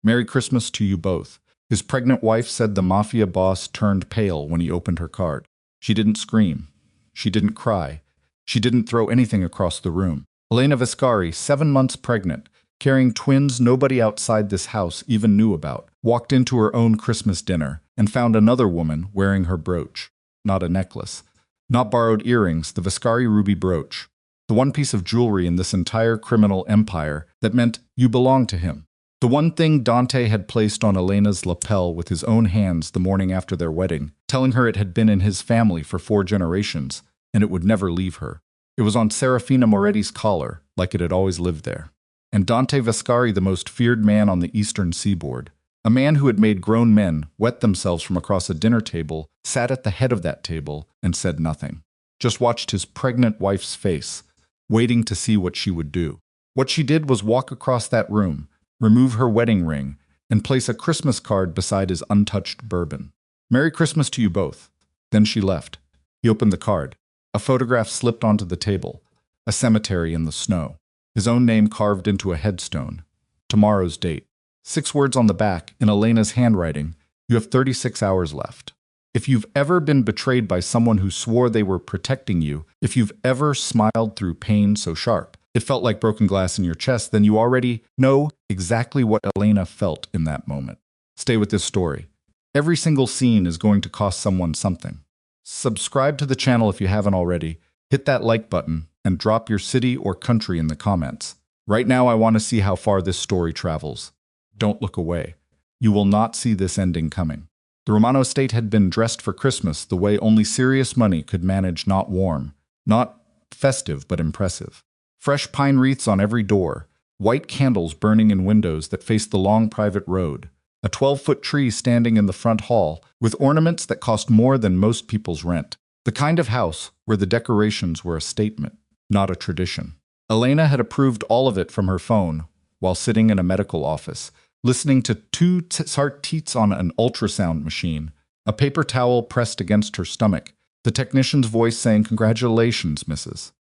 Merry Christmas to you both. His pregnant wife said the Mafia boss turned pale when he opened her card. She didn't scream. She didn't cry. She didn't throw anything across the room. Elena Vescari, 7 months pregnant, carrying twins nobody outside this house even knew about, walked into her own Christmas dinner and found another woman wearing her brooch. Not a necklace. Not borrowed earrings, the Vescari ruby brooch. The one piece of jewelry in this entire criminal empire that meant you belong to him. The one thing Dante had placed on Elena's lapel with his own hands the morning after their wedding, telling her it had been in his family for 4 generations, and it would never leave her. It was on Serafina Moretti's collar, like it had always lived there. And Dante Vescari, the most feared man on the eastern seaboard, a man who had made grown men wet themselves from across a dinner table, sat at the head of that table and said nothing. Just watched his pregnant wife's face, waiting to see what she would do. What she did was walk across that room, remove her wedding ring, and place a Christmas card beside his untouched bourbon. Merry Christmas to you both. Then she left. He opened the card. A photograph slipped onto the table. A cemetery in the snow. His own name carved into a headstone. Tomorrow's date. 6 words on the back, in Elena's handwriting. You have 36 hours left. If you've ever been betrayed by someone who swore they were protecting you, if you've ever smiled through pain so sharp, it felt like broken glass in your chest, then you already know exactly what Elena felt in that moment. Stay with this story. Every single scene is going to cost someone something. Subscribe to the channel if you haven't already, hit that like button, and drop your city or country in the comments. Right now I want to see how far this story travels. Don't look away. You will not see this ending coming. The Romano estate had been dressed for Christmas the way only serious money could manage, not warm, not festive but impressive. Fresh pine wreaths on every door, white candles burning in windows that faced the long private road, a 12-foot tree standing in the front hall with ornaments that cost more than most people's rent. The kind of house where the decorations were a statement, not a tradition. Elena had approved all of it from her phone while sitting in a medical office, listening to 2 heartbeats on an ultrasound machine, a paper towel pressed against her stomach, the technician's voice saying, "Congratulations, Mrs.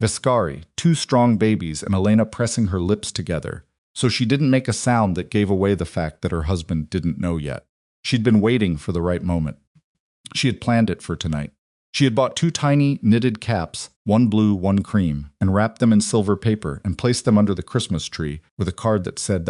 Vescari," 2 strong babies, and Elena pressing her lips together, so she didn't make a sound that gave away the fact that her husband didn't know yet. She'd been waiting for the right moment. She had planned it for tonight. She had bought 2 tiny knitted caps, 1 blue, 1 cream, and wrapped them in silver paper and placed them under the Christmas tree with a card that said,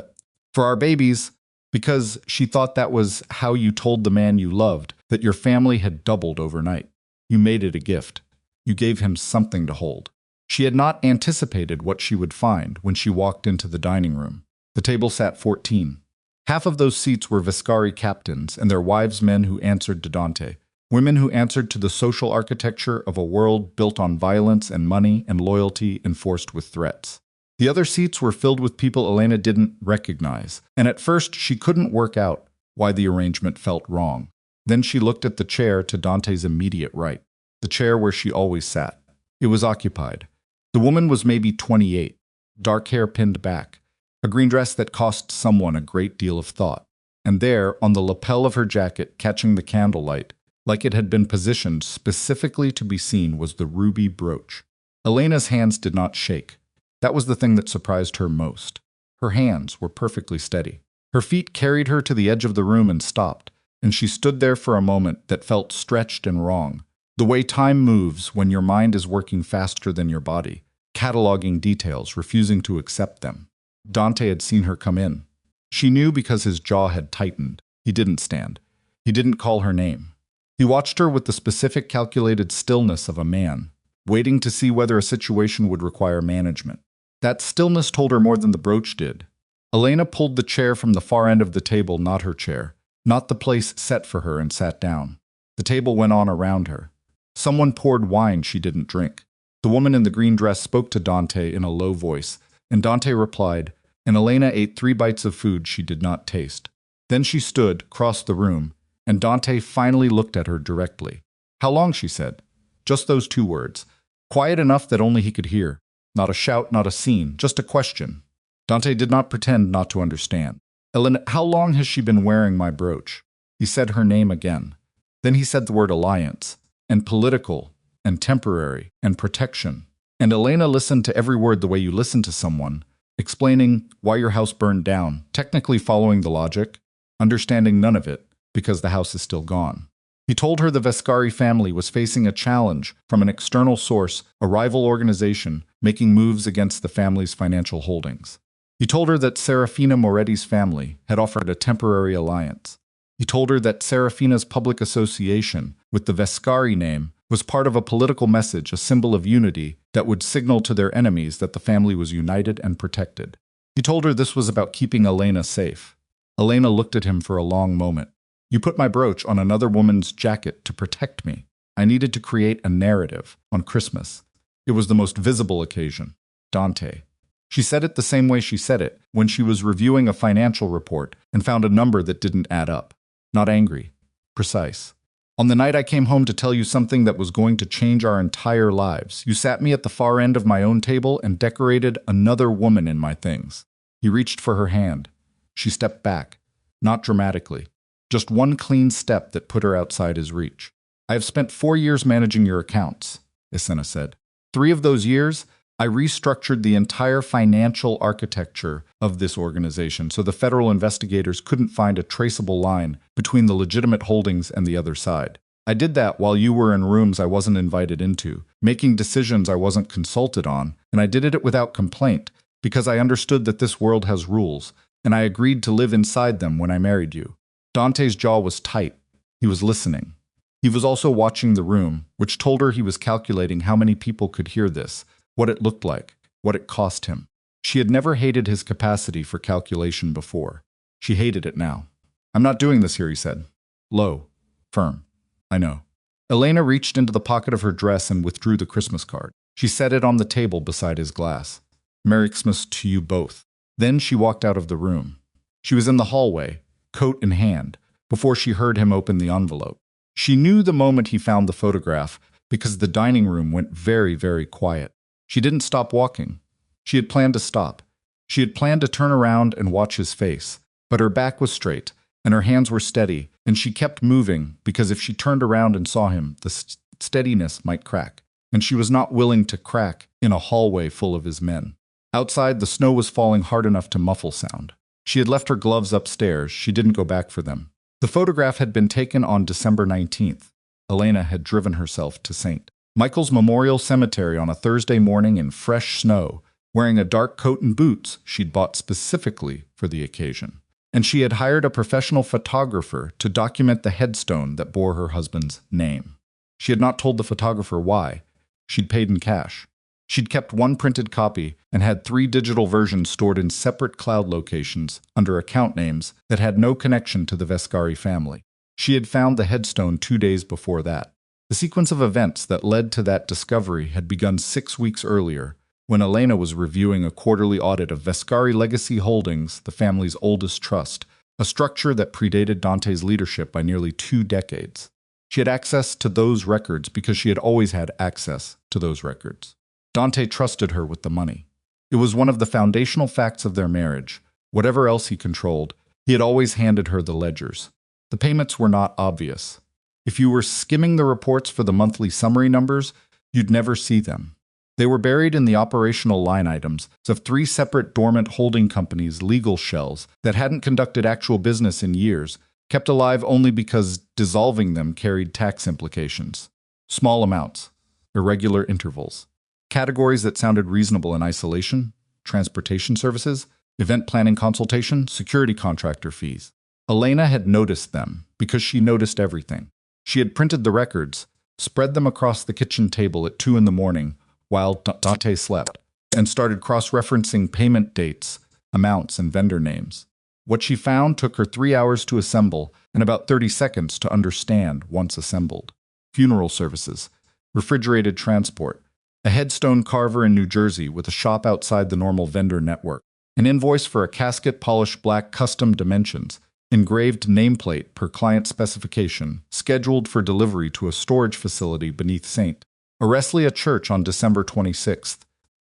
"For our babies," because she thought that was how you told the man you loved that your family had doubled overnight. You made it a gift. You gave him something to hold. She had not anticipated what she would find when she walked into the dining room. The table sat 14. Half of those seats were Vescari captains and their wives, men who answered to Dante, women who answered to the social architecture of a world built on violence and money and loyalty enforced with threats. The other seats were filled with people Elena didn't recognize, and at first she couldn't work out why the arrangement felt wrong. Then she looked at the chair to Dante's immediate right, the chair where she always sat. It was occupied. The woman was maybe 28, dark hair pinned back, a green dress that cost someone a great deal of thought. And there, on the lapel of her jacket, catching the candlelight, like it had been positioned specifically to be seen, was the ruby brooch. Elena's hands did not shake. That was the thing that surprised her most. Her hands were perfectly steady. Her feet carried her to the edge of the room and stopped, and she stood there for a moment that felt stretched and wrong. The way time moves when your mind is working faster than your body, cataloging details, refusing to accept them. Dante had seen her come in. She knew because his jaw had tightened. He didn't stand. He didn't call her name. He watched her with the specific calculated stillness of a man, waiting to see whether a situation would require management. That stillness told her more than the brooch did. Elena pulled the chair from the far end of the table, not her chair, not the place set for her, and sat down. The table went on around her. Someone poured wine she didn't drink. The woman in the green dress spoke to Dante in a low voice, and Dante replied, and Elena ate 3 bites of food she did not taste. Then she stood, crossed the room, and Dante finally looked at her directly. "How long?" she said. Just those 2 words. Quiet enough that only he could hear. Not a shout, not a scene, just a question. Dante did not pretend not to understand. "Elena, how long has she been wearing my brooch?" He said her name again. Then he said the word alliance, and political, and temporary, and protection. And Elena listened to every word the way you listen to someone explaining why your house burned down, technically following the logic, understanding none of it because the house is still gone. He told her the Vescari family was facing a challenge from an external source, a rival organization, making moves against the family's financial holdings. He told her that Serafina Moretti's family had offered a temporary alliance. He told her that Serafina's public association with the Vescari name was part of a political message, a symbol of unity that would signal to their enemies that the family was united and protected. He told her this was about keeping Elena safe. Elena looked at him for a long moment. You put my brooch on another woman's jacket to protect me. I needed to create a narrative on Christmas. It was the most visible occasion. Dante. She said it the same way she said it when she was reviewing a financial report and found a number that didn't add up. Not angry. Precise. On the night I came home to tell you something that was going to change our entire lives, you sat me at the far end of my own table and decorated another woman in my things. He reached for her hand. She stepped back. Not dramatically. Just one clean step that put her outside his reach. I have spent 4 years managing your accounts, Esena said. 3 of those years, I restructured the entire financial architecture of this organization so the federal investigators couldn't find a traceable line between the legitimate holdings and the other side. I did that while you were in rooms I wasn't invited into, making decisions I wasn't consulted on, and I did it without complaint because I understood that this world has rules, and I agreed to live inside them when I married you. Dante's jaw was tight. He was listening. He was also watching the room, which told her he was calculating how many people could hear this, what it looked like, what it cost him. She had never hated his capacity for calculation before. She hated it now. I'm not doing this here, he said. Low. Firm. I know. Elena reached into the pocket of her dress and withdrew the Christmas card. She set it on the table beside his glass. Merry Christmas to you both. Then she walked out of the room. She was in the hallway, coat in hand, before she heard him open the envelope. She knew the moment he found the photograph because the dining room went very, very quiet. She didn't stop walking. She had planned to stop. She had planned to turn around and watch his face, but her back was straight, and her hands were steady, and she kept moving because if she turned around and saw him, the steadiness might crack, and she was not willing to crack in a hallway full of his men. Outside, the snow was falling hard enough to muffle sound. She had left her gloves upstairs. She didn't go back for them. The photograph had been taken on December 19th. Elena had driven herself to St. Michael's Memorial Cemetery on a Thursday morning in fresh snow, wearing a dark coat and boots she'd bought specifically for the occasion. And she had hired a professional photographer to document the headstone that bore her husband's name. She had not told the photographer why. She'd paid in cash. She'd kept one printed copy and had 3 digital versions stored in separate cloud locations under account names that had no connection to the Vescari family. She had found the headstone 2 days before that. The sequence of events that led to that discovery had begun 6 weeks earlier, when Elena was reviewing a quarterly audit of Vescari Legacy Holdings, the family's oldest trust, a structure that predated Dante's leadership by nearly 2 decades. She had access to those records because she had always had access to those records. Dante trusted her with the money. It was one of the foundational facts of their marriage. Whatever else he controlled, he had always handed her the ledgers. The payments were not obvious. If you were skimming the reports for the monthly summary numbers, you'd never see them. They were buried in the operational line items of 3 separate dormant holding companies' legal shells that hadn't conducted actual business in years, kept alive only because dissolving them carried tax implications. Small amounts, irregular intervals. Categories that sounded reasonable in isolation: transportation services, event planning consultation, security contractor fees. Elena had noticed them because she noticed everything. She had printed the records, spread them across the kitchen table at 2 in the morning while Dante slept, and started cross-referencing payment dates, amounts, and vendor names. What she found took her 3 hours to assemble and about 30 seconds to understand once assembled. Funeral services, refrigerated transport, a headstone carver in New Jersey with a shop outside the normal vendor network, an invoice for a casket polished black custom dimensions, engraved nameplate per client specification, scheduled for delivery to a storage facility beneath St. Areslia Church on December 26th.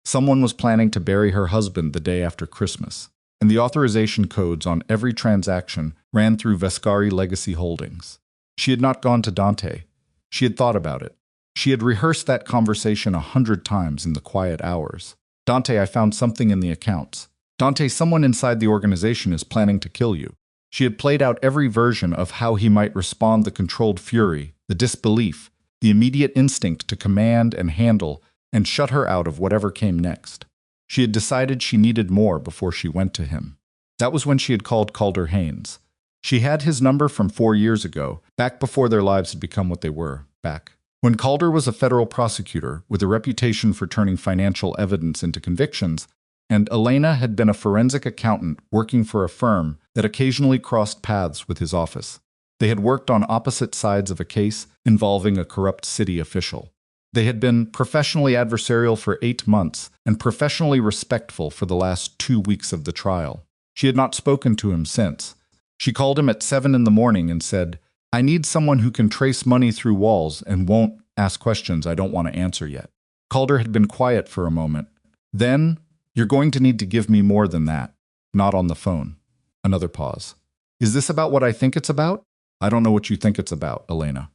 Someone was planning to bury her husband the day after Christmas, and the authorization codes on every transaction ran through Vescari Legacy Holdings. She had not gone to Dante. She had thought about it. She had rehearsed that conversation 100 times in the quiet hours. Dante, I found something in the accounts. Dante, someone inside the organization is planning to kill you. She had played out every version of how he might respond: the controlled fury, the disbelief, the immediate instinct to command and handle and shut her out of whatever came next. She had decided she needed more before she went to him. That was when she had called Calder Haynes. She had his number from 4 years ago, back before their lives had become what they were, back when Calder was a federal prosecutor with a reputation for turning financial evidence into convictions, and Elena had been a forensic accountant working for a firm that occasionally crossed paths with his office. They had worked on opposite sides of a case involving a corrupt city official. They had been professionally adversarial for 8 months and professionally respectful for the last 2 weeks of the trial. She had not spoken to him since. She called him at 7 in the morning and said, "I need someone who can trace money through walls and won't ask questions I don't want to answer yet." Calder had been quiet for a moment. Then, "You're going to need to give me more than that. Not on the phone." Another pause. "Is this about what I think it's about?" "I don't know what you think it's about, Elena."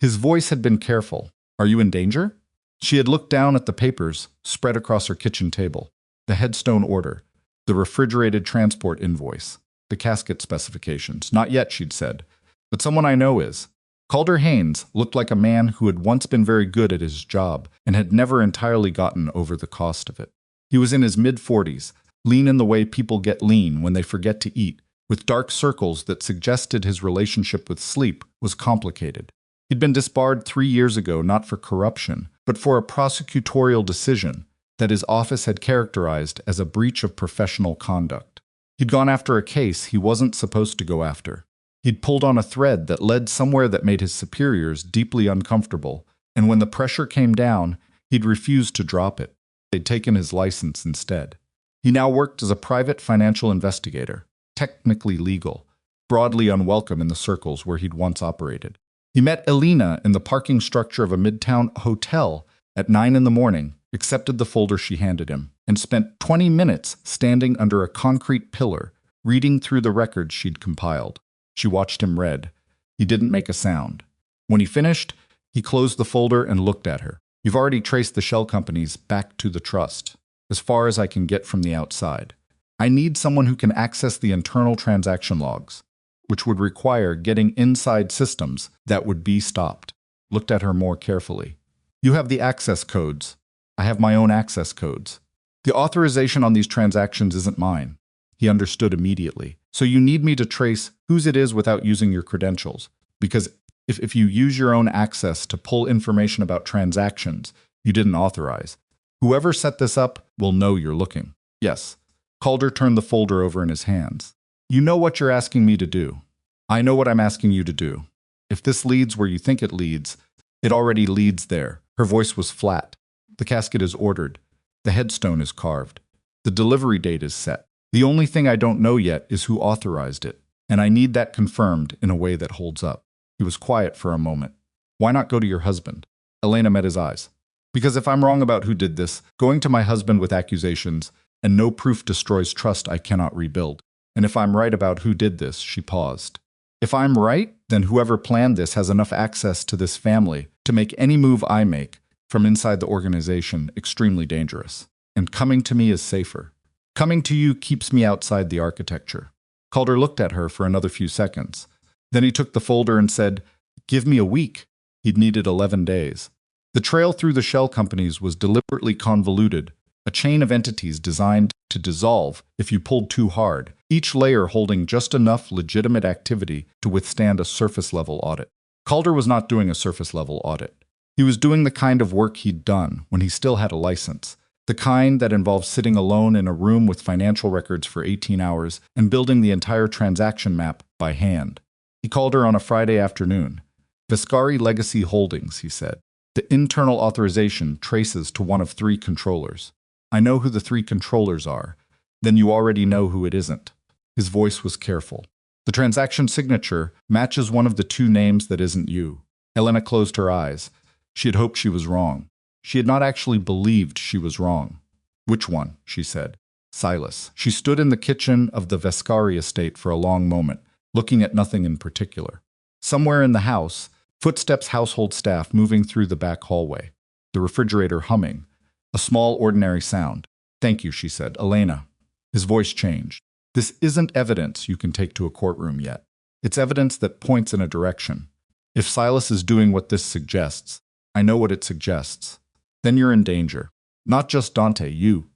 His voice had been careful. "Are you in danger?" She had looked down at the papers spread across her kitchen table. The headstone order, the refrigerated transport invoice, the casket specifications. "Not yet," she'd said. "But someone I know is." Calder Haynes looked like a man who had once been very good at his job and had never entirely gotten over the cost of it. He was in his mid-40s, lean in the way people get lean when they forget to eat, with dark circles that suggested his relationship with sleep was complicated. He'd been disbarred 3 years ago not for corruption, but for a prosecutorial decision that his office had characterized as a breach of professional conduct. He'd gone after a case he wasn't supposed to go after. He'd pulled on a thread that led somewhere that made his superiors deeply uncomfortable, and when the pressure came down, he'd refused to drop it. They'd taken his license instead. He now worked as a private financial investigator, technically legal, broadly unwelcome in the circles where he'd once operated. He met Elena in the parking structure of a midtown hotel at 9 in the morning, accepted the folder she handed him, and spent 20 minutes standing under a concrete pillar, reading through the records she'd compiled. She watched him read. He didn't make a sound. When he finished, he closed the folder and looked at her. "You've already traced the shell companies back to the trust, as far as I can get from the outside. I need someone who can access the internal transaction logs, which would require getting inside systems that would be stopped." Looked at her more carefully. "You have the access codes. I have my own access codes. The authorization on these transactions isn't mine." He understood immediately. "So you need me to trace whose it is without using your credentials, because if you use your own access to pull information about transactions you didn't authorize, whoever set this up will know you're looking." "Yes." Calder turned the folder over in his hands. "You know what you're asking me to do. I know what I'm asking you to do. If this leads where you think it leads, it already leads there." Her voice was flat. "The casket is ordered. The headstone is carved. The delivery date is set. The only thing I don't know yet is who authorized it, and I need that confirmed in a way that holds up." He was quiet for a moment. "Why not go to your husband?" Elena met his eyes. "Because if I'm wrong about who did this, going to my husband with accusations and no proof destroys trust I cannot rebuild. And if I'm right about who did this," she paused. "If I'm right, then whoever planned this has enough access to this family to make any move I make from inside the organization extremely dangerous. And coming to me is safer. Coming to you keeps me outside the architecture." Calder looked at her for another few seconds. Then he took the folder and said, "Give me a week." He'd needed 11 days. The trail through the shell companies was deliberately convoluted, a chain of entities designed to dissolve if you pulled too hard, each layer holding just enough legitimate activity to withstand a surface-level audit. Calder was not doing a surface-level audit. He was doing the kind of work he'd done when he still had a license, the kind that involved sitting alone in a room with financial records for 18 hours and building the entire transaction map by hand. He called her on a Friday afternoon. "Vescari Legacy Holdings," he said. "The internal authorization traces to one of 3 controllers. I know who the 3 controllers are. Then you already know who it isn't." His voice was careful. "The transaction signature matches one of the 2 names that isn't you." Elena closed her eyes. She had hoped she was wrong. She had not actually believed she was wrong. "Which one?" she said. "Silas." She stood in the kitchen of the Vescari estate for a long moment, looking at nothing in particular. Somewhere in the house, footsteps, household staff moving through the back hallway, the refrigerator humming, a small ordinary sound. "Thank you," she said. "Elena." His voice changed. This isn't evidence you can take to a courtroom yet. It's evidence that points in a direction. If Silas is doing what this suggests, I know what it suggests. Then you're in danger. Not just Dante, you.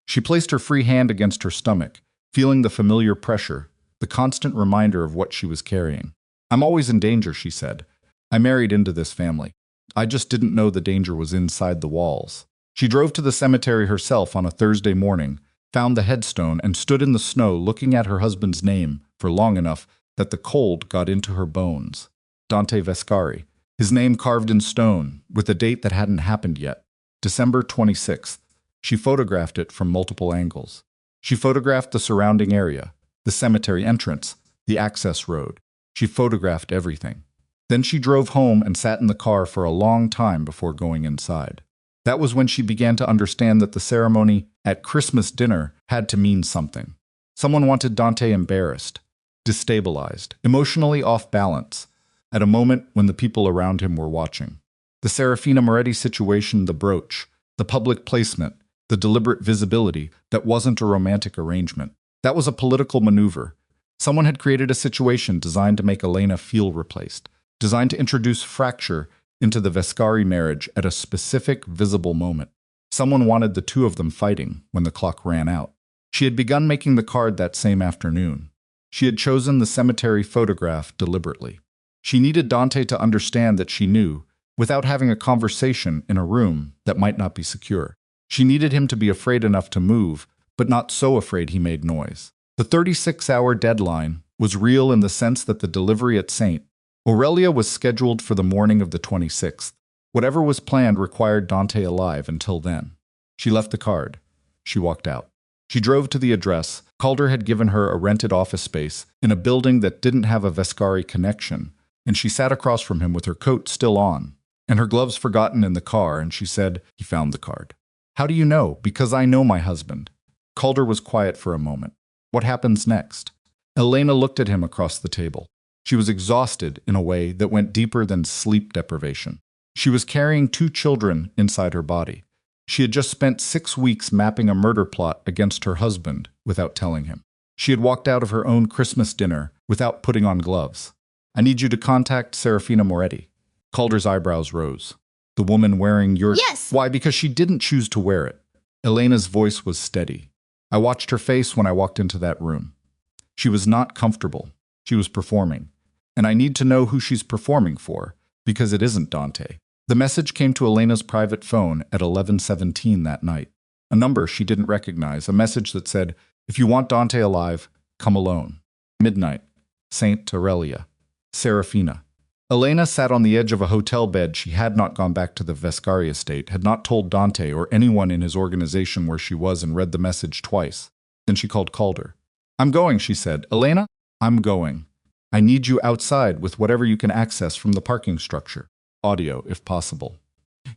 She placed her free hand against her stomach, feeling the familiar pressure, the constant reminder of what she was carrying. I'm always in danger, she said. I married into this family. I just didn't know the danger was inside the walls. She drove to the cemetery herself on a Thursday morning, found the headstone, and stood in the snow looking at her husband's name for long enough that the cold got into her bones. Dante Vescari, his name carved in stone, with a date that hadn't happened yet. December 26th. She photographed it from multiple angles. She photographed the surrounding area, the cemetery entrance, the access road. She photographed everything. Then she drove home and sat in the car for a long time before going inside. That was when she began to understand that the ceremony at Christmas dinner had to mean something. Someone wanted Dante embarrassed, destabilized, emotionally off balance, at a moment when the people around him were watching. The Serafina Moretti situation, the brooch, the public placement, the deliberate visibility, that wasn't a romantic arrangement. That was a political maneuver. Someone had created a situation designed to make Elena feel replaced, designed to introduce fracture into the Vescari marriage at a specific, visible moment. Someone wanted the two of them fighting when the clock ran out. She had begun making the card that same afternoon. She had chosen the cemetery photograph deliberately. She needed Dante to understand that she knew, without having a conversation in a room that might not be secure. She needed him to be afraid enough to move, but not so afraid he made noise. The 36-hour deadline was real in the sense that the delivery at St. Aurelia was scheduled for the morning of the 26th. Whatever was planned required Dante alive until then. She left the card. She walked out. She drove to the address. Calder had given her a rented office space in a building that didn't have a Vescari connection, and she sat across from him with her coat still on, and her gloves forgotten in the car, and she said, "He found the card." "How do you know?" "Because I know my husband." Calder was quiet for a moment. "What happens next?" Elena looked at him across the table. She was exhausted in a way that went deeper than sleep deprivation. She was carrying 2 children inside her body. She had just spent 6 weeks mapping a murder plot against her husband without telling him. She had walked out of her own Christmas dinner without putting on gloves. "I need you to contact Serafina Moretti." Calder's eyebrows rose. "The woman wearing your—" Yes! "Why? Because she didn't choose to wear it." Elena's voice was steady. "I watched her face when I walked into that room. She was not comfortable. She was performing. And I need to know who she's performing for, because it isn't Dante." The message came to Elena's private phone at 11:17 that night. A number she didn't recognize, a message that said, "If you want Dante alive, come alone." Midnight. St. Aurelia. Serafina. Elena sat on the edge of a hotel bed. She had not gone back to the Vescari estate, had not told Dante or anyone in his organization where she was, and read the message twice. Then she called Calder. "I'm going," she said. "Elena, I'm going. I need you outside with whatever you can access from the parking structure. Audio, if possible.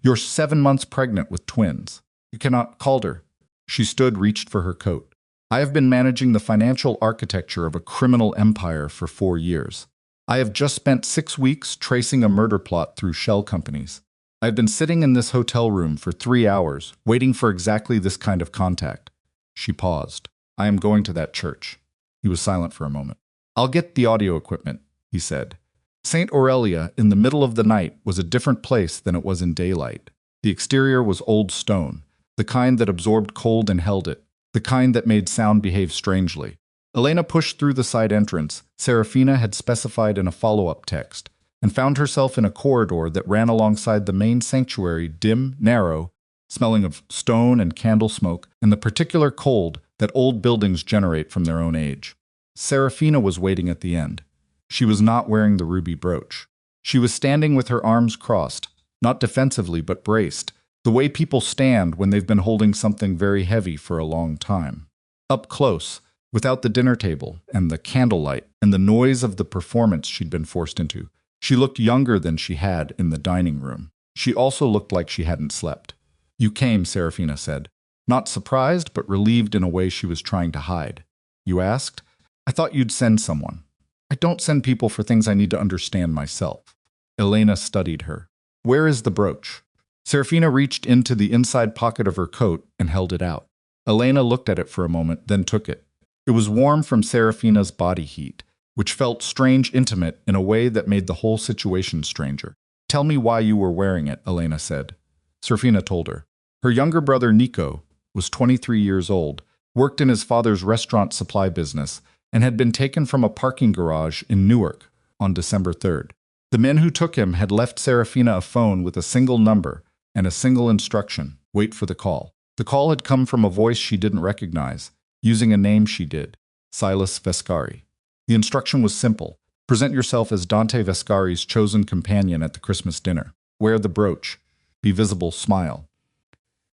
You're 7 months pregnant with twins. You cannot—" "Calder." She stood, reached for her coat. "I have been managing the financial architecture of a criminal empire for 4 years. I have just spent 6 weeks tracing a murder plot through shell companies. I have been sitting in this hotel room for 3 hours, waiting for exactly this kind of contact." She paused. "I am going to that church." He was silent for a moment. "I'll get the audio equipment," he said. St. Aurelia, in the middle of the night, was a different place than it was in daylight. The exterior was old stone, the kind that absorbed cold and held it, the kind that made sound behave strangely. Elena pushed through the side entrance Serafina had specified in a follow-up text, and found herself in a corridor that ran alongside the main sanctuary, dim, narrow, smelling of stone and candle smoke, and the particular cold that old buildings generate from their own age. Serafina was waiting at the end. She was not wearing the ruby brooch. She was standing with her arms crossed, not defensively but braced, the way people stand when they've been holding something very heavy for a long time. Up close, without the dinner table and the candlelight and the noise of the performance she'd been forced into, she looked younger than she had in the dining room. She also looked like she hadn't slept. "You came," Serafina said, not surprised but relieved in a way she was trying to hide. "You asked? I thought you'd send someone." "I don't send people for things I need to understand myself." Elena studied her. "Where is the brooch?" Serafina reached into the inside pocket of her coat and held it out. Elena looked at it for a moment, then took it. It was warm from Serafina's body heat, which felt strange intimate in a way that made the whole situation stranger. Tell me why you were wearing it, Elena said. Serafina told her. Her younger brother Nico was 23 years old, worked in his father's restaurant supply business, and had been taken from a parking garage in Newark on December 3rd. The men who took him had left Serafina a phone with a single number and a single instruction: wait for the call. The call had come from a voice she didn't recognize, using a name she did: Silas Vescari. The instruction was simple: present yourself as Dante Vescari's chosen companion at the Christmas dinner. Wear the brooch. Be visible, smile.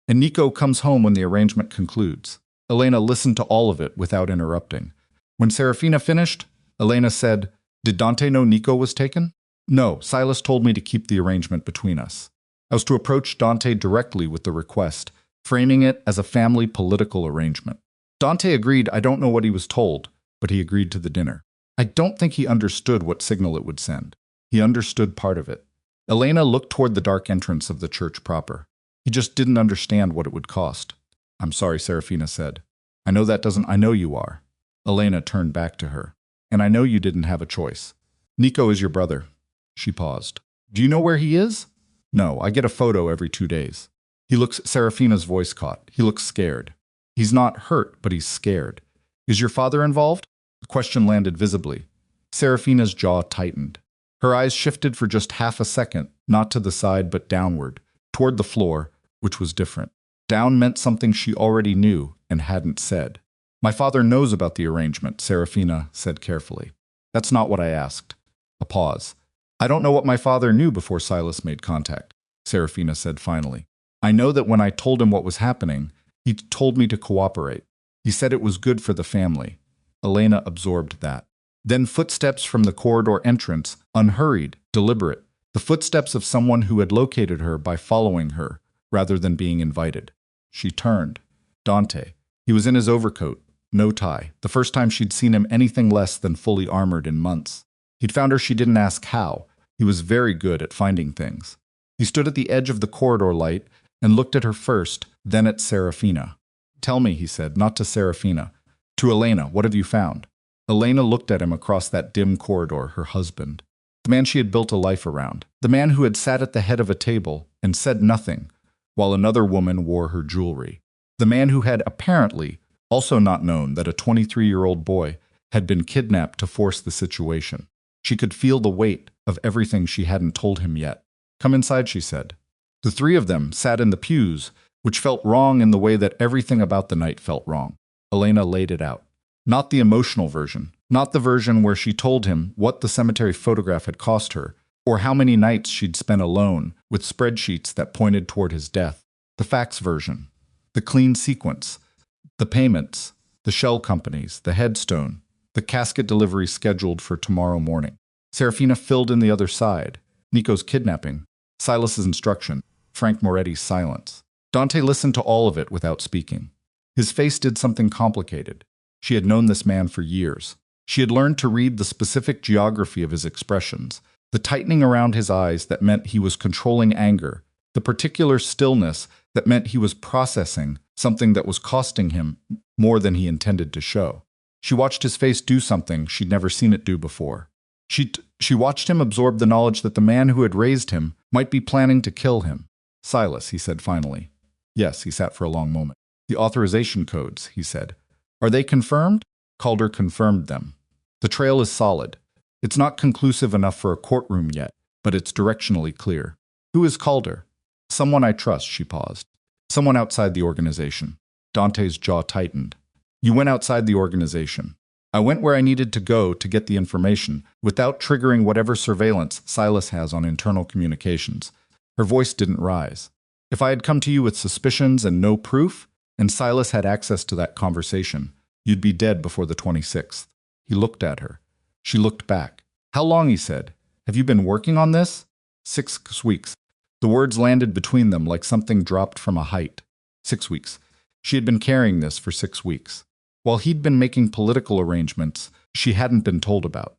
And Nico comes home when the arrangement concludes. Elena listened to all of it without interrupting. When Serafina finished, Elena said, Did Dante know Nico was taken? No, Silas told me to keep the arrangement between us. I was to approach Dante directly with the request, framing it as a family political arrangement. Dante agreed. I don't know what he was told, but he agreed to the dinner. I don't think he understood what signal it would send. He understood part of it. Elena looked toward the dark entrance of the church proper. He just didn't understand what it would cost. I'm sorry, Serafina said. I know you are. Elena turned back to her. And I know you didn't have a choice. Nico is your brother. She paused. Do you know where he is? No, I get a photo every 2 days. Serafina's voice caught. He looks scared. He's not hurt, but he's scared. Is your father involved? The question landed visibly. Serafina's jaw tightened. Her eyes shifted for just half a second, not to the side but downward, toward the floor, which was different. Down meant something she already knew and hadn't said. My father knows about the arrangement, Serafina said carefully. That's not what I asked. A pause. I don't know what my father knew before Silas made contact, Serafina said finally. I know that when I told him what was happening, he told me to cooperate. He said it was good for the family. Elena absorbed that. Then footsteps from the corridor entrance, unhurried, deliberate, the footsteps of someone who had located her by following her, rather than being invited. She turned. Dante. He was in his overcoat, no tie, the first time she'd seen him anything less than fully armored in months. He'd found her. She didn't ask how. He was very good at finding things. He stood at the edge of the corridor light and looked at her first, then at Serafina. Tell me, he said, not to Serafina. To Elena, what have you found? Elena looked at him across that dim corridor, her husband. The man she had built a life around. The man who had sat at the head of a table and said nothing, while another woman wore her jewelry. The man who had apparently also not known that a 23-year-old boy had been kidnapped to force the situation. She could feel the weight of everything she hadn't told him yet. Come inside, she said. The three of them sat in the pews, which felt wrong in the way that everything about the night felt wrong. Elena laid it out. Not the emotional version, not the version where she told him what the cemetery photograph had cost her, or how many nights she'd spent alone with spreadsheets that pointed toward his death. The facts version. The clean sequence. The payments. The shell companies. The headstone. The casket delivery scheduled for tomorrow morning. Serafina filled in the other side. Nico's kidnapping. Silas's instruction. Frank Moretti's silence. Dante listened to all of it without speaking. His face did something complicated. She had known this man for years. She had learned to read the specific geography of his expressions, the tightening around his eyes that meant he was controlling anger, the particular stillness that meant he was processing something that was costing him more than he intended to show. She watched his face do something she'd never seen it do before. She watched him absorb the knowledge that the man who had raised him might be planning to kill him. Silas, he said finally. Yes, he sat for a long moment. The authorization codes, he said. Are they confirmed? Calder confirmed them. The trail is solid. It's not conclusive enough for a courtroom yet, but it's directionally clear. Who is Calder? Someone I trust, she paused. Someone outside the organization. Dante's jaw tightened. You went outside the organization. I went where I needed to go to get the information, without triggering whatever surveillance Silas has on internal communications. Her voice didn't rise. If I had come to you with suspicions and no proof, and Silas had access to that conversation, you'd be dead before the 26th. He looked at her. She looked back. How long, he said. Have you been working on this? 6 weeks. The words landed between them like something dropped from a height. 6 weeks. She had been carrying this for 6 weeks. While he'd been making political arrangements she hadn't been told about.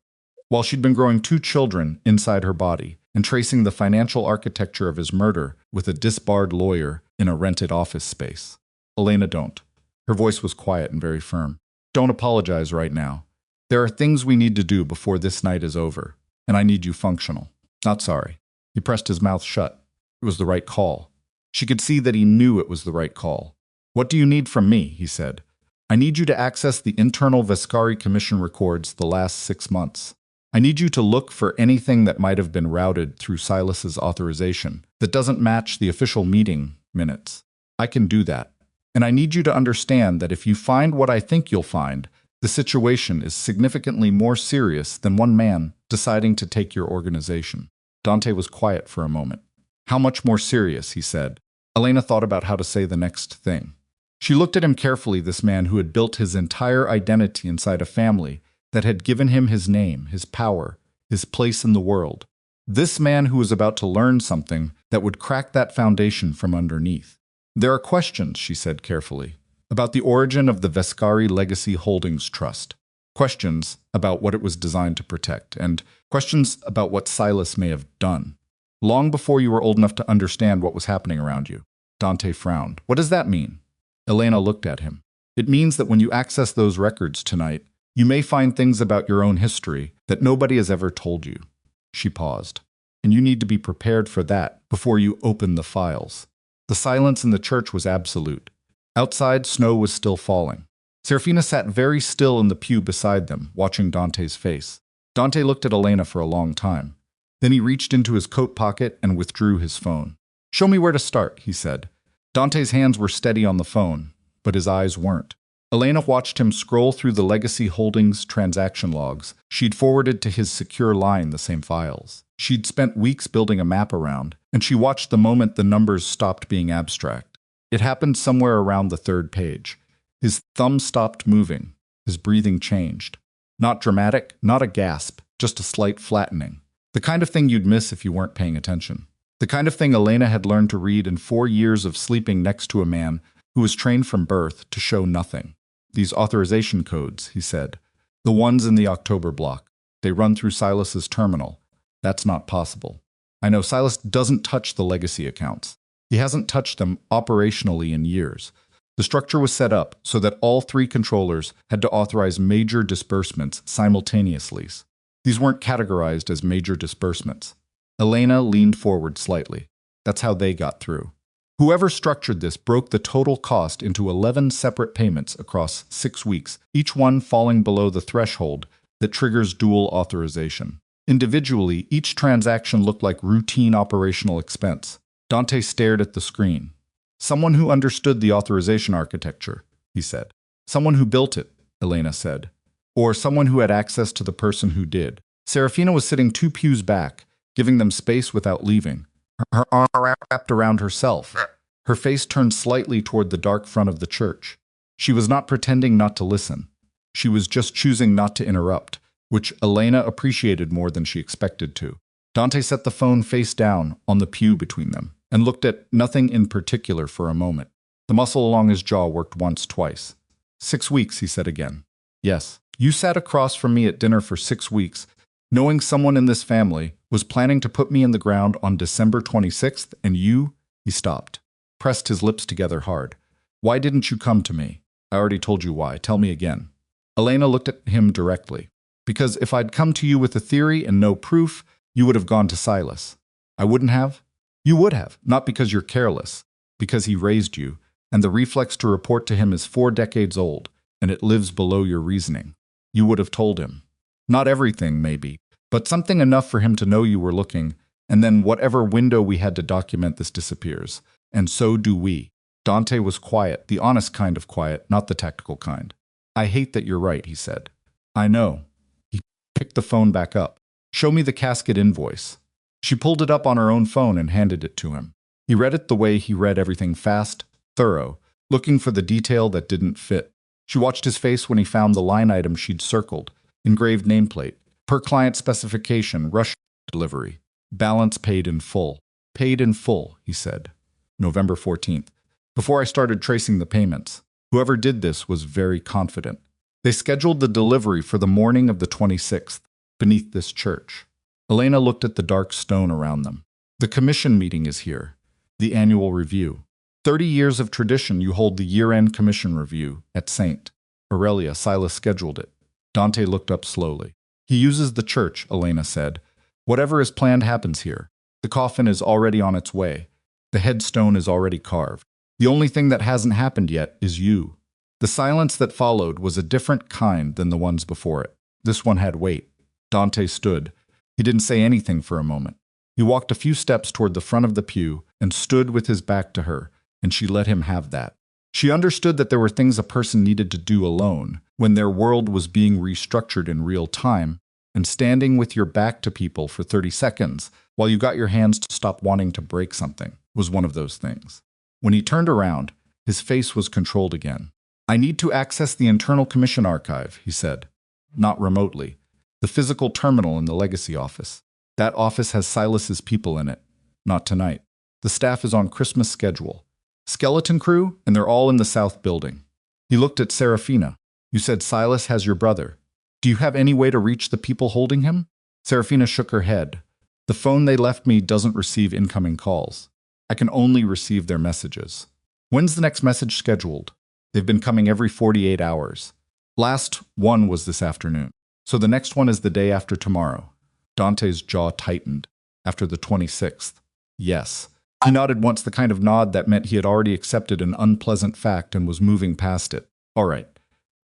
While she'd been growing 2 children inside her body and tracing the financial architecture of his murder with a disbarred lawyer in a rented office space. Elena, don't. Her voice was quiet and very firm. Don't apologize right now. There are things we need to do before this night is over, and I need you functional. Not sorry. He pressed his mouth shut. It was the right call. She could see that he knew it was the right call. What do you need from me? He said. I need you to access the internal Vescari Commission records the last 6 months. I need you to look for anything that might have been routed through Silas's authorization that doesn't match the official meeting minutes. I can do that. And I need you to understand that if you find what I think you'll find, the situation is significantly more serious than one man deciding to take your organization. Dante was quiet for a moment. How much more serious, he said. Elena thought about how to say the next thing. She looked at him carefully, this man who had built his entire identity inside a family that had given him his name, his power, his place in the world. This man who was about to learn something that would crack that foundation from underneath. There are questions, she said carefully, about the origin of the Vescari Legacy Holdings Trust. Questions about what it was designed to protect, and questions about what Silas may have done. Long before you were old enough to understand what was happening around you. Dante frowned. What does that mean? Elena looked at him. It means that when you access those records tonight, you may find things about your own history that nobody has ever told you. She paused. And you need to be prepared for that before you open the files. The silence in the church was absolute. Outside, snow was still falling. Serafina sat very still in the pew beside them, watching Dante's face. Dante looked at Elena for a long time. Then he reached into his coat pocket and withdrew his phone. Show me where to start, he said. Dante's hands were steady on the phone, but his eyes weren't. Elena watched him scroll through the Legacy Holdings transaction logs. She'd forwarded to his secure line the same files. She'd spent weeks building a map around, and she watched the moment the numbers stopped being abstract. It happened somewhere around the 3rd page. His thumb stopped moving. His breathing changed. Not dramatic, not a gasp, just a slight flattening. The kind of thing you'd miss if you weren't paying attention. The kind of thing Elena had learned to read in 4 years of sleeping next to a man who was trained from birth to show nothing. These authorization codes, he said. The ones in the October block. They run through Silas's terminal. That's not possible. I know Silas doesn't touch the legacy accounts. He hasn't touched them operationally in years. The structure was set up so that all 3 controllers had to authorize major disbursements simultaneously. These weren't categorized as major disbursements. Elena leaned forward slightly. That's how they got through. Whoever structured this broke the total cost into 11 separate payments across 6 weeks, each one falling below the threshold that triggers dual authorization. Individually, each transaction looked like routine operational expense. Dante stared at the screen. Someone who understood the authorization architecture, he said. Someone who built it, Elena said. Or someone who had access to the person who did. Serafina was sitting 2 pews back, giving them space without leaving. Her arm wrapped around herself. Her face turned slightly toward the dark front of the church. She was not pretending not to listen. She was just choosing not to interrupt, which Elena appreciated more than she expected to. Dante set the phone face down on the pew between them and looked at nothing in particular for a moment. The muscle along his jaw worked once, twice. 6 weeks, he said again. Yes, you sat across from me at dinner for 6 weeks, knowing someone in this family was planning to put me in the ground on December 26th, and you, he stopped, pressed his lips together hard. Why didn't you come to me? I already told you why. Tell me again. Elena looked at him directly. Because if I'd come to you with a theory and no proof, you would have gone to Silas. I wouldn't have? You would have, not because you're careless, because he raised you, and the reflex to report to him is 4 decades old, and it lives below your reasoning. You would have told him. Not everything, maybe, but something enough for him to know you were looking, and then whatever window we had to document this disappears. And so do we. Dante was quiet, the honest kind of quiet, not the tactical kind. I hate that you're right, he said. I know. He picked the phone back up. Show me the casket invoice. She pulled it up on her own phone and handed it to him. He read it the way he read everything, fast, thorough, looking for the detail that didn't fit. She watched his face when he found the line item she'd circled, engraved nameplate, per client specification, rush delivery, balance paid in full. Paid in full, he said. November 14th. Before I started tracing the payments, whoever did this was very confident. They scheduled the delivery for the morning of the 26th, beneath this church. Elena looked at the dark stone around them. The commission meeting is here. The annual review. 30 years of tradition. You hold the year-end commission review at St. Aurelia. Silas scheduled it. Dante looked up slowly. He uses the church, Elena said. Whatever is planned happens here. The coffin is already on its way. The headstone is already carved. The only thing that hasn't happened yet is you. The silence that followed was a different kind than the ones before it. This one had weight. Dante stood. He didn't say anything for a moment. He walked a few steps toward the front of the pew and stood with his back to her, and she let him have that. She understood that there were things a person needed to do alone when their world was being restructured in real time, and standing with your back to people for 30 seconds while you got your hands to stop wanting to break something was one of those things. When he turned around, his face was controlled again. I need to access the internal commission archive, he said. Not remotely. The physical terminal in the legacy office. That office has Silas's people in it. Not tonight. The staff is on Christmas schedule. Skeleton crew, and they're all in the south building. He looked at Serafina. You said Silas has your brother. Do you have any way to reach the people holding him? Serafina shook her head. The phone they left me doesn't receive incoming calls. I can only receive their messages. When's the next message scheduled? They've been coming every 48 hours. Last one was this afternoon. So the next one is the day after tomorrow. Dante's jaw tightened. After the 26th. Yes. He nodded once, the kind of nod that meant he had already accepted an unpleasant fact and was moving past it. All right.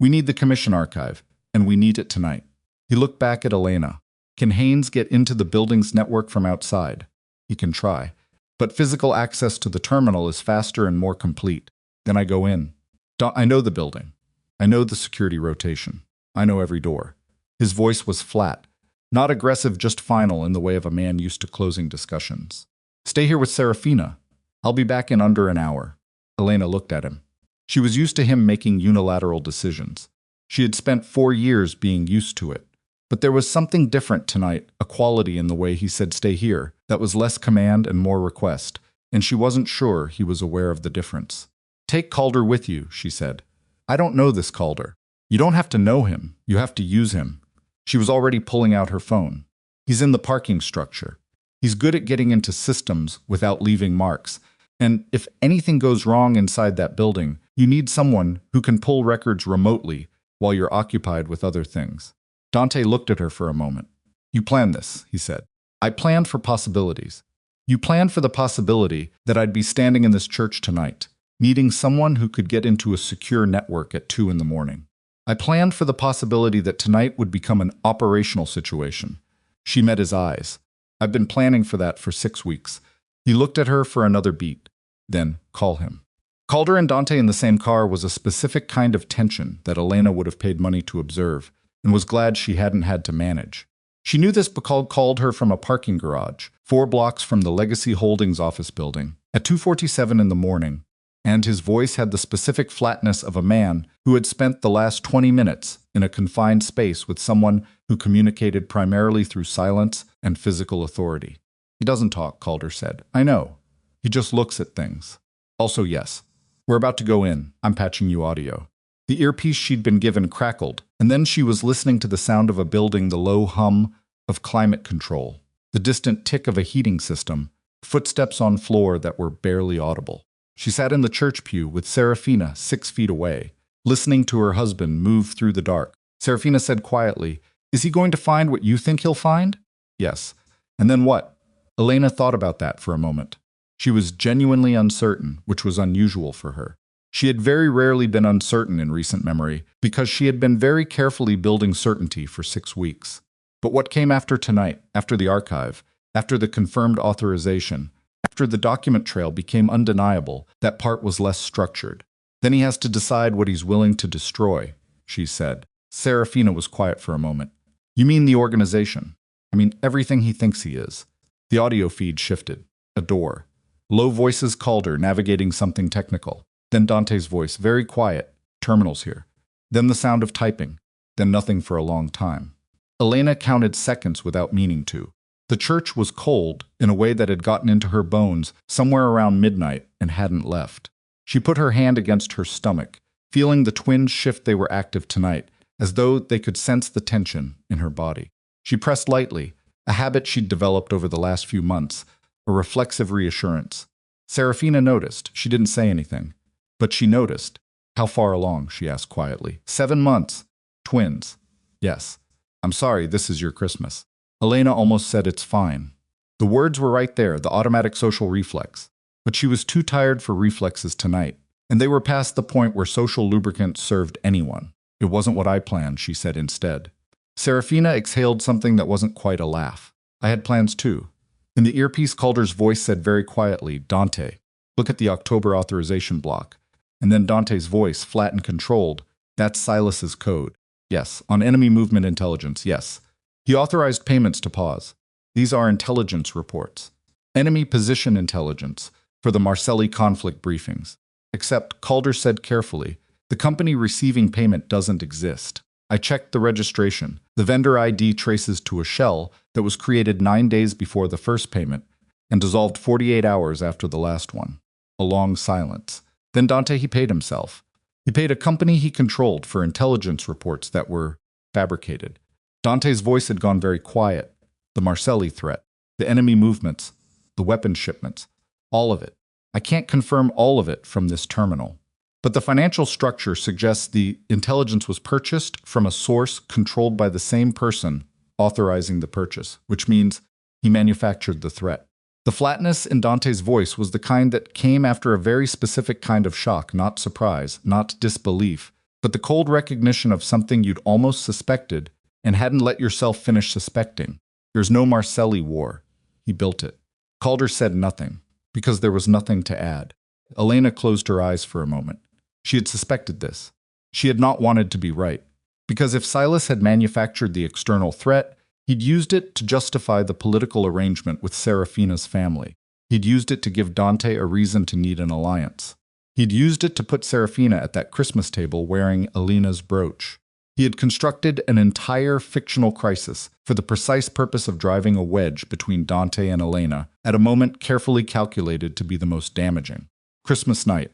We need the commission archive, and we need it tonight. He looked back at Elena. Can Haynes get into the building's network from outside? He can try. But physical access to the terminal is faster and more complete. Then I go in. I know the building. I know the security rotation. I know every door. His voice was flat. Not aggressive, just final in the way of a man used to closing discussions. Stay here with Serafina. I'll be back in under an hour. Elena looked at him. She was used to him making unilateral decisions. She had spent 4 years being used to it. But there was something different tonight, a quality in the way he said stay here, that was less command and more request, and she wasn't sure he was aware of the difference. Take Calder with you, she said. I don't know this Calder. You don't have to know him. You have to use him. She was already pulling out her phone. He's in the parking structure. He's good at getting into systems without leaving marks. And if anything goes wrong inside that building, you need someone who can pull records remotely while you're occupied with other things. Dante looked at her for a moment. You planned this, he said. I planned for possibilities. You planned for the possibility that I'd be standing in this church tonight, needing someone who could get into a secure network at 2 in the morning. I planned for the possibility that tonight would become an operational situation. She met his eyes. I've been planning for that for 6 weeks. He looked at her for another beat. Then, call him. Calder and Dante in the same car was a specific kind of tension that Elena would have paid money to observe, and was glad she hadn't had to manage. She knew this because called her from a parking garage, 4 blocks from the Legacy Holdings office building, at 2:47 in the morning, and his voice had the specific flatness of a man who had spent the last 20 minutes in a confined space with someone who communicated primarily through silence and physical authority. He doesn't talk, Calder said. I know. He just looks at things. Also, yes. We're about to go in. I'm patching you audio. The earpiece she'd been given crackled, and then she was listening to the sound of a building, the low hum of climate control, the distant tick of a heating system, footsteps on floor that were barely audible. She sat in the church pew with Serafina 6 feet away, listening to her husband move through the dark. Serafina said quietly, Is he going to find what you think he'll find? Yes. And then what? Elena thought about that for a moment. She was genuinely uncertain, which was unusual for her. She had very rarely been uncertain in recent memory, because she had been very carefully building certainty for 6 weeks. But what came after tonight, after the archive, after the confirmed authorization, after the document trail became undeniable, that part was less structured. Then he has to decide what he's willing to destroy, she said. Serafina was quiet for a moment. You mean the organization? I mean everything he thinks he is. The audio feed shifted. A door. Low voices Calder navigating something technical. Then Dante's voice, very quiet. Terminals here. Then the sound of typing. Then nothing for a long time. Elena counted seconds without meaning to. The church was cold in a way that had gotten into her bones somewhere around midnight and hadn't left. She put her hand against her stomach, feeling the twins shift. They were active tonight, as though they could sense the tension in her body. She pressed lightly, a habit she'd developed over the last few months, a reflexive reassurance. Serafina noticed. She didn't say anything. But she noticed. How far along? She asked quietly. 7 months. Twins. Yes. I'm sorry, this is your Christmas. Elena almost said it's fine. The words were right there, the automatic social reflex. But she was too tired for reflexes tonight, and they were past the point where social lubricant served anyone. It wasn't what I planned, she said instead. Serafina exhaled something that wasn't quite a laugh. I had plans too. In the earpiece, Calder's voice said very quietly, Dante, look at the October authorization block. And then Dante's voice, flat and controlled, that's Silas's code. Yes, on enemy movement intelligence, yes. He authorized payments to pause. These are intelligence reports. Enemy position intelligence for the Marcelli conflict briefings. Except, Calder said carefully, the company receiving payment doesn't exist. I checked the registration. The vendor ID traces to a shell that was created 9 days before the first payment and dissolved 48 hours after the last one. A long silence. Then Dante, he paid himself. He paid a company he controlled for intelligence reports that were fabricated. Dante's voice had gone very quiet. The Marcelli threat, the enemy movements, the weapon shipments, all of it. I can't confirm all of it from this terminal. But the financial structure suggests the intelligence was purchased from a source controlled by the same person authorizing the purchase, which means he manufactured the threat. The flatness in Dante's voice was the kind that came after a very specific kind of shock, not surprise, not disbelief, but the cold recognition of something you'd almost suspected and hadn't let yourself finish suspecting. There's no Marcelli war. He built it. Calder said nothing, because there was nothing to add. Elena closed her eyes for a moment. She had suspected this. She had not wanted to be right. Because if Silas had manufactured the external threat, he'd used it to justify the political arrangement with Serafina's family. He'd used it to give Dante a reason to need an alliance. He'd used it to put Serafina at that Christmas table wearing Elena's brooch. He had constructed an entire fictional crisis for the precise purpose of driving a wedge between Dante and Elena at a moment carefully calculated to be the most damaging. Christmas night.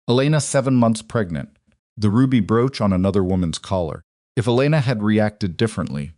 Elena 7 months pregnant. The ruby brooch on another woman's collar. If Elena had reacted differently,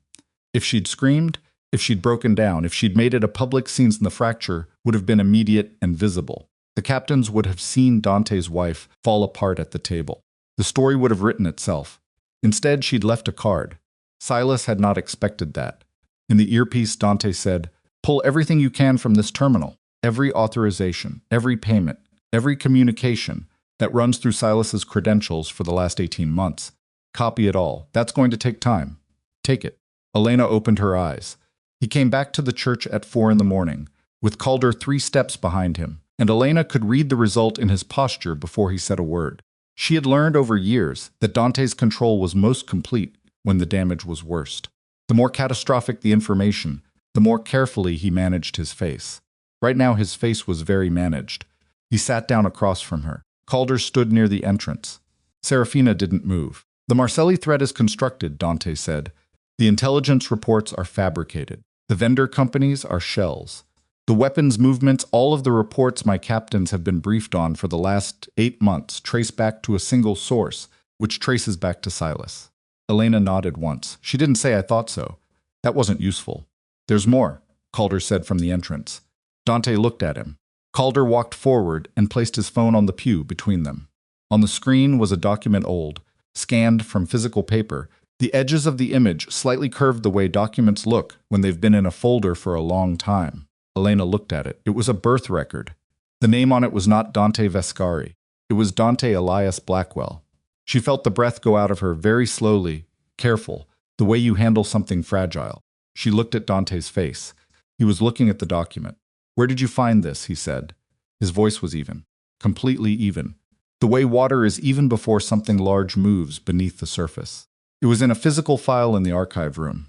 if she'd screamed, if she'd broken down, if she'd made it a public scene, the fracture would have been immediate and visible. The captains would have seen Dante's wife fall apart at the table. The story would have written itself. Instead, she'd left a card. Silas had not expected that. In the earpiece, Dante said, pull everything you can from this terminal. Every authorization, every payment, every communication that runs through Silas's credentials for the last 18 months. Copy it all. That's going to take time. Take it. Elena opened her eyes. He came back to the church at 4 a.m, with Calder 3 steps behind him, and Elena could read the result in his posture before he said a word. She had learned over years that Dante's control was most complete when the damage was worst. The more catastrophic the information, the more carefully he managed his face. Right now his face was very managed. He sat down across from her. Calder stood near the entrance. Serafina didn't move. The Marcelli threat is constructed, Dante said. The intelligence reports are fabricated. The vendor companies are shells. The weapons movements, all of the reports my captains have been briefed on for the last 8 months trace back to a single source, which traces back to Silas. Elena nodded once. She didn't say I thought so. That wasn't useful. There's more, Calder said from the entrance. Dante looked at him. Calder walked forward and placed his phone on the pew between them. On the screen was a document old, scanned from physical paper. The edges of the image slightly curved the way documents look when they've been in a folder for a long time. Elena looked at it. It was a birth record. The name on it was not Dante Vescari. It was Dante Elias Blackwell. She felt the breath go out of her very slowly, careful, the way you handle something fragile. She looked at Dante's face. He was looking at the document. Where did you find this? He said. His voice was even, completely even. The way water is even before something large moves beneath the surface. It was in a physical file in the archive room.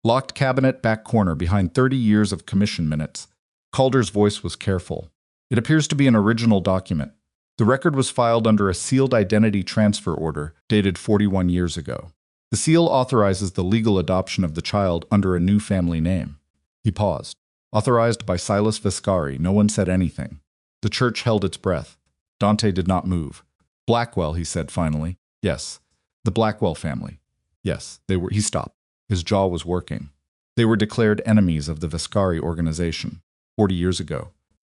Locked cabinet, back corner, behind 30 years of commission minutes. Calder's voice was careful. It appears to be an original document. The record was filed under a sealed identity transfer order dated 41 years ago. The seal authorizes the legal adoption of the child under a new family name. He paused. Authorized by Silas Vescari. No one said anything. The church held its breath. Dante did not move. Blackwell, he said finally. Yes. The Blackwell family. Yes, they were. He stopped. His jaw was working. They were declared enemies of the Vescari organization 40 years ago.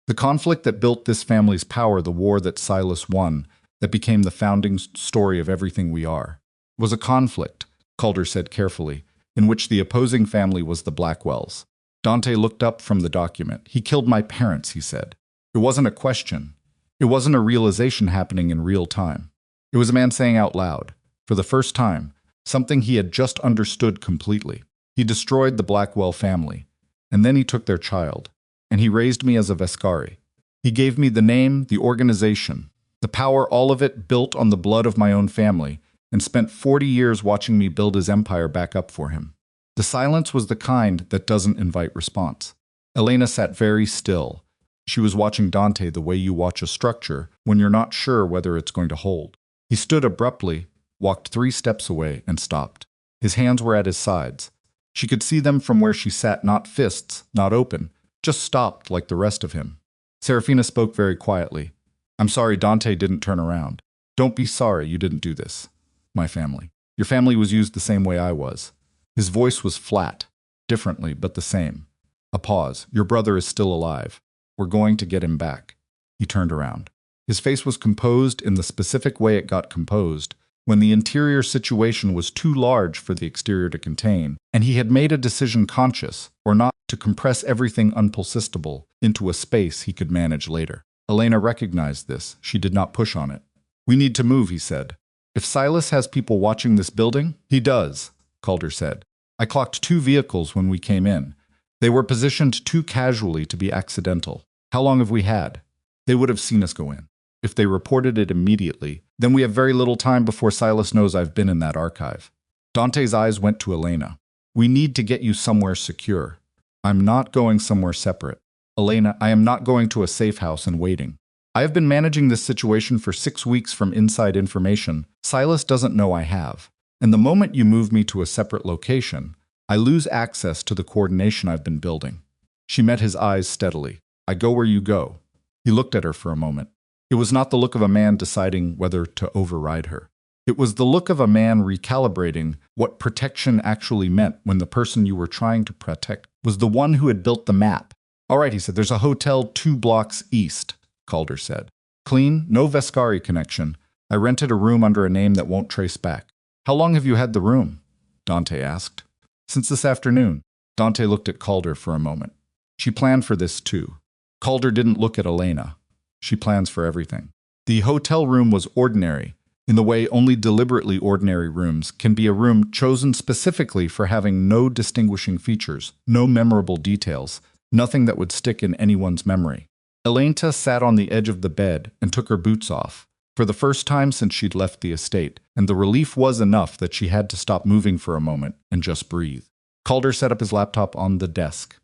The conflict that built this family's power, the war that Silas won, that became the founding story of everything we are, was a conflict, Calder said carefully, in which the opposing family was the Blackwells. Dante looked up from the document. He killed my parents, he said. It wasn't a question. It wasn't a realization happening in real time. It was a man saying out loud, for the first time, something he had just understood completely. He destroyed the Blackwell family, and then he took their child, and he raised me as a Vescari. He gave me the name, the organization, the power, all of it built on the blood of my own family, and spent 40 years watching me build his empire back up for him. The silence was the kind that doesn't invite response. Elena sat very still. She was watching Dante the way you watch a structure when you're not sure whether it's going to hold. He stood abruptly, walked 3 steps away, and stopped. His hands were at his sides. She could see them from where she sat, not fists, not open, just stopped like the rest of him. Serafina spoke very quietly. I'm sorry Dante didn't turn around. Don't be sorry you didn't do this. My family. Your family was used the same way I was. His voice was flat, differently, but the same. A pause. Your brother is still alive. We're going to get him back. He turned around. His face was composed in the specific way it got composed, when the interior situation was too large for the exterior to contain, and he had made a decision, conscious or not, to compress everything unpulsistable into a space he could manage later. Elena recognized this. She did not push on it. We need to move, he said. If Silas has people watching this building, he does, Calder said. I clocked 2 vehicles when we came in. They were positioned too casually to be accidental. How long have we had? They would have seen us go in. If they reported it immediately, then we have very little time before Silas knows I've been in that archive. Dante's eyes went to Elena. We need to get you somewhere secure. I'm not going somewhere separate. Elena, I am not going to a safe house and waiting. I have been managing this situation for 6 weeks from inside information Silas doesn't know I have. And the moment you move me to a separate location, I lose access to the coordination I've been building. She met his eyes steadily. I go where you go. He looked at her for a moment. It was not the look of a man deciding whether to override her. It was the look of a man recalibrating what protection actually meant when the person you were trying to protect was the one who had built the map. All right, he said, there's a hotel 2 blocks east, Calder said. Clean, no Vescari connection. I rented a room under a name that won't trace back. How long have you had the room? Dante asked. Since this afternoon. Dante looked at Calder for a moment. She planned for this too. Calder didn't look at Elena. She plans for everything. The hotel room was ordinary, in the way only deliberately ordinary rooms can be a room chosen specifically for having no distinguishing features, no memorable details, nothing that would stick in anyone's memory. Elena sat on the edge of the bed and took her boots off, for the first time since she'd left the estate, and the relief was enough that she had to stop moving for a moment and just breathe. Calder set up his laptop on the desk.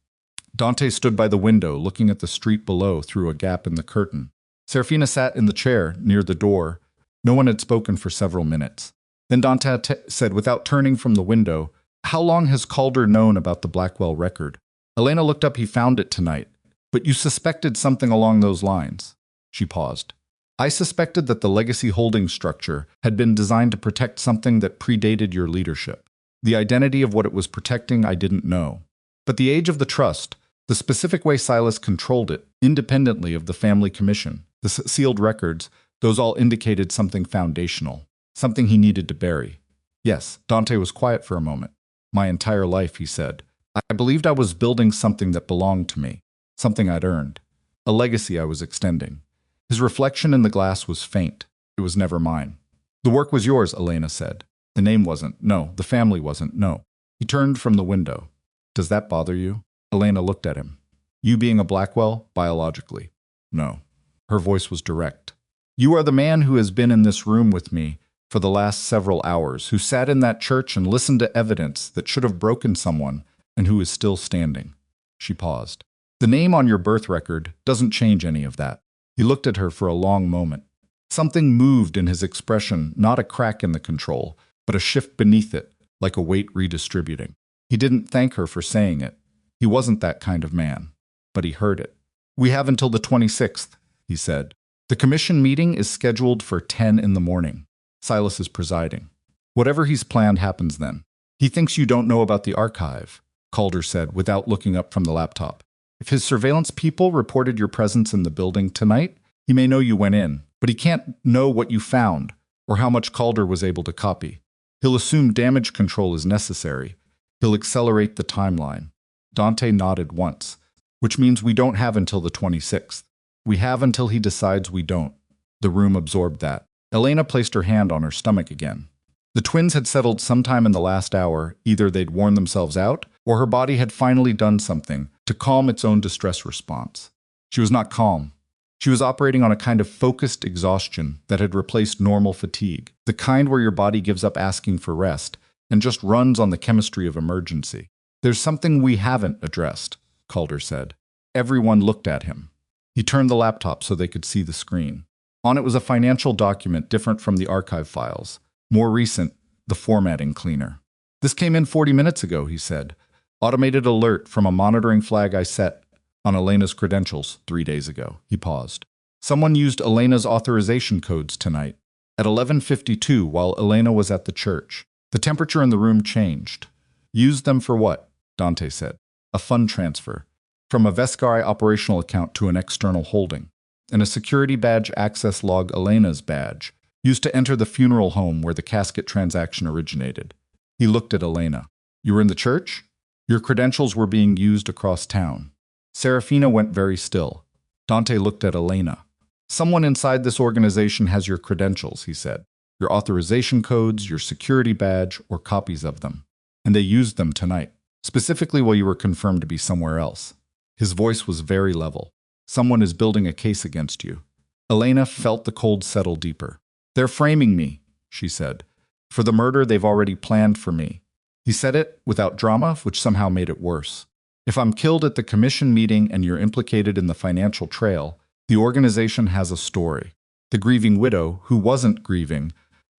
Dante stood by the window, looking at the street below through a gap in the curtain. Serafina sat in the chair near the door. No one had spoken for several minutes. Then Dante said, without turning from the window, how long has Calder known about the Blackwell record? Elena looked up. He found it tonight. But you suspected something along those lines. She paused. I suspected that the legacy holding structure had been designed to protect something that predated your leadership. The identity of what it was protecting I didn't know. But the age of the trust, the specific way Silas controlled it, independently of the family commission, the sealed records, those all indicated something foundational, something he needed to bury. Yes, Dante was quiet for a moment. My entire life, he said. I believed I was building something that belonged to me, something I'd earned, a legacy I was extending. His reflection in the glass was faint. It was never mine. The work was yours, Elena said. The name wasn't. No, the family wasn't. No. He turned from the window. Does that bother you? Elena looked at him. You being a Blackwell, biologically. No. Her voice was direct. You are the man who has been in this room with me for the last several hours, who sat in that church and listened to evidence that should have broken someone, and who is still standing. She paused. The name on your birth record doesn't change any of that. He looked at her for a long moment. Something moved in his expression, not a crack in the control, but a shift beneath it, like a weight redistributing. He didn't thank her for saying it. He wasn't that kind of man. But he heard it. We have until the 26th, he said. The commission meeting is scheduled for 10 in the morning. Silas is presiding. Whatever he's planned happens then. He thinks you don't know about the archive, Calder said without looking up from the laptop. If his surveillance people reported your presence in the building tonight, he may know you went in, but he can't know what you found or how much Calder was able to copy. He'll assume damage control is necessary. He'll accelerate the timeline. Dante nodded once, which means we don't have until the 26th. We have until he decides we don't. The room absorbed that. Elena placed her hand on her stomach again. The twins had settled sometime in the last hour. Either they'd worn themselves out, or her body had finally done something to calm its own distress response. She was not calm. She was operating on a kind of focused exhaustion that had replaced normal fatigue, the kind where your body gives up asking for rest and just runs on the chemistry of emergency. There's something we haven't addressed, Calder said. Everyone looked at him. He turned the laptop so they could see the screen. On it was a financial document different from the archive files. More recent, the formatting cleaner. This came in 40 minutes ago, he said. Automated alert from a monitoring flag I set on Elena's credentials 3 days ago. He paused. Someone used Elena's authorization codes tonight. At 11:52 while Elena was at the church. The temperature in the room changed. Used them for what? Dante said. A fund transfer. From a Vescari operational account to an external holding. And a security badge access log Elena's badge, used to enter the funeral home where the casket transaction originated. He looked at Elena. You were in the church? Your credentials were being used across town. Serafina went very still. Dante looked at Elena. Someone inside this organization has your credentials, he said. Your authorization codes, your security badge, or copies of them. And they used them tonight, specifically while you were confirmed to be somewhere else. His voice was very level. Someone is building a case against you. Elena felt the cold settle deeper. They're framing me, she said. For the murder they've already planned for me. He said it without drama, which somehow made it worse. If I'm killed at the commission meeting and you're implicated in the financial trail, the organization has a story. The grieving widow, who wasn't grieving,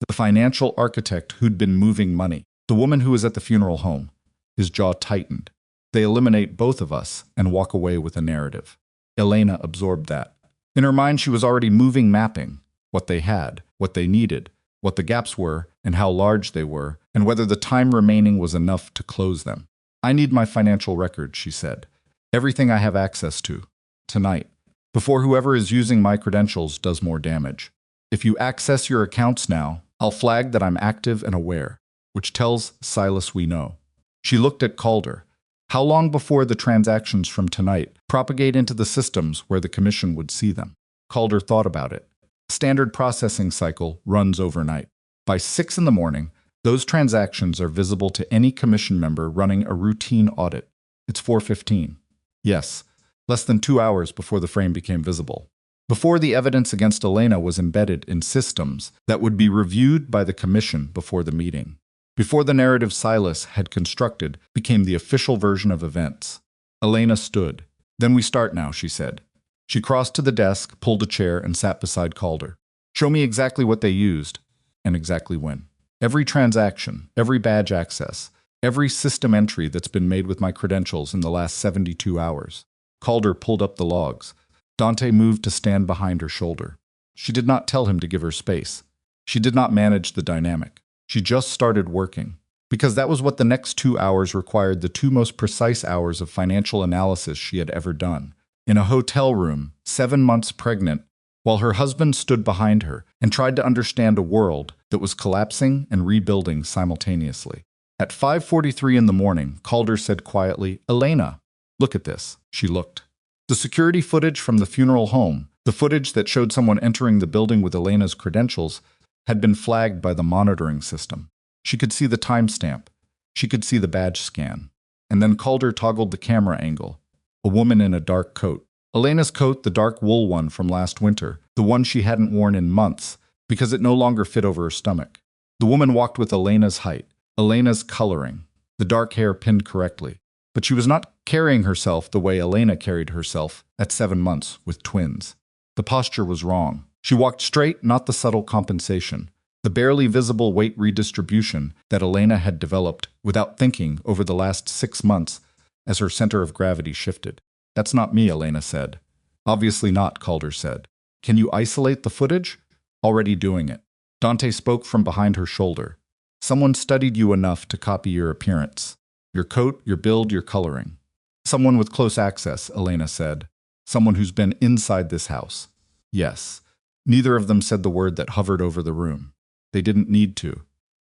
the financial architect who'd been moving money, the woman who was at the funeral home. His jaw tightened. They eliminate both of us and walk away with a narrative. Elena absorbed that. In her mind, she was already moving mapping, what they had, what they needed, what the gaps were, and how large they were, and whether the time remaining was enough to close them. I need my financial record, she said. Everything I have access to. Tonight. Before whoever is using my credentials does more damage. If you access your accounts now, I'll flag that I'm active and aware, which tells Silas we know. She looked at Calder. How long before the transactions from tonight propagate into the systems where the commission would see them? Calder thought about it. Standard processing cycle runs overnight. By 6 in the morning, those transactions are visible to any commission member running a routine audit. It's 4:15. Yes, less than 2 hours before the frame became visible. Before the evidence against Elena was embedded in systems that would be reviewed by the commission before the meeting. Before the narrative Silas had constructed became the official version of events. Elena stood. Then we start now, she said. She crossed to the desk, pulled a chair, and sat beside Calder. Show me exactly what they used, and exactly when. Every transaction, every badge access, every system entry that's been made with my credentials in the last 72 hours. Calder pulled up the logs. Dante moved to stand behind her shoulder. She did not tell him to give her space. She did not manage the dynamic. She just started working. Because that was what the next 2 hours required, the 2 most precise hours of financial analysis she had ever done. In a hotel room, 7 months pregnant, while her husband stood behind her and tried to understand a world that was collapsing and rebuilding simultaneously. At 5:43 in the morning, Calder said quietly, Elena, look at this. She looked. The security footage from the funeral home, the footage that showed someone entering the building with Elena's credentials, had been flagged by the monitoring system. She could see the timestamp. She could see the badge scan. And then Calder toggled the camera angle. A woman in a dark coat. Elena's coat, the dark wool one from last winter, the one she hadn't worn in months, because it no longer fit over her stomach. The woman walked with Elena's height, Elena's coloring, the dark hair pinned correctly. But she was not carrying herself the way Elena carried herself at 7 months with twins. The posture was wrong. She walked straight, not the subtle compensation, the barely visible weight redistribution that Elena had developed without thinking over the last 6 months as her center of gravity shifted. That's not me, Elena said. Obviously not, Calder said. Can you isolate the footage? Already doing it. Dante spoke from behind her shoulder. Someone studied you enough to copy your appearance. Your coat, your build, your coloring. Someone with close access, Elena said. Someone who's been inside this house. Yes. Neither of them said the word that hovered over the room. They didn't need to.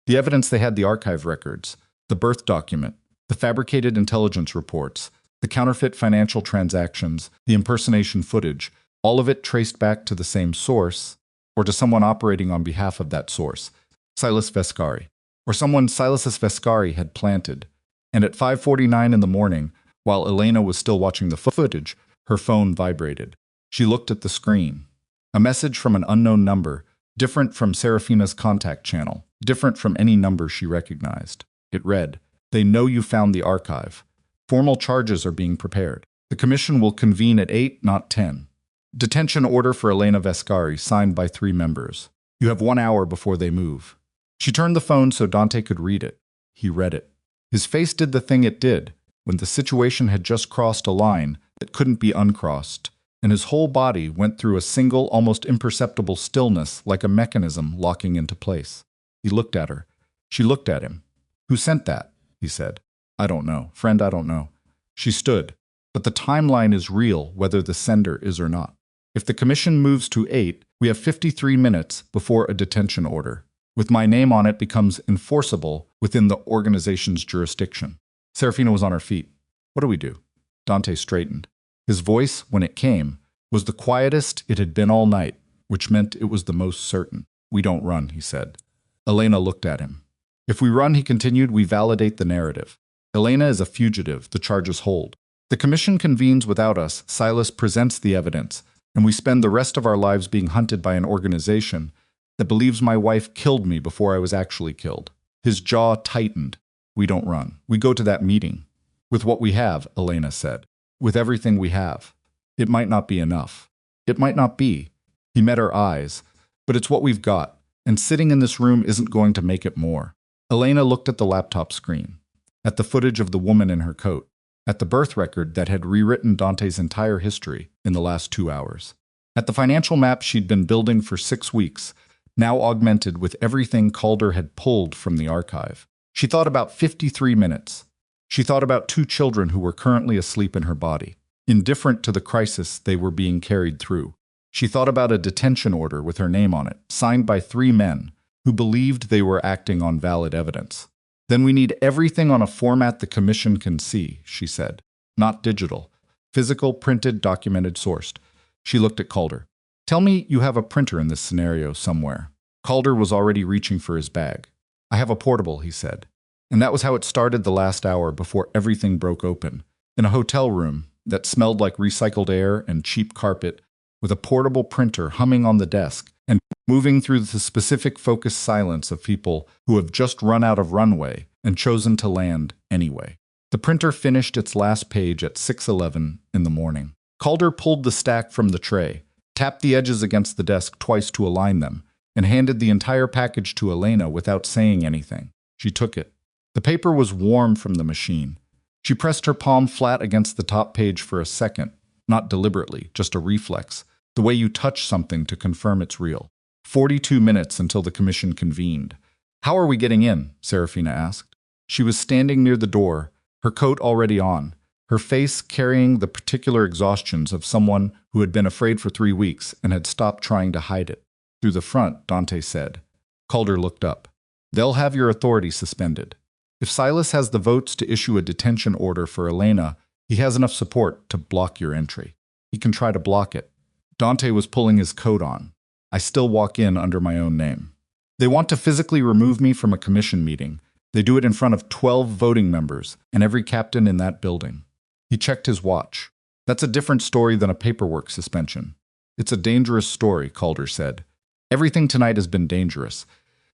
The evidence they had, the archive records, the birth document, the fabricated intelligence reports, the counterfeit financial transactions, the impersonation footage, all of it traced back to the same source, or to someone operating on behalf of that source, Silas Vescari, or someone Silas Vescari had planted. And at 5:49 in the morning, while Elena was still watching the footage, her phone vibrated. She looked at the screen. A message from an unknown number, different from Serafina's contact channel, different from any number she recognized. It read, "They know you found the archive. Formal charges are being prepared. The commission will convene at 8, not 10. Detention order for Elena Vescari, signed by 3 members. You have 1 hour before they move." She turned the phone so Dante could read it. He read it. His face did the thing it did when the situation had just crossed a line that couldn't be uncrossed, and his whole body went through a single, almost imperceptible stillness like a mechanism locking into place. He looked at her. She looked at him. "Who sent that?" he said. "I don't know. Friend, I don't know." She stood. "But the timeline is real, whether the sender is or not. If the commission moves to 8, we have 53 minutes before a detention order. With my name on it becomes enforceable within the organization's jurisdiction." Serafina was on her feet. "What do we do?" Dante straightened. His voice, when it came, was the quietest it had been all night, which meant it was the most certain. "We don't run," he said. Elena looked at him. "If we run," he continued, "we validate the narrative. Elena is a fugitive. The charges hold. The commission convenes without us. Silas presents the evidence, and we spend the rest of our lives being hunted by an organization that believes my wife killed me before I was actually killed." His jaw tightened. "We don't run. We go to that meeting. With what we have," Elena said. "With everything we have. It might not be enough. It might not be." He met her eyes. "But it's what we've got, and sitting in this room isn't going to make it more." Elena looked at the laptop screen, at the footage of the woman in her coat, at the birth record that had rewritten Dante's entire history in the last 2 hours, at the financial map she'd been building for 6 weeks, now augmented with everything Calder had pulled from the archive. She thought about 53 minutes. She thought about 2 children who were currently asleep in her body, indifferent to the crisis they were being carried through. She thought about a detention order with her name on it, signed by 3 men who believed they were acting on valid evidence. "Then we need everything on a format the commission can see," she said. "Not digital. Physical, printed, documented, sourced." She looked at Calder. "Tell me you have a printer in this scenario somewhere." Calder was already reaching for his bag. "I have a portable," he said. And that was how it started the last hour before everything broke open. In a hotel room that smelled like recycled air and cheap carpet, with a portable printer humming on the desk and moving through the specific focused silence of people who have just run out of runway and chosen to land anyway. The printer finished its last page at 6:11 in the morning. Calder pulled the stack from the tray, tapped the edges against the desk twice to align them, and handed the entire package to Elena without saying anything. She took it. The paper was warm from the machine. She pressed her palm flat against the top page for a second, not deliberately, just a reflex, the way you touch something to confirm it's real. 42 minutes until the commission convened. "How are we getting in?" Serafina asked. She was standing near the door, her coat already on, her face carrying the particular exhaustions of someone who had been afraid for 3 weeks and had stopped trying to hide it. "Through the front," Dante said. Calder looked up. "They'll have your authority suspended. If Silas has the votes to issue a detention order for Elena, he has enough support to block your entry. He can try to block it." Dante was pulling his coat on. "I still walk in under my own name. They want to physically remove me from a commission meeting. They do it in front of 12 voting members and every captain in that building." He checked his watch. "That's a different story than a paperwork suspension." "It's a dangerous story," Calder said. "Everything tonight has been dangerous."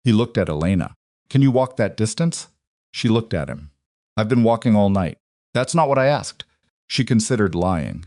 He looked at Elena. "Can you walk that distance?" She looked at him. "I've been walking all night." "That's not what I asked." She considered lying.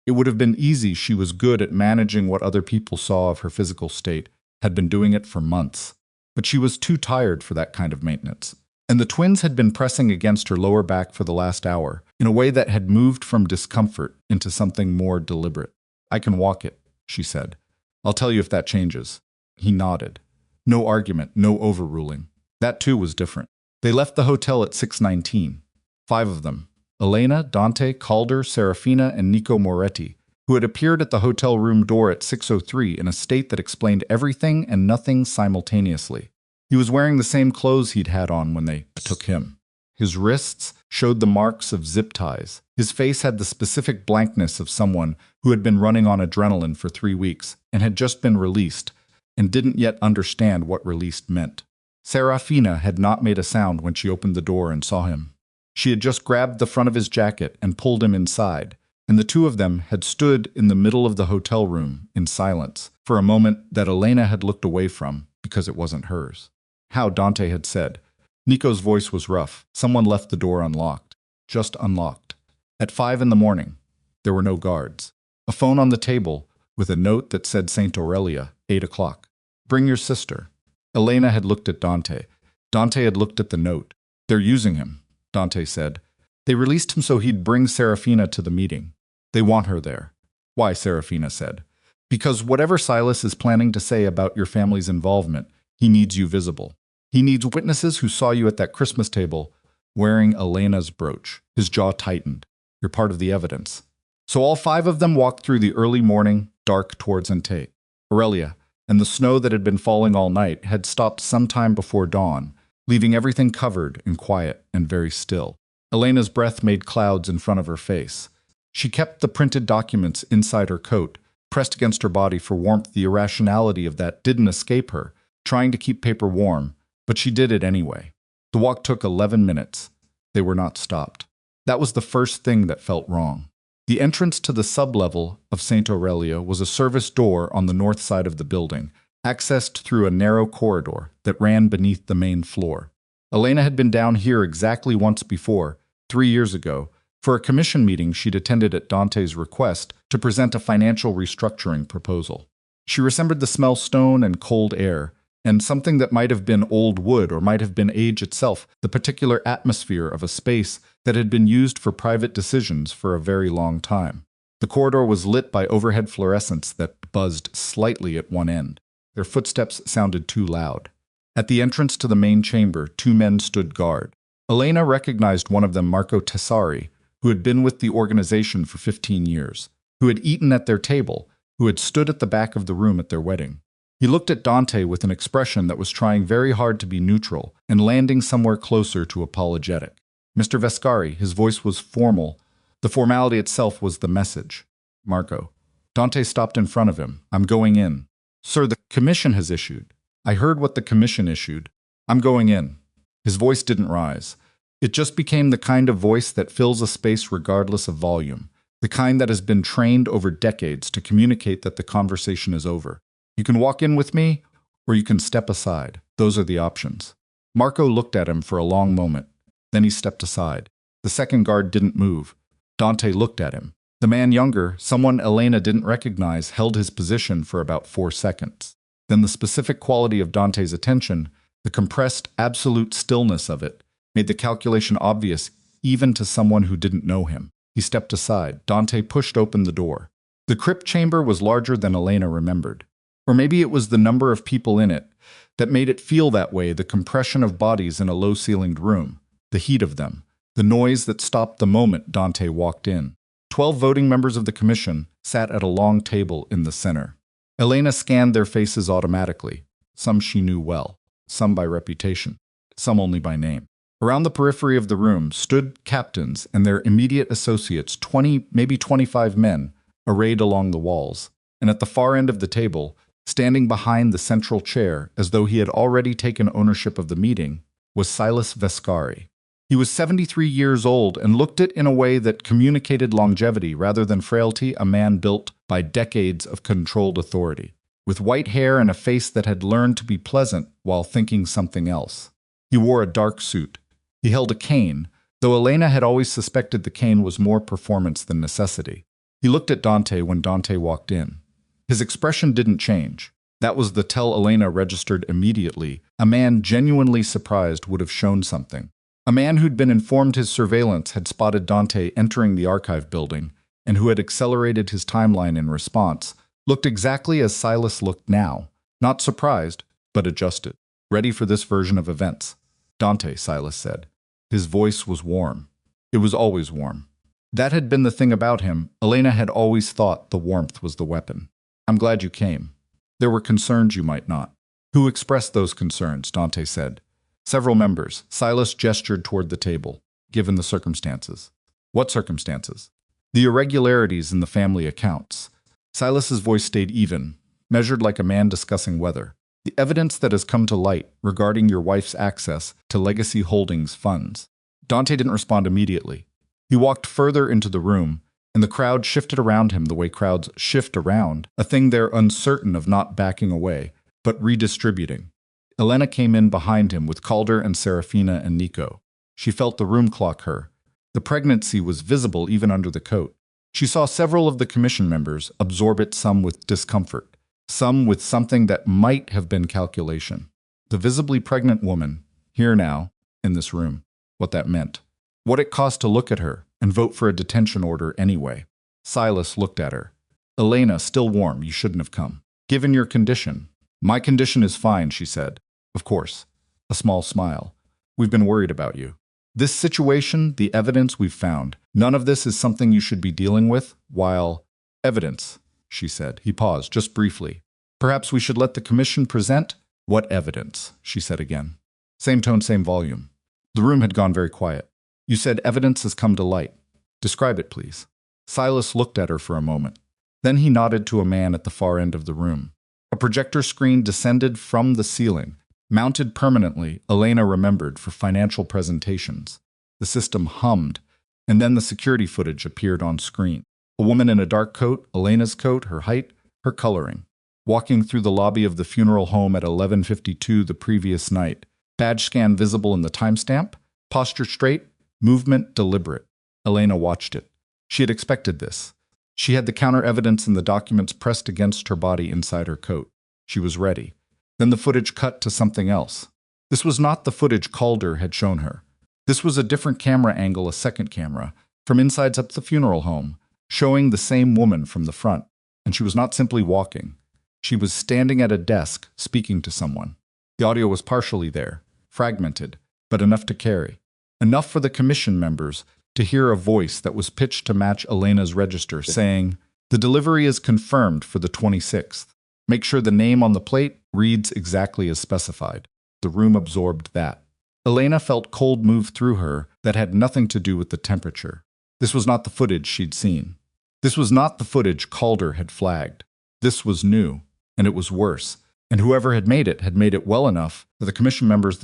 It would have been easy. She was good at managing what other people saw of her physical state, had been doing it for months. But she was too tired for that kind of maintenance. And the twins had been pressing against her lower back for the last hour, in a way that had moved from discomfort into something more deliberate. "I can walk it," she said. "I'll tell you if that changes." He nodded. No argument, no overruling. That too was different. They left the hotel at 6:19. 5 of them. Elena, Dante, Calder, Serafina, and Nico Moretti, who had appeared at the hotel room door at 6:03 in a state that explained everything and nothing simultaneously. He was wearing the same clothes he'd had on when they took him. His wrists showed the marks of zip ties. His face had the specific blankness of someone who had been running on adrenaline for 3 weeks and had just been released and didn't yet understand what released meant. Serafina had not made a sound when she opened the door and saw him. She had just grabbed the front of his jacket and pulled him inside, and the two of them had stood in the middle of the hotel room in silence for a moment that Elena had looked away from because it wasn't hers. How, Dante had said. Nico's voice was rough. Someone left the door unlocked. Just unlocked. At 5 in the morning. There were no guards. A phone on the table with a note that said St. Aurelia, 8 o'clock. Bring your sister. Elena had looked at Dante. Dante had looked at the note. They're using him, Dante said. They released him so he'd bring Serafina to the meeting. They want her there. Why, Serafina said. Because whatever Silas is planning to say about your family's involvement, he needs you visible. He needs witnesses who saw you at that Christmas table wearing Elena's brooch. His jaw tightened. You're part of the evidence. So all 5 of them walked through the early morning, dark towards St. Aurelia, and the snow that had been falling all night had stopped sometime before dawn, leaving everything covered and quiet and very still. Elena's breath made clouds in front of her face. She kept the printed documents inside her coat, pressed against her body for warmth. The irrationality of that didn't escape her, trying to keep paper warm, but she did it anyway. The walk took 11 minutes. They were not stopped. That was the first thing that felt wrong. The entrance to the sublevel of St. Aurelia was a service door on the north side of the building, accessed through a narrow corridor that ran beneath the main floor. Elena had been down here exactly once before, 3 years ago, for a commission meeting she'd attended at Dante's request to present a financial restructuring proposal. She remembered the smell of stone and cold air, and something that might have been old wood or might have been age itself, the particular atmosphere of a space that had been used for private decisions for a very long time. The corridor was lit by overhead fluorescents that buzzed slightly at one end. Their footsteps sounded too loud. At the entrance to the main chamber, 2 men stood guard. Elena recognized one of them, Marco Tessari, who had been with the organization for 15 years, who had eaten at their table, who had stood at the back of the room at their wedding. He looked at Dante with an expression that was trying very hard to be neutral and landing somewhere closer to apologetic. Mr. Vescari, his voice was formal. The formality itself was the message. Marco. Dante stopped in front of him. I'm going in. Sir, the commission has issued. I heard what the commission issued. I'm going in. His voice didn't rise. It just became the kind of voice that fills a space regardless of volume, the kind that has been trained over decades to communicate that the conversation is over. You can walk in with me, or you can step aside. Those are the options. Marco looked at him for a long moment. Then he stepped aside. The second guard didn't move. Dante looked at him. The man younger, someone Elena didn't recognize, held his position for about 4 seconds. Then the specific quality of Dante's attention, the compressed, absolute stillness of it, made the calculation obvious even to someone who didn't know him. He stepped aside. Dante pushed open the door. The crypt chamber was larger than Elena remembered. Or maybe it was the number of people in it that made it feel that way, the compression of bodies in a low-ceilinged room, the heat of them, the noise that stopped the moment Dante walked in. 12 voting members of the commission sat at a long table in the center. Elena scanned their faces automatically. Some she knew well, some by reputation, some only by name. Around the periphery of the room stood captains and their immediate associates, 20, maybe 25 men, arrayed along the walls. And at the far end of the table, standing behind the central chair, as though he had already taken ownership of the meeting, was Silas Vescari. He was 73 years old and looked it in a way that communicated longevity rather than frailty, a man built by decades of controlled authority, with white hair and a face that had learned to be pleasant while thinking something else. He wore a dark suit. He held a cane, though Elena had always suspected the cane was more performance than necessity. He looked at Dante when Dante walked in. His expression didn't change. That was the tell Elena registered immediately. A man genuinely surprised would have shown something. A man who'd been informed his surveillance had spotted Dante entering the archive building, and who had accelerated his timeline in response, looked exactly as Silas looked now, not surprised, but adjusted, ready for this version of events. Dante, Silas said. His voice was warm. It was always warm. That had been the thing about him. Elena had always thought the warmth was the weapon. I'm glad you came. There were concerns you might not. Who expressed those concerns? Dante said. Several members. Silas gestured toward the table, given the circumstances. What circumstances? The irregularities in the family accounts. Silas's voice stayed even, measured like a man discussing weather. The evidence that has come to light regarding your wife's access to Legacy Holdings funds. Dante didn't respond immediately. He walked further into the room, and the crowd shifted around him the way crowds shift around, a thing they're uncertain of not backing away, but redistributing. Elena came in behind him with Calder and Serafina and Nico. She felt the room clock her. The pregnancy was visible even under the coat. She saw several of the commission members absorb it, some with discomfort, some with something that might have been calculation. The visibly pregnant woman, here now, in this room, what that meant. What it cost to look at her and vote for a detention order anyway. Silas looked at her. Elena, still warm, you shouldn't have come. Given your condition. My condition is fine, she said. Of course. A small smile. We've been worried about you. This situation, the evidence we've found, none of this is something you should be dealing with while... Evidence, she said. He paused, just briefly. Perhaps we should let the commission present? What evidence? She said again. Same tone, same volume. The room had gone very quiet. You said evidence has come to light. Describe it, please. Silas looked at her for a moment. Then he nodded to a man at the far end of the room. A projector screen descended from the ceiling, mounted permanently, Elena remembered, for financial presentations. The system hummed, and then the security footage appeared on screen. A woman in a dark coat, Elena's coat, her height, her coloring, walking through the lobby of the funeral home at 11:52 the previous night. Badge scan visible in the timestamp, posture straight, movement deliberate. Elena watched it. She had expected this. She had the counter-evidence in the documents pressed against her body inside her coat. She was ready. Then the footage cut to something else. This was not the footage Calder had shown her. This was a different camera angle, a second camera, from inside up the funeral home, showing the same woman from the front. And she was not simply walking. She was standing at a desk, speaking to someone. The audio was partially there, fragmented, but enough to carry. Enough for the commission members to hear a voice that was pitched to match Elena's register, saying, "The delivery is confirmed for the 26th. Make sure the name on the plate reads exactly as specified." The room absorbed that. Elena felt cold move through her that had nothing to do with the temperature. This was not the footage she'd seen. This was not the footage Calder had flagged. This was new, and it was worse. And whoever had made it well enough that the commission members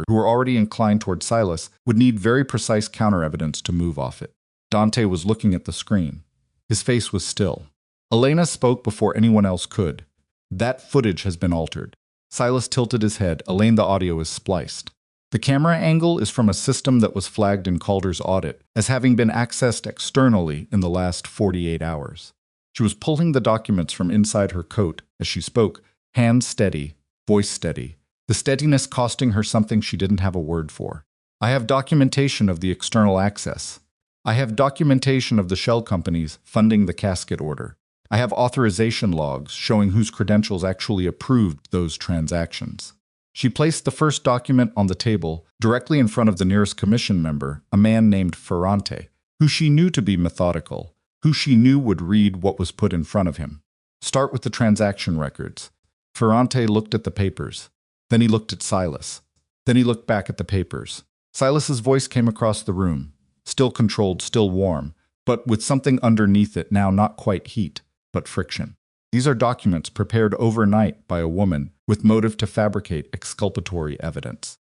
who were already inclined toward Silas would need very precise counter-evidence to move off it. Dante was looking at the screen. His face was still. Elena spoke before anyone else could. That footage has been altered. Silas tilted his head. Elena, the audio is spliced. The camera angle is from a system that was flagged in Calder's audit as having been accessed externally in the last 48 hours. She was pulling the documents from inside her coat as she spoke, hands steady, voice steady, the steadiness costing her something she didn't have a word for. I have documentation of the external access. I have documentation of the shell companies funding the casket order. I have authorization logs showing whose credentials actually approved those transactions. She placed the first document on the table, directly in front of the nearest commission member, a man named Ferrante, who she knew to be methodical, who she knew would read what was put in front of him. Start with the transaction records. Ferrante looked at the papers. Then he looked at Silas. Then he looked back at the papers. Silas's voice came across the room, still controlled, still warm, but with something underneath it now, not quite heat, but friction. These are documents prepared overnight by a woman with motive to fabricate exculpatory evidence.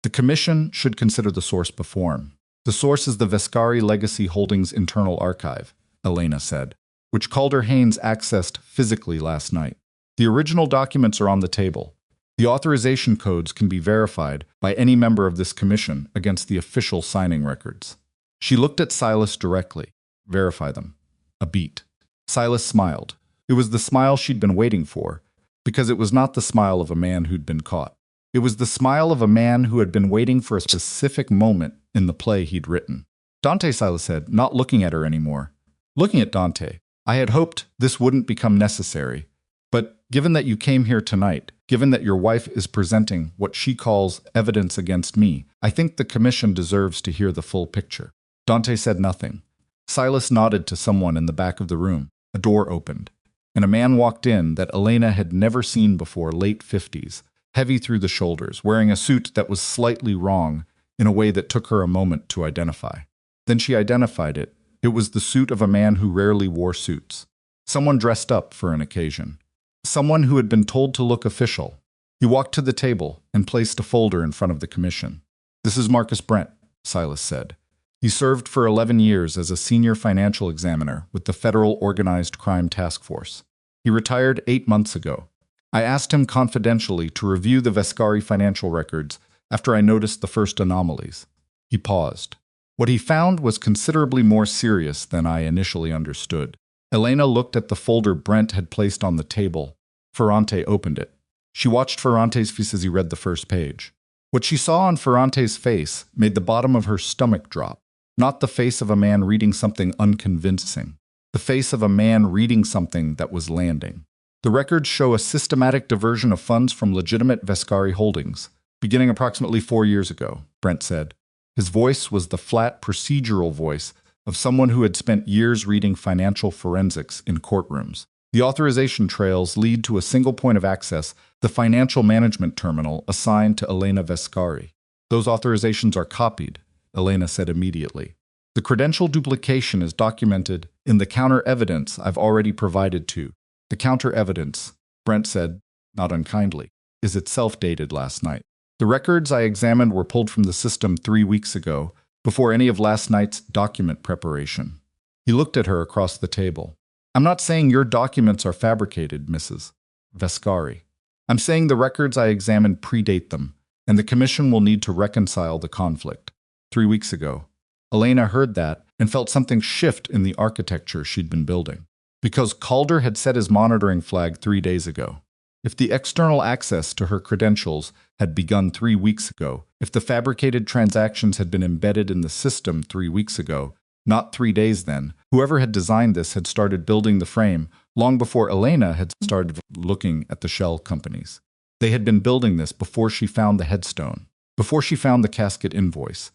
The commission should consider the source before him. The source is the Vescari Legacy Holdings internal archive, Elena said, which Calder Haynes accessed physically last night. The original documents are on the table. The authorization codes can be verified by any member of this commission against the official signing records. She looked at Silas directly. Verify them. A beat. Silas smiled. It was the smile she'd been waiting for, because it was not the smile of a man who'd been caught. It was the smile of a man who had been waiting for a specific moment in the play he'd written. Dante, Silas said, not looking at her anymore. Looking at Dante. I had hoped this wouldn't become necessary. But given that you came here tonight, given that your wife is presenting what she calls evidence against me, I think the commission deserves to hear the full picture. Dante said nothing. Silas nodded to someone in the back of the room. A door opened, and a man walked in that Elena had never seen before, late 50s, heavy through the shoulders, wearing a suit that was slightly wrong in a way that took her a moment to identify. Then she identified it. It was the suit of a man who rarely wore suits. Someone dressed up for an occasion. Someone who had been told to look official. He walked to the table and placed a folder in front of the commission. "This is Marcus Brent," Silas said. He served for 11 years as a senior financial examiner with the Federal Organized Crime Task Force. He retired 8 months ago. I asked him confidentially to review the Vescari financial records after I noticed the first anomalies. He paused. What he found was considerably more serious than I initially understood. Elena looked at the folder Brent had placed on the table. Ferrante opened it. She watched Ferrante's face as he read the first page. What she saw on Ferrante's face made the bottom of her stomach drop. Not the face of a man reading something unconvincing. The face of a man reading something that was landing. The records show a systematic diversion of funds from legitimate Vescari holdings, beginning approximately 4 years ago, Brent said. His voice was the flat, procedural voice of someone who had spent years reading financial forensics in courtrooms. The authorization trails lead to a single point of access, the financial management terminal assigned to Elena Vescari. Those authorizations are copied, Elena said immediately. The credential duplication is documented in the counter-evidence I've already provided to. The counter-evidence, Brent said, not unkindly, is itself dated last night. The records I examined were pulled from the system 3 weeks ago, before any of last night's document preparation. He looked at her across the table. "I'm not saying your documents are fabricated, Mrs. Vescari. I'm saying the records I examined predate them, and the commission will need to reconcile the conflict." 3 weeks ago. Elena heard that and felt something shift in the architecture she'd been building. Because Calder had set his monitoring flag 3 days ago. If the external access to her credentials had begun 3 weeks ago, if the fabricated transactions had been embedded in the system 3 weeks ago, not 3 days then, whoever had designed this had started building the frame long before Elena had started looking at the shell companies. They had been building this before she found the headstone, before she found the casket invoice,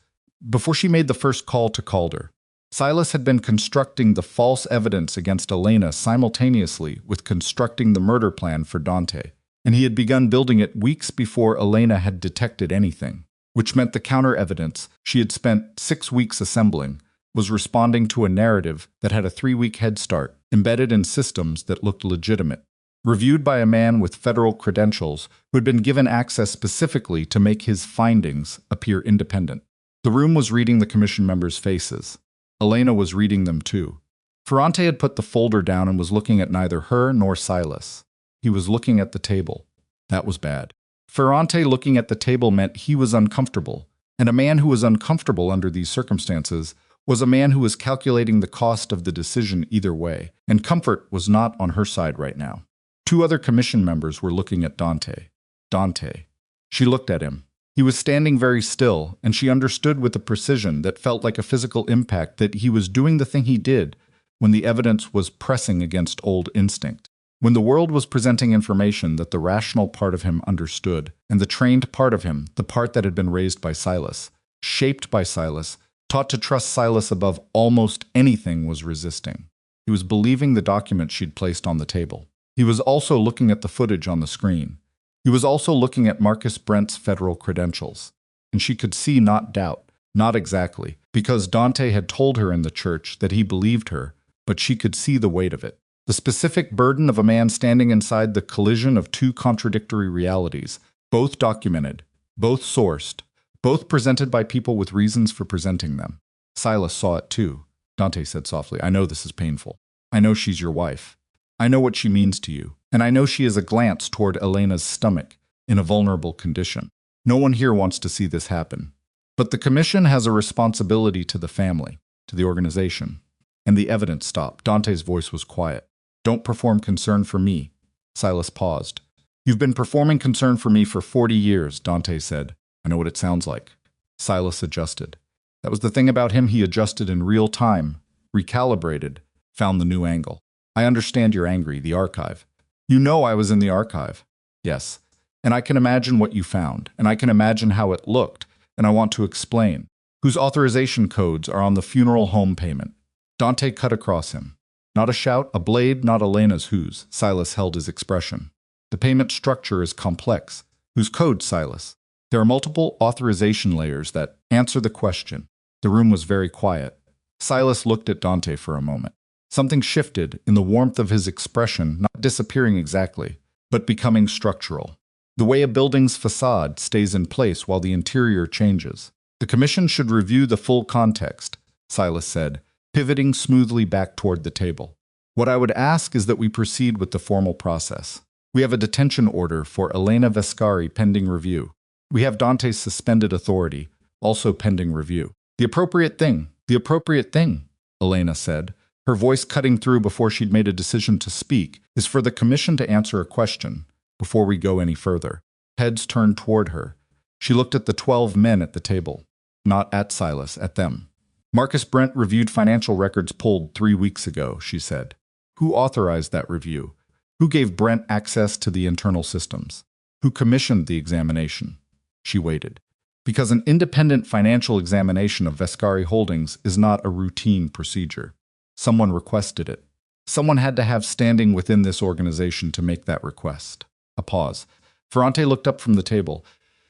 before she made the first call to Calder. Silas had been constructing the false evidence against Elena simultaneously with constructing the murder plan for Dante, and he had begun building it weeks before Elena had detected anything, which meant the counter-evidence she had spent 6 weeks assembling was responding to a narrative that had a 3-week head start, embedded in systems that looked legitimate, reviewed by a man with federal credentials who had been given access specifically to make his findings appear independent. The room was reading the commission members' faces. Elena was reading them too. Ferrante had put the folder down and was looking at neither her nor Silas. He was looking at the table. That was bad. Ferrante looking at the table meant he was uncomfortable, and a man who was uncomfortable under these circumstances was a man who was calculating the cost of the decision either way, and comfort was not on her side right now. 2 other commission members were looking at Dante. Dante. She looked at him. He was standing very still, and she understood with a precision that felt like a physical impact that he was doing the thing he did when the evidence was pressing against old instinct. When the world was presenting information that the rational part of him understood, and the trained part of him, the part that had been raised by Silas, shaped by Silas, taught to trust Silas above almost anything, was resisting. He was believing the document she'd placed on the table. He was also looking at the footage on the screen. He was also looking at Marcus Brent's federal credentials. And she could see not doubt, not exactly, because Dante had told her in the church that he believed her, but she could see the weight of it. The specific burden of a man standing inside the collision of 2 contradictory realities, both documented, both sourced, both presented by people with reasons for presenting them. Silas saw it too. Dante said softly, "I know this is painful. I know she's your wife. I know what she means to you, and I know she is a glance toward Elena's stomach in a vulnerable condition. No one here wants to see this happen. But the commission has a responsibility to the family, to the organization." And the evidence stopped. Dante's voice was quiet. "Don't perform concern for me." Silas paused. "You've been performing concern for me for 40 years, Dante said. "I know what it sounds like." Silas adjusted. That was the thing about him, he adjusted in real time, recalibrated, found the new angle. "I understand you're angry, the archive. You know I was in the archive." "Yes. And I can imagine what you found, and I can imagine how it looked, and I want to explain. whose authorization codes are on the funeral home payment. Dante cut across him. Not a shout, a blade, not Elena's whose. Silas held his expression. The payment structure is complex. Whose code, Silas? There are multiple authorization layers that answer the question. The room was very quiet. Silas looked at Dante for a moment. Something shifted in the warmth of his expression, not disappearing exactly, but becoming structural. The way a building's facade stays in place while the interior changes. The commission should review the full context, Silas said, pivoting smoothly back toward the table. What I would ask is that we proceed with the formal process. We have a detention order for Elena Vescari pending review. We have Dante's suspended authority, also pending review. The appropriate thing, Elena said, her voice cutting through before she'd made a decision to speak, is for the commission to answer a question before we go any further. Heads turned toward her. She looked at the 12 men at the table, not at Silas, at them. Marcus Brent reviewed financial records pulled 3 weeks ago, she said. Who authorized that review? Who gave Brent access to the internal systems? Who commissioned the examination? She waited. Because an independent financial examination of Vescari Holdings is not a routine procedure. Someone requested it. Someone had to have standing within this organization to make that request. A pause. Ferrante looked up from the table.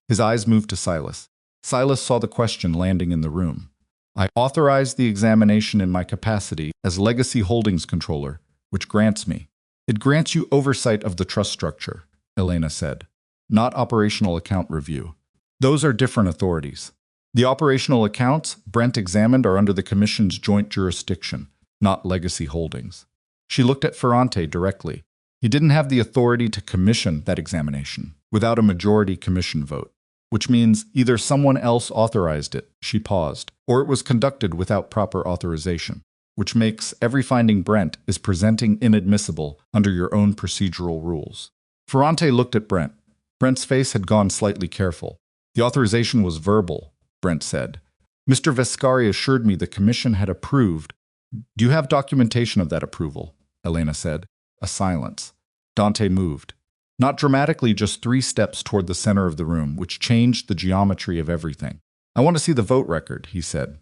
His eyes moved to Silas. Silas saw the question landing in the room. I authorize the examination in my capacity as Legacy Holdings Controller, which grants me. It grants you oversight of the trust structure, Elena said, not operational account review. Those are different authorities. The operational accounts Brent examined are under the Commission's joint jurisdiction, not Legacy Holdings. She looked at Ferrante directly. He didn't have the authority to commission that examination without a majority commission vote, which means either someone else authorized it, she paused, or it was conducted without proper authorization, which makes every finding Brent is presenting inadmissible under your own procedural rules. Ferrante looked at Brent. Brent's face had gone slightly careful. The authorization was verbal, Brent said. Mr. Vescari assured me the commission had approved. Do you have documentation of that approval? Elena said. A silence. Dante moved. Not dramatically, just 3 steps toward the center of the room, which changed the geometry of everything. I want to see the vote record, he said.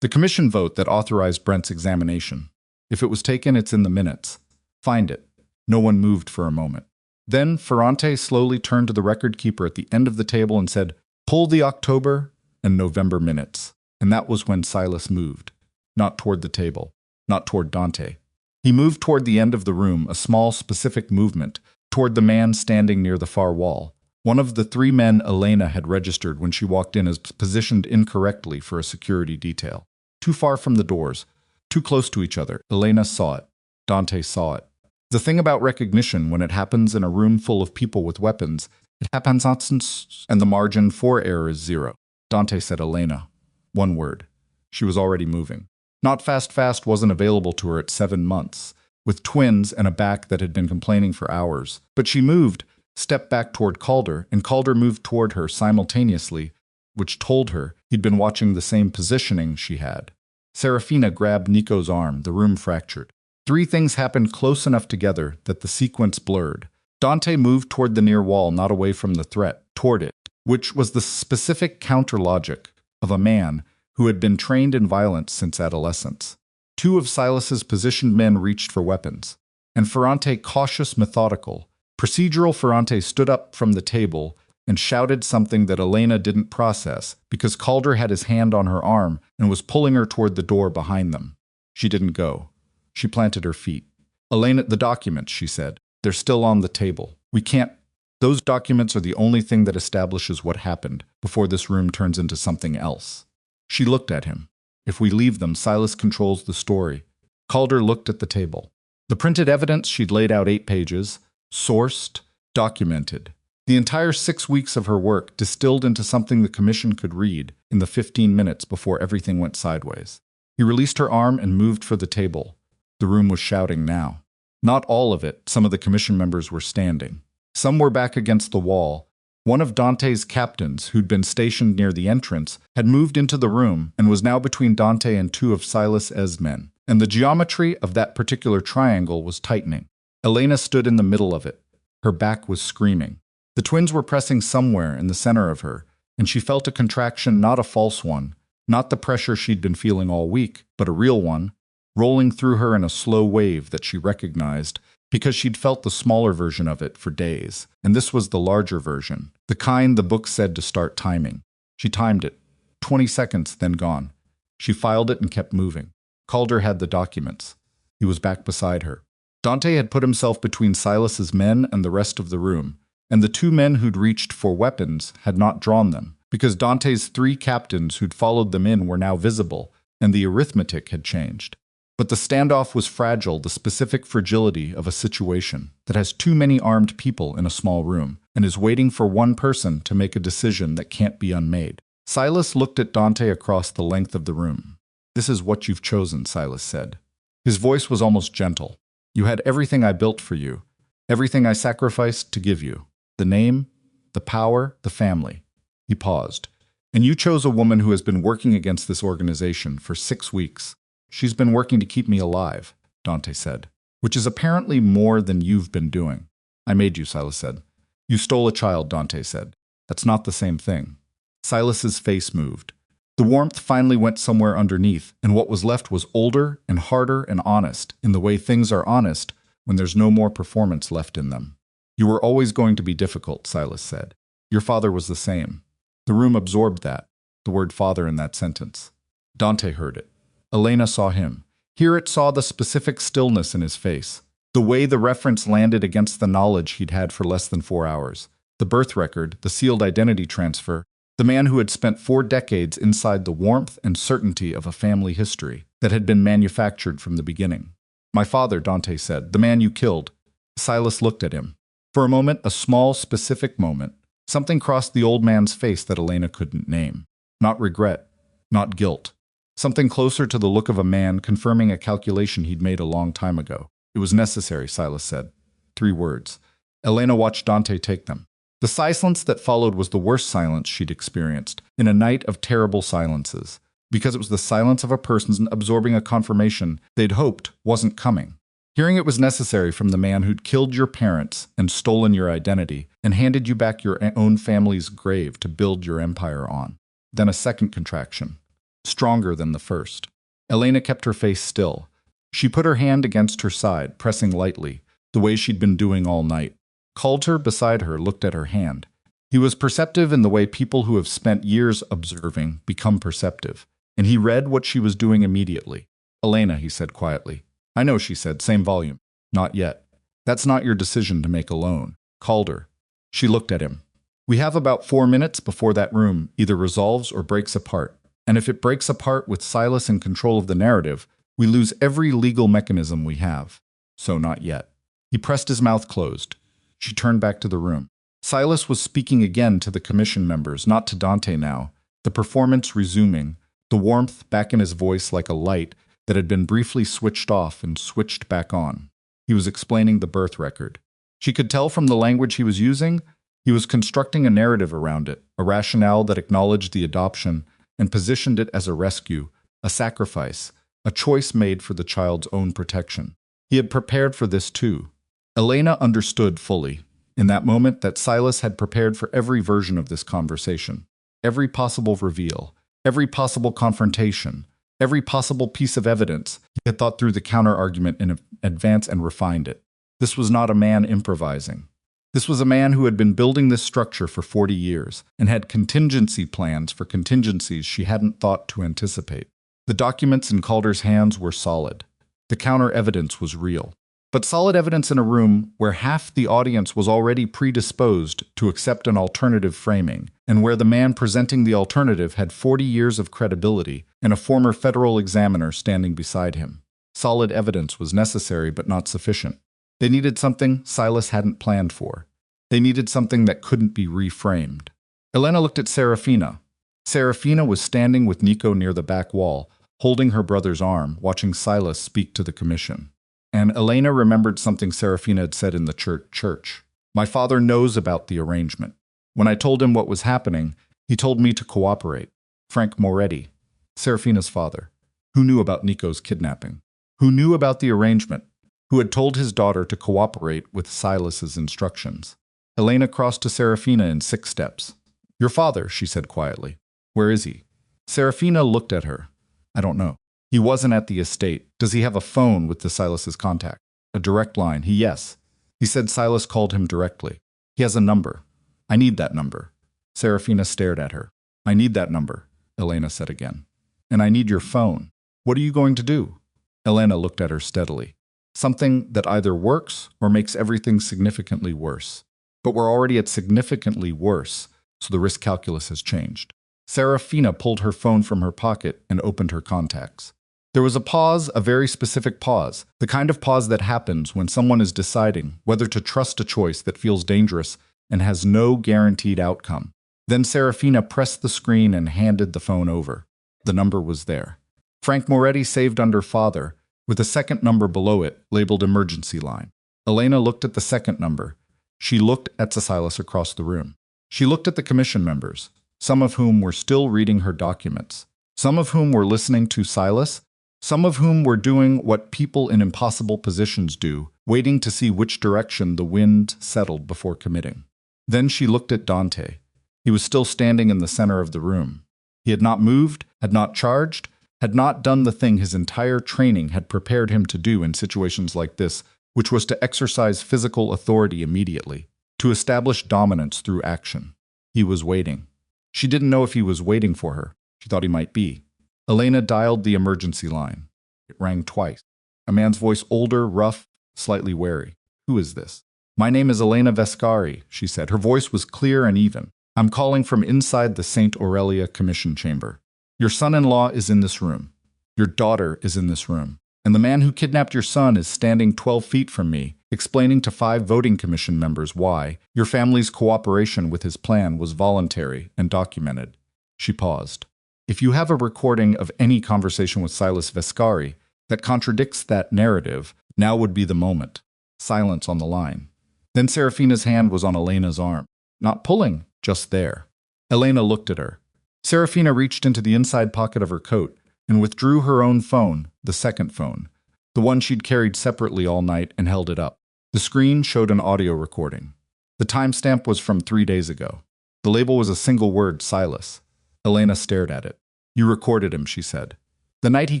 The commission vote that authorized Brent's examination. If it was taken, it's in the minutes. Find it. No one moved for a moment. Then Ferrante slowly turned to the record keeper at the end of the table and said, pull the October and November minutes. And that was when Silas moved. Not toward the table. Not toward Dante. He moved toward the end of the room, a small, specific movement, toward the man standing near the far wall. One of the 3 men Elena had registered when she walked in as positioned incorrectly for a security detail. Too far from the doors. Too close to each other. Elena saw it. Dante saw it. The thing about recognition, when it happens in a room full of people with weapons, it happens and the margin for error is 0. Dante said Elena. 1 word. She was already moving. Not fast wasn't available to her at 7 months, with twins and a back that had been complaining for hours. But she moved, stepped back toward Calder, and Calder moved toward her simultaneously, which told her he'd been watching the same positioning she had. Serafina grabbed Nico's arm, the room fractured. 3 things happened close enough together that the sequence blurred. Dante moved toward the near wall, not away from the threat, toward it, which was the specific counter-logic of a man who had been trained in violence since adolescence. 2 of Silas's positioned men reached for weapons, and Ferrante, cautious, methodical. Procedural Ferrante stood up from the table and shouted something that Elena didn't process because Calder had his hand on her arm and was pulling her toward the door behind them. She didn't go. She planted her feet. Elena, the documents, she said. They're still on the table. We can't. Those documents are the only thing that establishes what happened before this room turns into something else. She looked at him. If we leave them, Silas controls the story. Calder looked at the table. The printed evidence she'd laid out 8 pages, sourced, documented. The entire 6 weeks of her work distilled into something the commission could read in the 15 minutes before everything went sideways. He released her arm and moved for the table. The room was shouting now. Not all of it. Some of the commission members were standing. Some were back against the wall. One of Dante's captains, who'd been stationed near the entrance, had moved into the room and was now between Dante and 2 of Silas's men. And the geometry of that particular triangle was tightening. Elena stood in the middle of it. Her back was screaming. The twins were pressing somewhere in the center of her, and she felt a contraction, not a false one, Not the pressure she'd been feeling all week, but a real one, rolling through her in a slow wave that she recognized because she'd felt the smaller version of it for days, and this was the larger version, the kind the book said to start timing. She timed it. 20 seconds, then gone. She filed it and kept moving. Calder had the documents. He was back beside her. Dante had put himself between Silas's men and the rest of the room, and the two men who'd reached for weapons had not drawn them, because Dante's 3 captains who'd followed them in were now visible, and the arithmetic had changed. But the standoff was fragile, the specific fragility of a situation that has too many armed people in a small room, and is waiting for one person to make a decision that can't be unmade. Silas looked at Dante across the length of the room. "This is what you've chosen," Silas said. His voice was almost gentle. "You had everything I built for you, everything I sacrificed to give you. The name, the power, the family." He paused. "And you chose a woman who has been working against this organization for 6 weeks. She's been working to keep me alive," Dante said, "which is apparently more than you've been doing." "I made you," Silas said. "You stole a child," Dante said. "That's not the same thing." Silas's face moved. The warmth finally went somewhere underneath, and what was left was older and harder and honest, in the way things are honest when there's no more performance left in them. "You were always going to be difficult," Silas said. "Your father was the same." The room absorbed that, the word father in that sentence. Dante heard it. Elena saw him. Here it saw the specific stillness in his face, the way the reference landed against the knowledge he'd had for less than 4 hours, the birth record, the sealed identity transfer, the man who had spent 4 decades inside the warmth and certainty of a family history that had been manufactured from the beginning. "My father," Dante said, "the man you killed." Silas looked at him. For a moment, a small, specific moment, something crossed the old man's face that Elena couldn't name. Not regret, not guilt. Something closer to the look of a man confirming a calculation he'd made a long time ago. "It was necessary," Silas said. 3 words. Elena watched Dante take them. The silence that followed was the worst silence she'd experienced, in a night of terrible silences, because it was the silence of a person absorbing a confirmation they'd hoped wasn't coming. Hearing it was necessary from the man who'd killed your parents and stolen your identity and handed you back your own family's grave to build your empire on. Then a second contraction, stronger than the first. Elena kept her face still. She put her hand against her side, pressing lightly, the way she'd been doing all night. Calder, beside her, looked at her hand. He was perceptive in the way people who have spent years observing become perceptive, and he read what she was doing immediately. "Elena," he said quietly. "I know," she said, same volume. "Not yet. That's not your decision to make alone." "Calder." She looked at him. "We have about 4 minutes before that room either resolves or breaks apart. And if it breaks apart with Silas in control of the narrative, we lose every legal mechanism we have. So not yet." He pressed his mouth closed. She turned back to the room. Silas was speaking again to the commission members, not to Dante now, the performance resuming, the warmth back in his voice like a light that had been briefly switched off and switched back on. He was explaining the birth record. She could tell from the language he was using, he was constructing a narrative around it, a rationale that acknowledged the adoption and positioned it as a rescue, a sacrifice, a choice made for the child's own protection. He had prepared for this too. Elena understood fully, in that moment, that Silas had prepared for every version of this conversation, every possible reveal, every possible confrontation, every possible piece of evidence. He had thought through the counter-argument in advance and refined it. This was not a man improvising. This was a man who had been building this structure for 40 years and had contingency plans for contingencies she hadn't thought to anticipate. The documents in Calder's hands were solid. The counter-evidence was real. But solid evidence in a room where half the audience was already predisposed to accept an alternative framing, and where the man presenting the alternative had 40 years of credibility and a former federal examiner standing beside him. Solid evidence was necessary but not sufficient. They needed something Silas hadn't planned for. They needed something that couldn't be reframed. Elena looked at Serafina. Serafina was standing with Nico near the back wall, holding her brother's arm, watching Silas speak to the commission. And Elena remembered something Serafina had said in the church. "My father knows about the arrangement. When I told him what was happening, he told me to cooperate." Frank Moretti, Serafina's father, who knew about Nico's kidnapping, who knew about the arrangement, who had told his daughter to cooperate with Silas's instructions. Elena crossed to Serafina in 6 steps. "Your father," she said quietly. "Where is he?" Serafina looked at her. I don't know. He wasn't at the estate. Does he have a phone with the Silas's contact? A direct line. Yes. He said Silas called him directly. He has a number. I need that number. Serafina stared at her. I need that number, Elena said again. And I need your phone. What are you going to do? Elena looked at her steadily. Something that either works or makes everything significantly worse. But we're already at significantly worse, so the risk calculus has changed. Serafina pulled her phone from her pocket and opened her contacts. There was a pause, a very specific pause, the kind of pause that happens when someone is deciding whether to trust a choice that feels dangerous and has no guaranteed outcome. Then Serafina pressed the screen and handed the phone over. The number was there. Frank Moretti saved under father, with a second number below it labeled emergency line. Elena looked at the second number. She looked at Silas across the room. She looked at the commission members, some of whom were still reading her documents, some of whom were listening to Silas, some of whom were doing what people in impossible positions do, waiting to see which direction the wind settled before committing. Then she looked at Dante. He was still standing in the center of the room. He had not moved, had not charged, had not done the thing his entire training had prepared him to do in situations like this, which was to exercise physical authority immediately, to establish dominance through action. He was waiting. She didn't know if he was waiting for her. She thought he might be. Elena dialed the emergency line. It rang twice. A man's voice, older, rough, slightly wary. Who is this? My name is Elena Vescari, she said. Her voice was clear and even. I'm calling from inside the St. Aurelia Commission Chamber. Your son-in-law is in this room. Your daughter is in this room. And the man who kidnapped your son is standing 12 feet from me, explaining to 5 voting commission members why your family's cooperation with his plan was voluntary and documented. She paused. If you have a recording of any conversation with Silas Vescari that contradicts that narrative, now would be the moment. Silence on the line. Then Serafina's hand was on Elena's arm. Not pulling, just there. Elena looked at her. Serafina reached into the inside pocket of her coat and withdrew her own phone, the second phone, the one she'd carried separately all night, and held it up. The screen showed an audio recording. The timestamp was from 3 days ago. The label was a single word, Silas. Elena stared at it. You recorded him, she said. The night he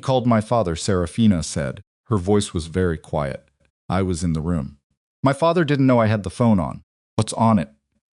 called my father, Serafina said. Her voice was very quiet. I was in the room. My father didn't know I had the phone on. What's on it?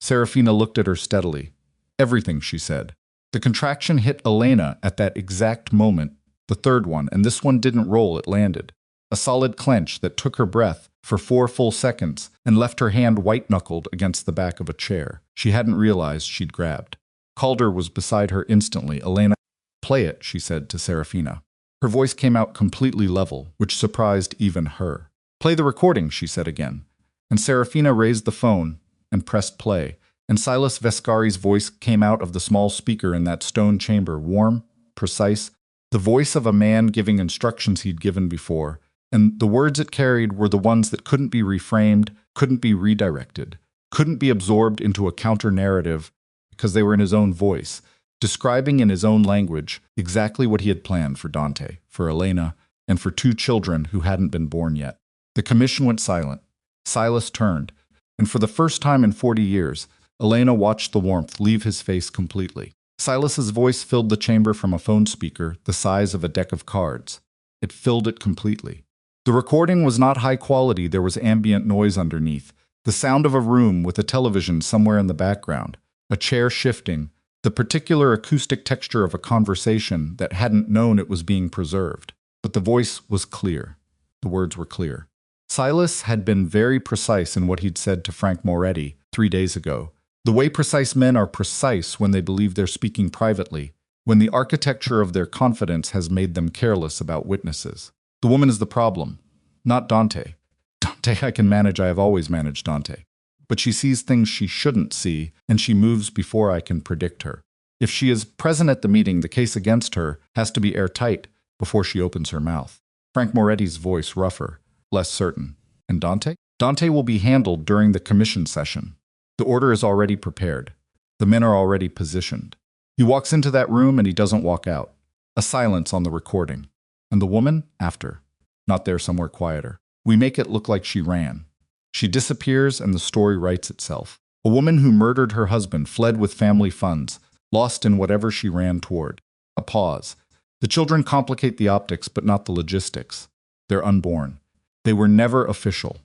Serafina looked at her steadily. Everything, she said. The contraction hit Elena at that exact moment, the third one, and this one didn't roll, it landed. A solid clench that took her breath for 4 full seconds and left her hand white-knuckled against the back of a chair she hadn't realized she'd grabbed. Calder was beside her instantly. Elena, play it, she said to Serafina. Her voice came out completely level, which surprised even her. Play the recording, she said again. And Serafina raised the phone and pressed play, and Silas Vescari's voice came out of the small speaker in that stone chamber, warm, precise, the voice of a man giving instructions he'd given before, and the words it carried were the ones that couldn't be reframed, couldn't be redirected, couldn't be absorbed into a counter-narrative because they were in his own voice, describing in his own language exactly what he had planned for Dante, for Elena, and for 2 children who hadn't been born yet. The commission went silent. Silas turned, and for the first time in 40 years, Elena watched the warmth leave his face completely. Silas's voice filled the chamber from a phone speaker the size of a deck of cards. It filled it completely. The recording was not high quality. There was ambient noise underneath, the sound of a room with a television somewhere in the background, a chair shifting, the particular acoustic texture of a conversation that hadn't known it was being preserved. But the voice was clear. The words were clear. Silas had been very precise in what he'd said to Frank Moretti 3 days ago. The way precise men are precise when they believe they're speaking privately, when the architecture of their confidence has made them careless about witnesses. The woman is the problem, not Dante. Dante I can manage, I have always managed Dante. But she sees things she shouldn't see, and she moves before I can predict her. If she is present at the meeting, the case against her has to be airtight before she opens her mouth. Frank Moretti's voice rougher, less certain. And Dante? Dante will be handled during the commission session. The order is already prepared. The men are already positioned. He walks into that room and he doesn't walk out. A silence on the recording. And the woman, after. Not there, somewhere quieter. We make it look like she ran. She disappears and the story writes itself. A woman who murdered her husband, fled with family funds, lost in whatever she ran toward. A pause. The children complicate the optics, but not the logistics. They're unborn. They were never official.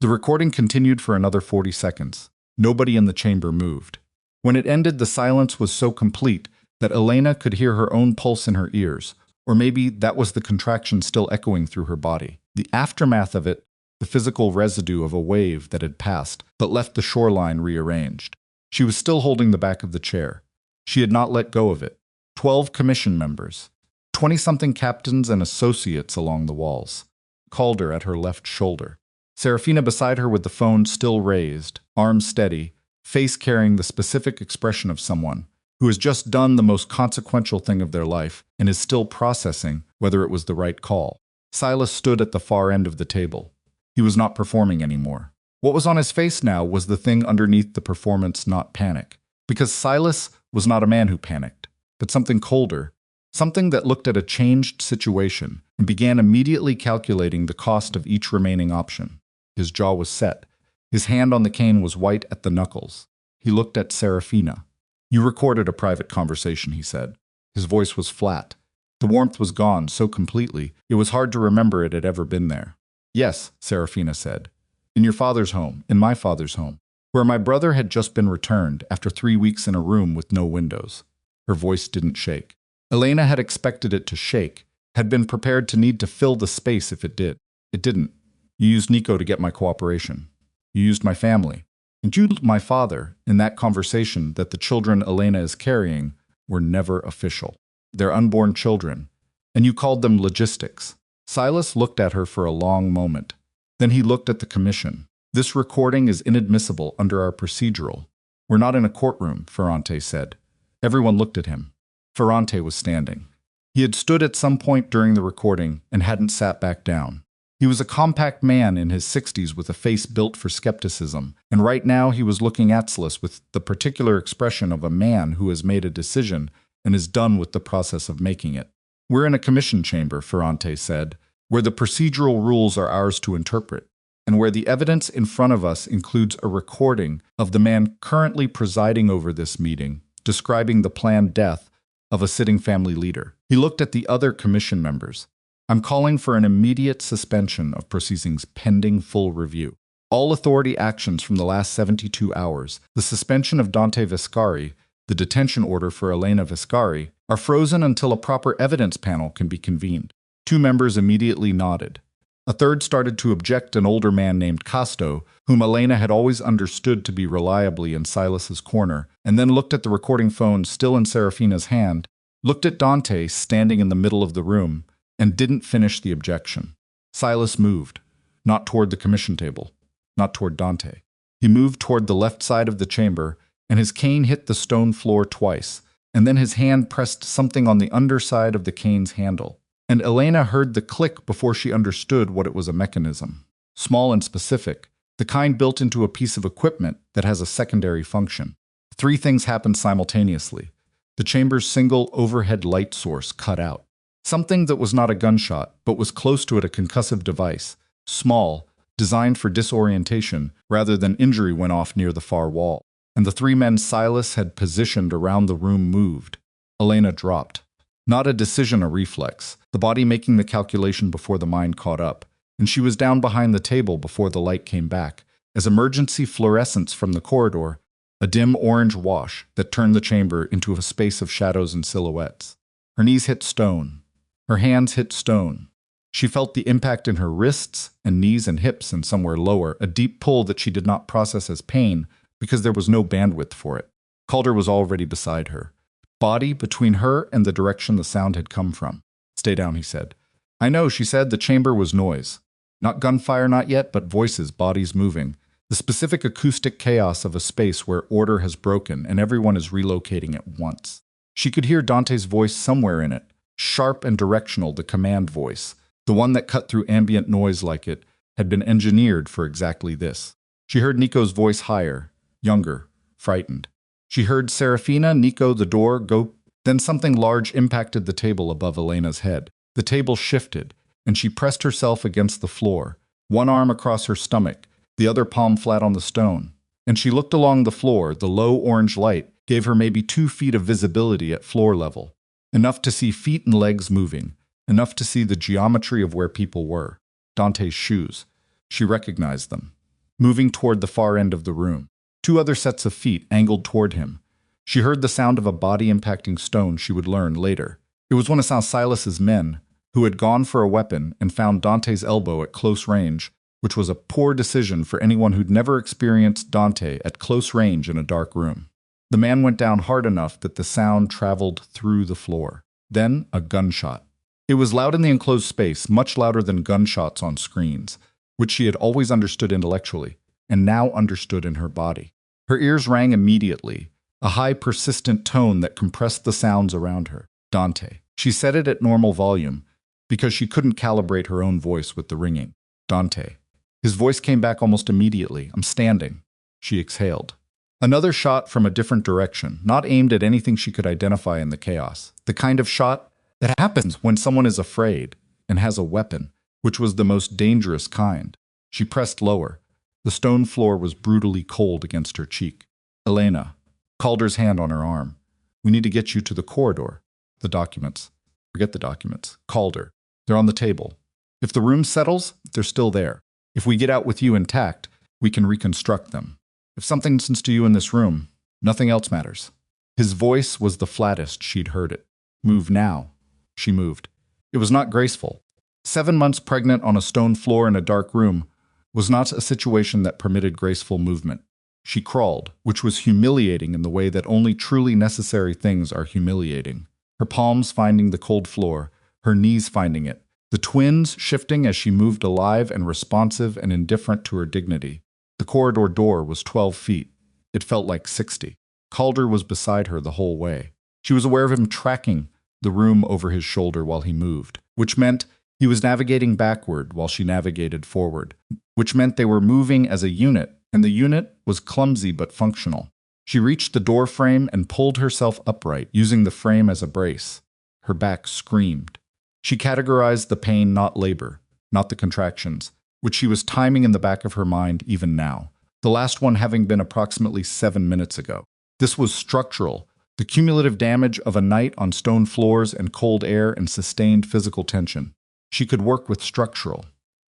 The recording continued for another 40 seconds. Nobody in the chamber moved. When it ended, the silence was so complete that Elena could hear her own pulse in her ears, or maybe that was the contraction still echoing through her body. The aftermath of it, the physical residue of a wave that had passed but left the shoreline rearranged. She was still holding the back of the chair. She had not let go of it. 12 commission members, 20-something captains and associates along the walls. Calder at her left shoulder. Serafina beside her with the phone still raised, arms steady, face carrying the specific expression of someone who has just done the most consequential thing of their life and is still processing whether it was the right call. Silas stood at the far end of the table. He was not performing anymore. What was on his face now was the thing underneath the performance, not panic. Because Silas was not a man who panicked, but something colder, something that looked at a changed situation and began immediately calculating the cost of each remaining option. His jaw was set. His hand on the cane was white at the knuckles. He looked at Serafina. "You recorded a private conversation," he said. His voice was flat. The warmth was gone so completely, it was hard to remember it had ever been there. "Yes," Serafina said. "In your father's home, in my father's home, where my brother had just been returned after 3 weeks in a room with no windows." Her voice didn't shake. Elena had expected it to shake, had been prepared to need to fill the space if it did. It didn't. "You used Nico to get my cooperation. You used my family. And you, my father, in that conversation that the children Elena is carrying were never official. They're unborn children. And you called them logistics." Silas looked at her for a long moment. Then he looked at the commission. "This recording is inadmissible under our procedural." "We're not in a courtroom," Ferrante said. Everyone looked at him. Ferrante was standing. He had stood at some point during the recording and hadn't sat back down. He was a compact man in his 60s with a face built for skepticism, and right now he was looking at Silas with the particular expression of a man who has made a decision and is done with the process of making it. "We're in a commission chamber," Ferrante said, "where the procedural rules are ours to interpret, and where the evidence in front of us includes a recording of the man currently presiding over this meeting, describing the planned death of a sitting family leader." He looked at the other commission members. "I'm calling for an immediate suspension of proceedings pending full review. All authority actions from the last 72 hours, the suspension of Dante Vescari, the detention order for Elena Vescari, are frozen until a proper evidence panel can be convened." 2 members immediately nodded. A third started to object, an older man named Casto, whom Elena had always understood to be reliably in Silas's corner, and then looked at the recording phone still in Serafina's hand, looked at Dante standing in the middle of the room, and didn't finish the objection. Silas moved, not toward the commission table, not toward Dante. He moved toward the left side of the chamber, and his cane hit the stone floor twice, and then his hand pressed something on the underside of the cane's handle. And Elena heard the click before she understood what it was: a mechanism. Small and specific, the kind built into a piece of equipment that has a secondary function. 3 things happened simultaneously. The chamber's single overhead light source cut out. Something that was not a gunshot, but was close to it, a concussive device, small, designed for disorientation rather than injury, went off near the far wall. And the 3 men Silas had positioned around the room moved. Elena dropped. Not a decision, a reflex, the body making the calculation before the mind caught up, and she was down behind the table before the light came back, as emergency fluorescence from the corridor, a dim orange wash that turned the chamber into a space of shadows and silhouettes. Her knees hit stone. Her hands hit stone. She felt the impact in her wrists and knees and hips, and somewhere lower, a deep pull that she did not process as pain because there was no bandwidth for it. Calder was already beside her, body between her and the direction the sound had come from. "Stay down," he said. "I know," she said. The chamber was noise. Not gunfire, not yet, but voices, bodies moving. The specific acoustic chaos of a space where order has broken and everyone is relocating at once. She could hear Dante's voice somewhere in it, sharp and directional, the command voice. The one that cut through ambient noise like it had been engineered for exactly this. She heard Nico's voice higher, younger, frightened. She heard Serafina, Nico, the door, go. Then something large impacted the table above Elena's head. The table shifted, and she pressed herself against the floor, one arm across her stomach, the other palm flat on the stone. And she looked along the floor. The low orange light gave her maybe 2 feet of visibility at floor level. Enough to see feet and legs moving. Enough to see the geometry of where people were. Dante's shoes. She recognized them. Moving toward the far end of the room. 2 other sets of feet angled toward him. She heard the sound of a body impacting stone she would learn later. It was one of Silas's men, who had gone for a weapon and found Dante's elbow at close range, which was a poor decision for anyone who'd never experienced Dante at close range in a dark room. The man went down hard enough that the sound traveled through the floor. Then a gunshot. It was loud in the enclosed space, much louder than gunshots on screens, which she had always understood intellectually, and now understood in her body. Her ears rang immediately, a high, persistent tone that compressed the sounds around her. Dante. She said it at normal volume, because she couldn't calibrate her own voice with the ringing. Dante. His voice came back almost immediately. I'm standing. She exhaled. Another shot from a different direction, not aimed at anything she could identify in the chaos. The kind of shot that happens when someone is afraid and has a weapon, which was the most dangerous kind. She pressed lower. The stone floor was brutally cold against her cheek. Elena. Calder's hand on her arm. We need to get you to the corridor. The documents. Forget the documents. Calder. They're on the table. If the room settles, they're still there. If we get out with you intact, we can reconstruct them. If something happens to you in this room, nothing else matters. His voice was the flattest she'd heard it. Move now. She moved. It was not graceful. 7 months pregnant on a stone floor in a dark room was not a situation that permitted graceful movement. She crawled, which was humiliating in the way that only truly necessary things are humiliating. Her palms finding the cold floor, her knees finding it, the twins shifting as she moved alive and responsive and indifferent to her dignity. The corridor door was 12 feet. It felt like 60. Calder was beside her the whole way. She was aware of him tracking the room over his shoulder while he moved, which meant he was navigating backward while she navigated forward, which meant they were moving as a unit, and the unit was clumsy but functional. She reached the door frame and pulled herself upright, using the frame as a brace. Her back screamed. She categorized the pain not labor, not the contractions, which she was timing in the back of her mind even now, the last one having been approximately 7 minutes ago. This was structural, the cumulative damage of a night on stone floors and cold air and sustained physical tension. She could work with structural.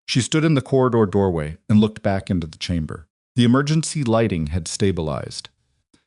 She stood in the corridor doorway and looked back into the chamber. The emergency lighting had stabilized.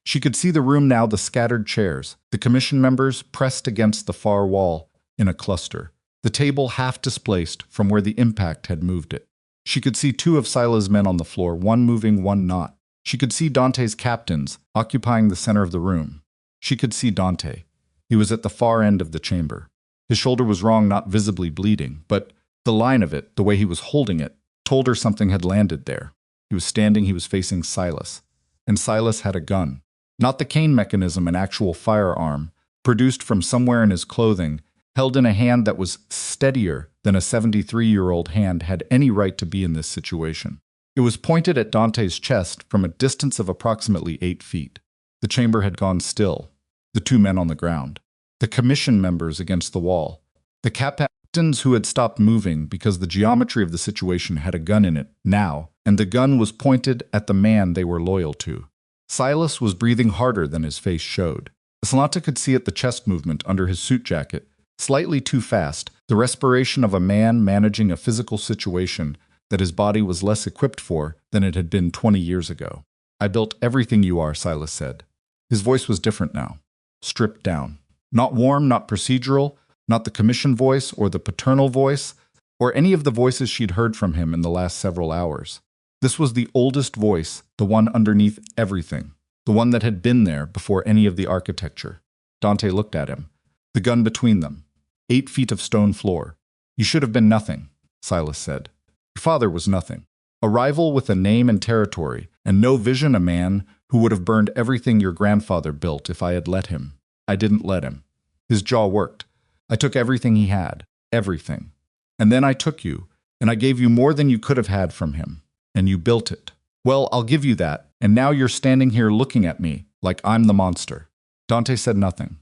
She could see the room now, the scattered chairs, the commission members pressed against the far wall in a cluster, the table half displaced from where the impact had moved it. She could see 2 of Sila's men on the floor, one moving, one not. She could see Dante's captains occupying the center of the room. She could see Dante. He was at the far end of the chamber. His shoulder was wrong, not visibly bleeding, but the line of it, the way he was holding it, told her something had landed there. He was standing, he was facing Silas. And Silas had a gun. Not the cane mechanism, an actual firearm, produced from somewhere in his clothing, held in a hand that was steadier than a 73-year-old hand had any right to be in this situation. It was pointed at Dante's chest from a distance of approximately 8 feet. The chamber had gone still. The 2 men on the ground. The commission members against the wall. The captains who had stopped moving because the geometry of the situation had a gun in it now, and the gun was pointed at the man they were loyal to. Silas was breathing harder than his face showed. Aslanta could see at the chest movement under his suit jacket, slightly too fast, the respiration of a man managing a physical situation that his body was less equipped for than it had been 20 years ago. I built everything you are, Silas said. His voice was different now, stripped down. Not warm, not procedural, not the commission voice or the paternal voice, or any of the voices she'd heard from him in the last several hours. This was the oldest voice, the one underneath everything, the one that had been there before any of the architecture. Dante looked at him, the gun between them. 8 feet of stone floor. You should have been nothing, Silas said. Your father was nothing. A rival with a name and territory, and no vision, a man who would have burned everything your grandfather built if I had let him. I didn't let him. His jaw worked. I took everything he had. Everything. And then I took you, and I gave you more than you could have had from him. And you built it. Well, I'll give you that, and now you're standing here looking at me like I'm the monster. Dante said nothing.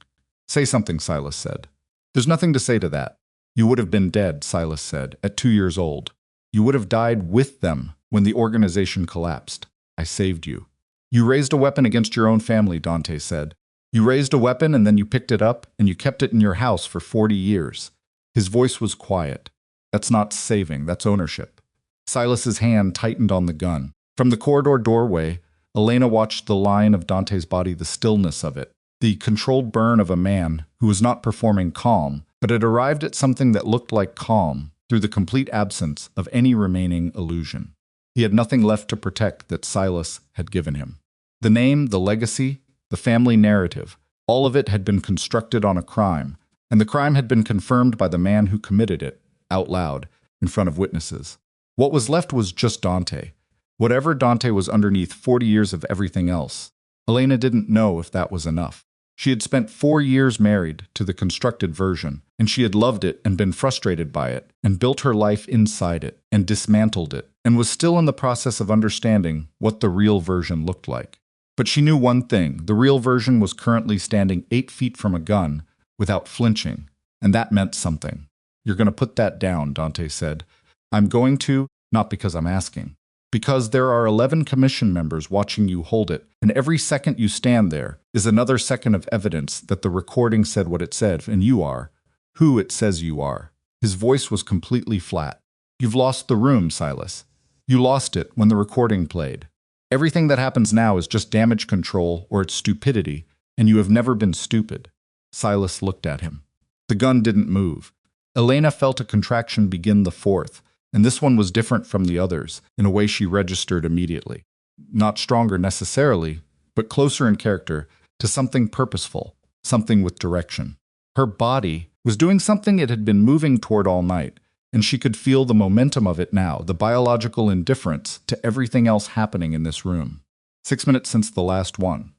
Say something, Silas said. There's nothing to say to that. You would have been dead, Silas said, at 2 years old. You would have died with them when the organization collapsed. I saved you. You raised a weapon against your own family, Dante said. You raised a weapon and then you picked it up and you kept it in your house for 40 years. His voice was quiet. That's not saving, that's ownership. Silas's hand tightened on the gun. From the corridor doorway, Elena watched the line of Dante's body, the stillness of it, the controlled burn of a man who was not performing calm, but had arrived at something that looked like calm through the complete absence of any remaining illusion. He had nothing left to protect that Silas had given him. The name, the legacy, the family narrative, all of it had been constructed on a crime, and the crime had been confirmed by the man who committed it, out loud, in front of witnesses. What was left was just Dante. Whatever Dante was underneath 40 years of everything else. Elena didn't know if that was enough. She had spent 4 years married to the constructed version, and she had loved it and been frustrated by it, and built her life inside it, and dismantled it, and was still in the process of understanding what the real version looked like. But she knew one thing: the real version was currently standing 8 feet from a gun, without flinching, and that meant something. "You're going to put that down," Dante said. "I'm going to, not because I'm asking. Because there are 11 commission members watching you hold it, and every second you stand there is another second of evidence that the recording said what it said, and you are who it says you are." His voice was completely flat. "You've lost the room, Silas. You lost it when the recording played. Everything that happens now is just damage control or it's stupidity, and you have never been stupid." Silas looked at him. The gun didn't move. Elena felt a contraction begin the fourth, and this one was different from the others, in a way she registered immediately. Not stronger necessarily, but closer in character to something purposeful, something with direction. Her body was doing something it had been moving toward all night, and she could feel the momentum of it now, the biological indifference to everything else happening in this room. 6 minutes since the last one.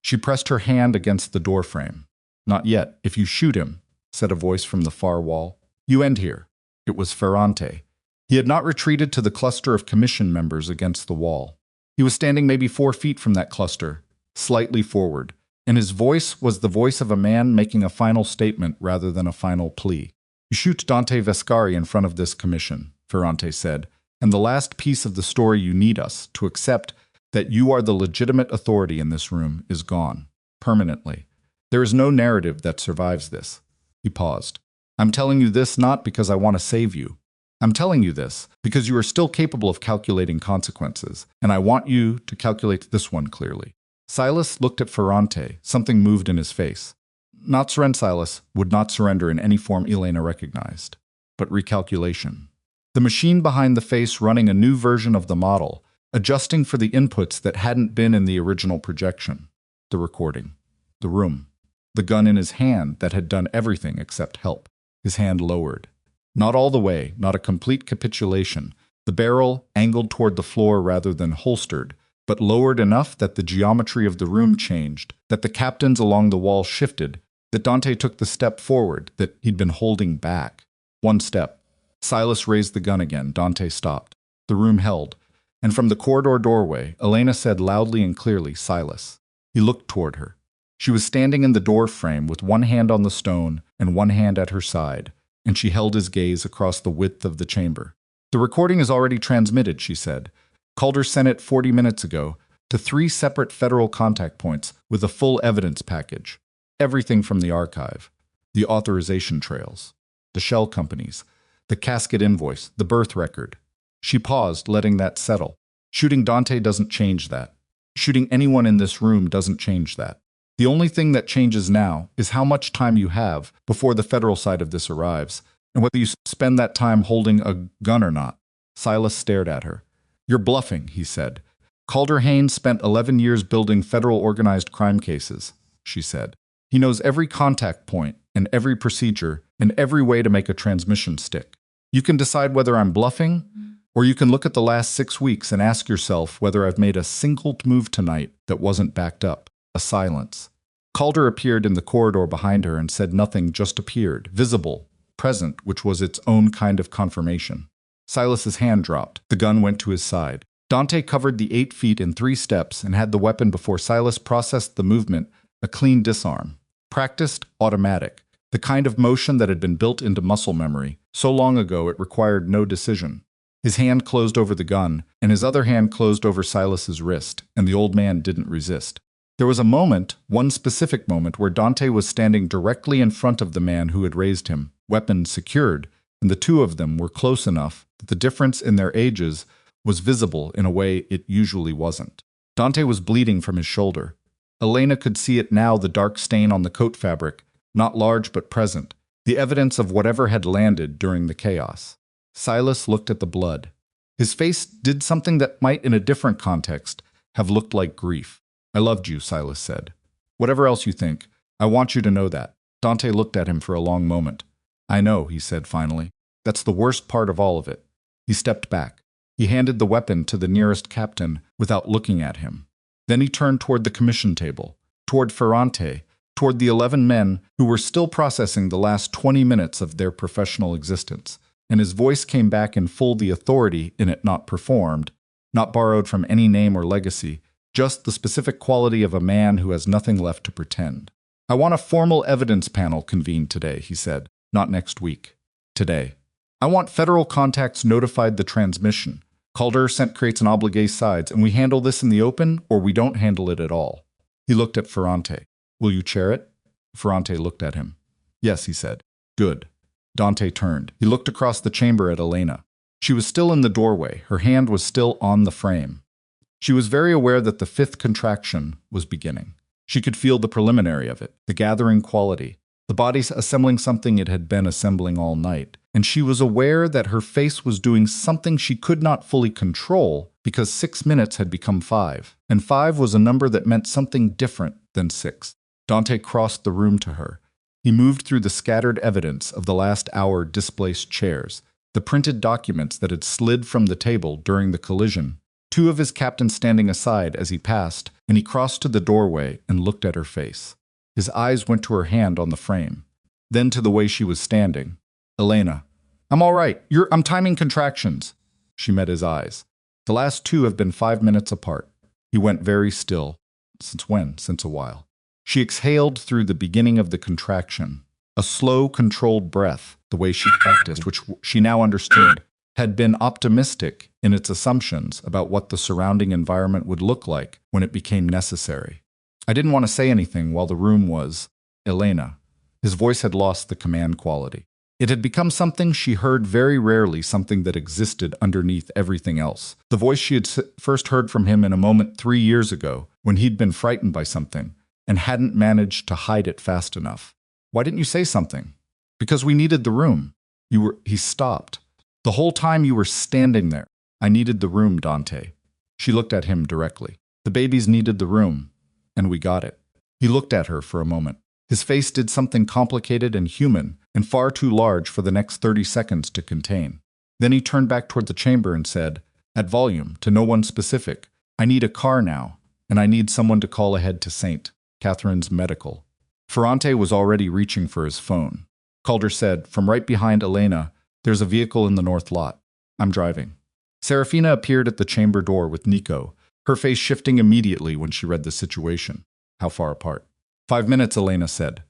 She pressed her hand against the doorframe. "Not yet. If you shoot him," said a voice from the far wall, "you end here." It was Ferrante. He had not retreated to the cluster of commission members against the wall. He was standing maybe 4 feet from that cluster, slightly forward, and his voice was the voice of a man making a final statement rather than a final plea. "You shoot Dante Vescari in front of this commission," Ferrante said, "and the last piece of the story you need us to accept that you are the legitimate authority in this room is gone, permanently. There is no narrative that survives this." He paused. "I'm telling you this not because I want to save you. I'm telling you this because you are still capable of calculating consequences, and I want you to calculate this one clearly." Silas looked at Ferrante. Something moved in his face. Not surrender. Silas would not surrender in any form Elena recognized, but recalculation. The machine behind the face running a new version of the model, adjusting for the inputs that hadn't been in the original projection. The recording. The room. The gun in his hand that had done everything except help. His hand lowered. Not all the way, not a complete capitulation. The barrel angled toward the floor rather than holstered, but lowered enough that the geometry of the room changed, that the captains along the wall shifted, that Dante took the step forward that he'd been holding back. One step. Silas raised the gun again. Dante stopped. The room held, and from the corridor doorway, Elena said loudly and clearly, "Silas." He looked toward her. She was standing in the door frame with one hand on the stone and one hand at her side, and she held his gaze across the width of the chamber. "The recording is already transmitted," she said. "Calder sent it 40 minutes ago to 3 separate federal contact points with a full evidence package. Everything from the archive, the authorization trails, the shell companies, the casket invoice, the birth record." She paused, letting that settle. "Shooting Dante doesn't change that. Shooting anyone in this room doesn't change that. The only thing that changes now is how much time you have before the federal side of this arrives, and whether you spend that time holding a gun or not." Silas stared at her. "You're bluffing," he said. "Calder Haynes spent 11 years building federal organized crime cases," she said. "He knows every contact point and every procedure and every way to make a transmission stick. You can decide whether I'm bluffing, or you can look at the last 6 weeks and ask yourself whether I've made a single move tonight that wasn't backed up." A silence. Calder appeared in the corridor behind her and said nothing, just appeared, visible, present, which was its own kind of confirmation. Silas's hand dropped. The gun went to his side. Dante covered the 8 feet in 3 steps and had the weapon before Silas processed the movement, a clean disarm. Practiced, automatic. The kind of motion that had been built into muscle memory. So long ago it required no decision. His hand closed over the gun, and his other hand closed over Silas's wrist, and the old man didn't resist. There was a moment, one specific moment, where Dante was standing directly in front of the man who had raised him, weapons secured, and the two of them were close enough that the difference in their ages was visible in a way it usually wasn't. Dante was bleeding from his shoulder. Elena could see it now, the dark stain on the coat fabric, not large but present, the evidence of whatever had landed during the chaos. Silas looked at the blood. His face did something that might, in a different context, have looked like grief. "I loved you," Silas said. "Whatever else you think, I want you to know that." Dante looked at him for a long moment. "I know," he said finally. "That's the worst part of all of it." He stepped back. He handed the weapon to the nearest captain without looking at him. Then he turned toward the commission table, toward Ferrante, toward the 11 men who were still processing the last 20 minutes of their professional existence, and his voice came back in full, the authority in it not performed, not borrowed from any name or legacy, just the specific quality of a man who has nothing left to pretend. "I want a formal evidence panel convened today," he said, "not next week. Today. I want federal contacts notified the transmission. Calder sent creates an obligé sides, and we handle this in the open, or we don't handle it at all." He looked at Ferrante. "Will you chair it?" Ferrante looked at him. "Yes," he said. "Good." Dante turned. He looked across the chamber at Elena. She was still in the doorway. Her hand was still on the frame. She was very aware that the fifth contraction was beginning. She could feel the preliminary of it, the gathering quality, the body assembling something it had been assembling all night. And she was aware that her face was doing something she could not fully control because 6 minutes had become 5, and 5 was a number that meant something different than 6. Dante crossed the room to her. He moved through the scattered evidence of the last hour, displaced chairs, the printed documents that had slid from the table during the collision, 2 of his captains standing aside as he passed, and he crossed to the doorway and looked at her face. His eyes went to her hand on the frame, then to the way she was standing. "Elena, I'm all right. I'm timing contractions." She met his eyes. "The last 2 have been 5 minutes apart." He went very still. "Since when?" "Since a while." She exhaled through the beginning of the contraction. A slow, controlled breath, the way she practiced, which she now understood, had been optimistic in its assumptions about what the surrounding environment would look like when it became necessary. "I didn't want to say anything while the room was Elena." His voice had lost the command quality. It had become something she heard very rarely, something that existed underneath everything else. The voice she had first heard from him in a moment 3 years ago, when he'd been frightened by something, and hadn't managed to hide it fast enough. "Why didn't you say something?" "Because we needed the room." He stopped. "The whole time you were standing there." "I needed the room, Dante." She looked at him directly. "The babies needed the room, and we got it." He looked at her for a moment. His face did something complicated and human, and far too large for the next 30 seconds to contain. Then he turned back toward the chamber and said, at volume, to no one specific, "I need a car now, and I need someone to call ahead to St. Catherine's Medical." Ferrante was already reaching for his phone. Calder said, from right behind Elena, "There's a vehicle in the north lot. I'm driving." Serafina appeared at the chamber door with Nico, her face shifting immediately when she read the situation. "How far apart?" 5 minutes, Elena said.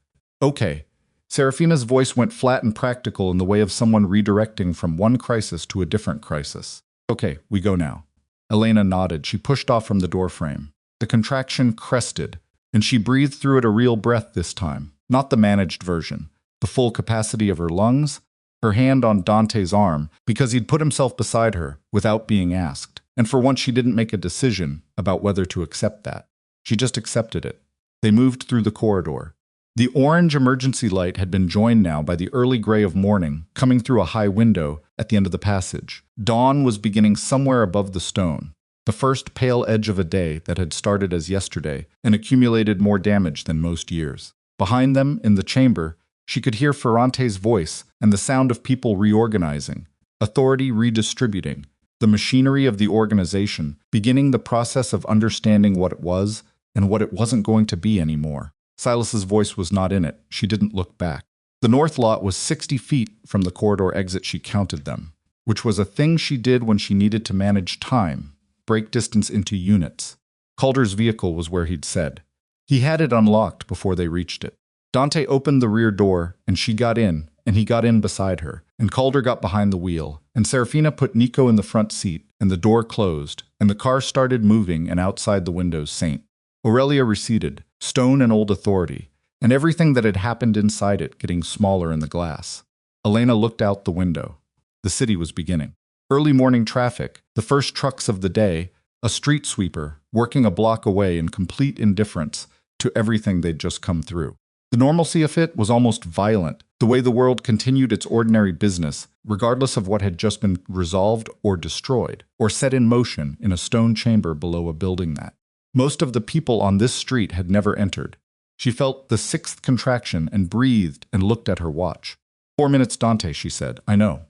"Okay." Serafina's voice went flat and practical in the way of someone redirecting from one crisis to a different crisis. "Okay, we go now." Elena nodded. She pushed off from the doorframe. The contraction crested, and she breathed through it a real breath this time, not the managed version, the full capacity of her lungs, her hand on Dante's arm, because he'd put himself beside her without being asked, and for once she didn't make a decision about whether to accept that. She just accepted it. They moved through the corridor. The orange emergency light had been joined now by the early gray of morning, coming through a high window at the end of the passage. Dawn was beginning somewhere above the stone, the first pale edge of a day that had started as yesterday and accumulated more damage than most years. Behind them, in the chamber, she could hear Ferrante's voice and the sound of people reorganizing, authority redistributing, the machinery of the organization, beginning the process of understanding what it was and what it wasn't going to be anymore. Silas's voice was not in it. She didn't look back. The north lot was 60 feet from the corridor exit. She counted them, which was a thing she did when she needed to manage time, break distance into units. Calder's vehicle was where he'd said. He had it unlocked before they reached it. Dante opened the rear door, and she got in, and he got in beside her, and Calder got behind the wheel, and Serafina put Nico in the front seat, and the door closed, and the car started moving, and outside the windows St. Aurelia receded, stone and old authority, and everything that had happened inside it getting smaller in the glass. Elena looked out the window. The city was beginning. Early morning traffic, the first trucks of the day, a street sweeper working a block away in complete indifference to everything they'd just come through. The normalcy of it was almost violent, the way the world continued its ordinary business, regardless of what had just been resolved or destroyed, or set in motion in a stone chamber below a building that most of the people on this street had never entered. She felt the sixth contraction and breathed and looked at her watch. 4 minutes, Dante, she said. I know.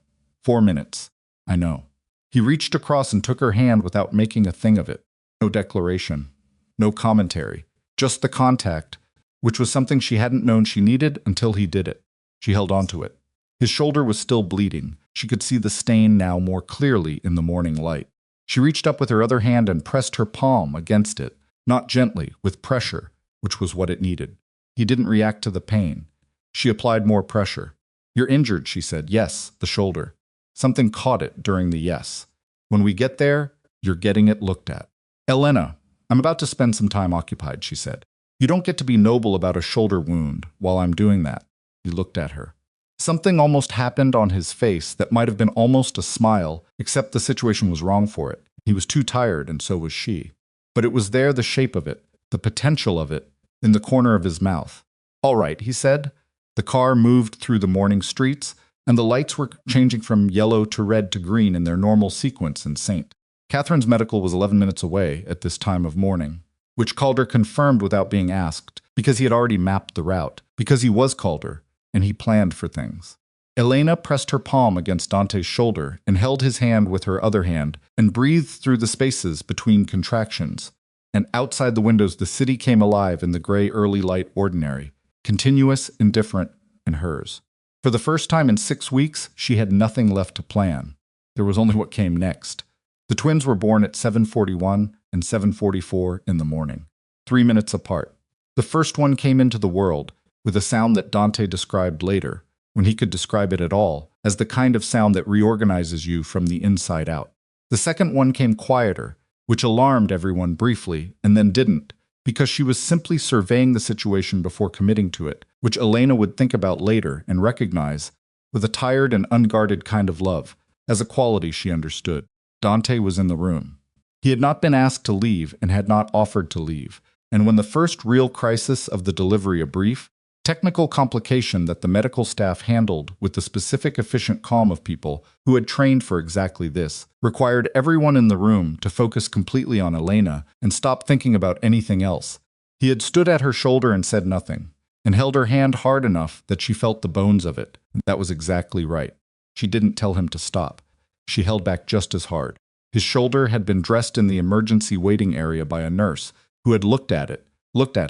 4 minutes. I know. He reached across and took her hand without making a thing of it. No declaration. No commentary. Just the contact, which was something she hadn't known she needed until he did it. She held on to it. His shoulder was still bleeding. She could see the stain now more clearly in the morning light. She reached up with her other hand and pressed her palm against it, not gently, with pressure, which was what it needed. He didn't react to the pain. She applied more pressure. You're injured, she said. Yes, the shoulder. Something caught it during the yes. When we get there, you're getting it looked at. Elena, I'm about to spend some time occupied, she said. You don't get to be noble about a shoulder wound while I'm doing that. He looked at her. Something almost happened on his face that might have been almost a smile, except the situation was wrong for it. He was too tired, and so was she. But it was there, the shape of it, the potential of it, in the corner of his mouth. All right, he said. The car moved through the morning streets, and the lights were changing from yellow to red to green in their normal sequence in St. Catherine's medical was 11 minutes away at this time of morning, which Calder confirmed without being asked, because he had already mapped the route, because he was Calder, and he planned for things. Elena pressed her palm against Dante's shoulder and held his hand with her other hand and breathed through the spaces between contractions. And outside the windows the city came alive in the gray early light ordinary, continuous, indifferent, and hers. For the first time in 6 weeks, she had nothing left to plan. There was only what came next. The twins were born at 7:41 and 7:44 in the morning, 3 minutes apart. The first one came into the world with a sound that Dante described later, when he could describe it at all, as the kind of sound that reorganizes you from the inside out. The second one came quieter, which alarmed everyone briefly, and then didn't, because she was simply surveying the situation before committing to it, which Elena would think about later and recognize, with a tired and unguarded kind of love, as a quality she understood. Dante was in the room. He had not been asked to leave and had not offered to leave, and when the first real crisis of the delivery, a brief, technical complication that the medical staff handled with the specific efficient calm of people who had trained for exactly this, required everyone in the room to focus completely on Elena and stop thinking about anything else. He had stood at her shoulder and said nothing, and held her hand hard enough that she felt the bones of it. That was exactly right. She didn't tell him to stop. She held back just as hard. His shoulder had been dressed in the emergency waiting area by a nurse who had looked at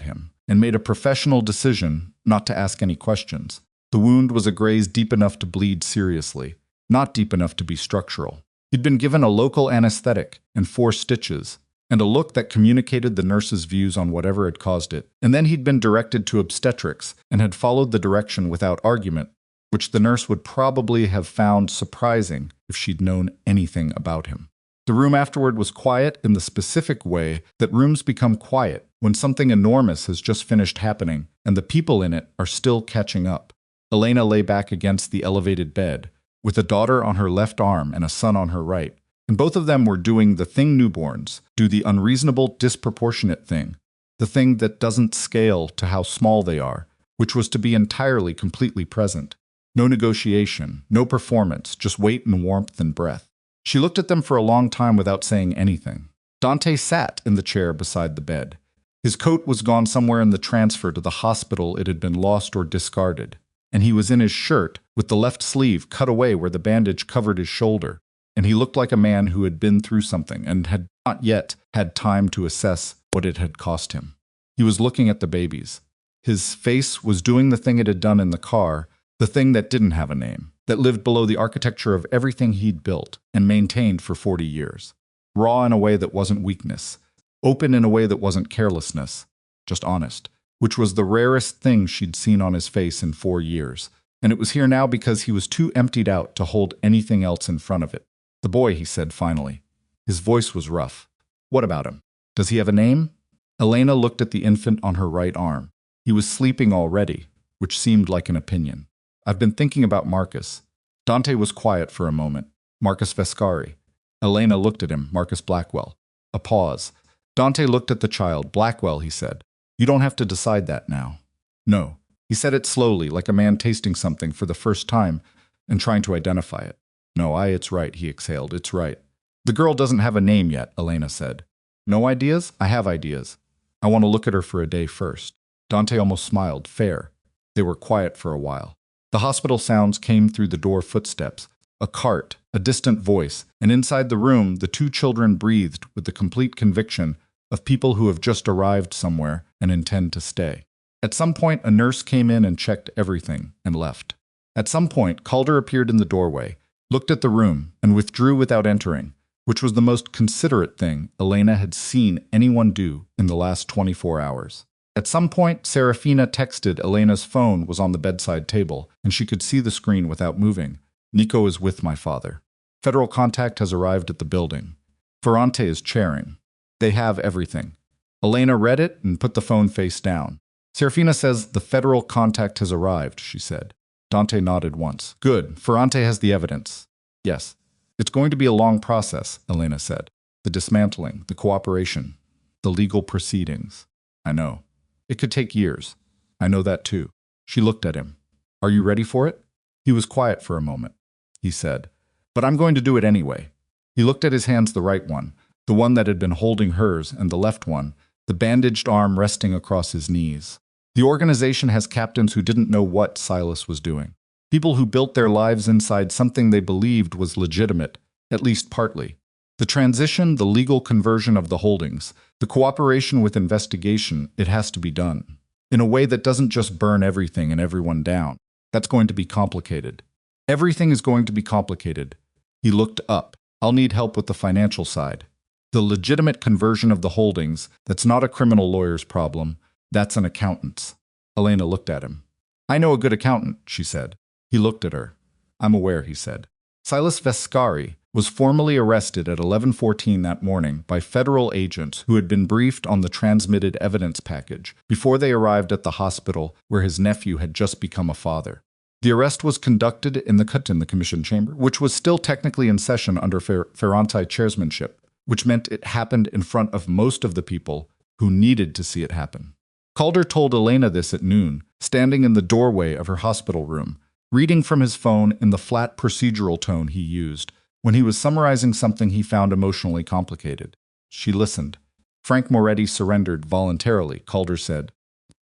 him, and made a professional decision not to ask any questions. The wound was a graze deep enough to bleed seriously, not deep enough to be structural. He'd been given a local anesthetic and 4 stitches, and a look that communicated the nurse's views on whatever had caused it. And then he'd been directed to obstetrics and had followed the direction without argument, which the nurse would probably have found surprising if she'd known anything about him. The room afterward was quiet in the specific way that rooms become quiet when something enormous has just finished happening and the people in it are still catching up. Elena lay back against the elevated bed, with a daughter on her left arm and a son on her right, and both of them were doing the thing newborns do, the unreasonable, disproportionate thing, the thing that doesn't scale to how small they are, which was to be entirely, completely present. No negotiation, no performance, just weight and warmth and breath. She looked at them for a long time without saying anything. Dante sat in the chair beside the bed. His coat was gone somewhere in the transfer to the hospital. It had been lost or discarded, and he was in his shirt with the left sleeve cut away where the bandage covered his shoulder, and he looked like a man who had been through something and had not yet had time to assess what it had cost him. He was looking at the babies. His face was doing the thing it had done in the car, the thing that didn't have a name, that lived below the architecture of everything he'd built and maintained for 40 years. Raw in a way that wasn't weakness, open in a way that wasn't carelessness, just honest, which was the rarest thing she'd seen on his face in 4 years, and it was here now because he was too emptied out to hold anything else in front of it. The boy, he said finally. His voice was rough. What about him? Does he have a name? Elena looked at the infant on her right arm. He was sleeping already, which seemed like an opinion. I've been thinking about Marcus. Dante was quiet for a moment. Marcus Vescari. Elena looked at him, Marcus Blackwell. A pause. Dante looked at the child. Blackwell, he said. You don't have to decide that now. No. He said it slowly, like a man tasting something for the first time and trying to identify it. No, it's right, he exhaled. It's right. The girl doesn't have a name yet, Elena said. No ideas? I have ideas. I want to look at her for a day first. Dante almost smiled. Fair. They were quiet for a while. The hospital sounds came through the door footsteps, a cart, a distant voice, and inside the room the two children breathed with the complete conviction of people who have just arrived somewhere and intend to stay. At some point, a nurse came in and checked everything and left. At some point, Calder appeared in the doorway, looked at the room, and withdrew without entering, which was the most considerate thing Elena had seen anyone do in the last 24 hours. At some point, Serafina texted Elena's phone was on the bedside table, and she could see the screen without moving. Nico is with my father. Federal contact has arrived at the building. Ferrante is chairing. They have everything. Elena read it and put the phone face down. Serafina says the federal contact has arrived, she said. Dante nodded once. Good. Ferrante has the evidence. Yes. It's going to be a long process, Elena said. The dismantling, the cooperation, the legal proceedings. I know. It could take years. I know that too. She looked at him. Are you ready for it? He was quiet for a moment. He said, but I'm going to do it anyway. He looked at his hands, the right one, the one that had been holding hers, and the left one, the bandaged arm resting across his knees. The organization has captains who didn't know what Silas was doing. People who built their lives inside something they believed was legitimate, at least partly. The transition, the legal conversion of the holdings, the cooperation with investigation, it has to be done. In a way that doesn't just burn everything and everyone down. That's going to be complicated. Everything is going to be complicated. He looked up. I'll need help with the financial side. The legitimate conversion of the holdings, that's not a criminal lawyer's problem. That's an accountant's. Elena looked at him. I know a good accountant, she said. He looked at her. I'm aware, he said. Silas Vescari was formally arrested at 11:14 that morning by federal agents who had been briefed on the transmitted evidence package before they arrived at the hospital where his nephew had just become a father. The arrest was conducted in the commission chamber, which was still technically in session under Ferrante chairmanship, which meant it happened in front of most of the people who needed to see it happen. Calder told Elena this at noon, standing in the doorway of her hospital room, reading from his phone in the flat procedural tone he used when he was summarizing something he found emotionally complicated. She listened. Frank Moretti surrendered voluntarily, Calder said.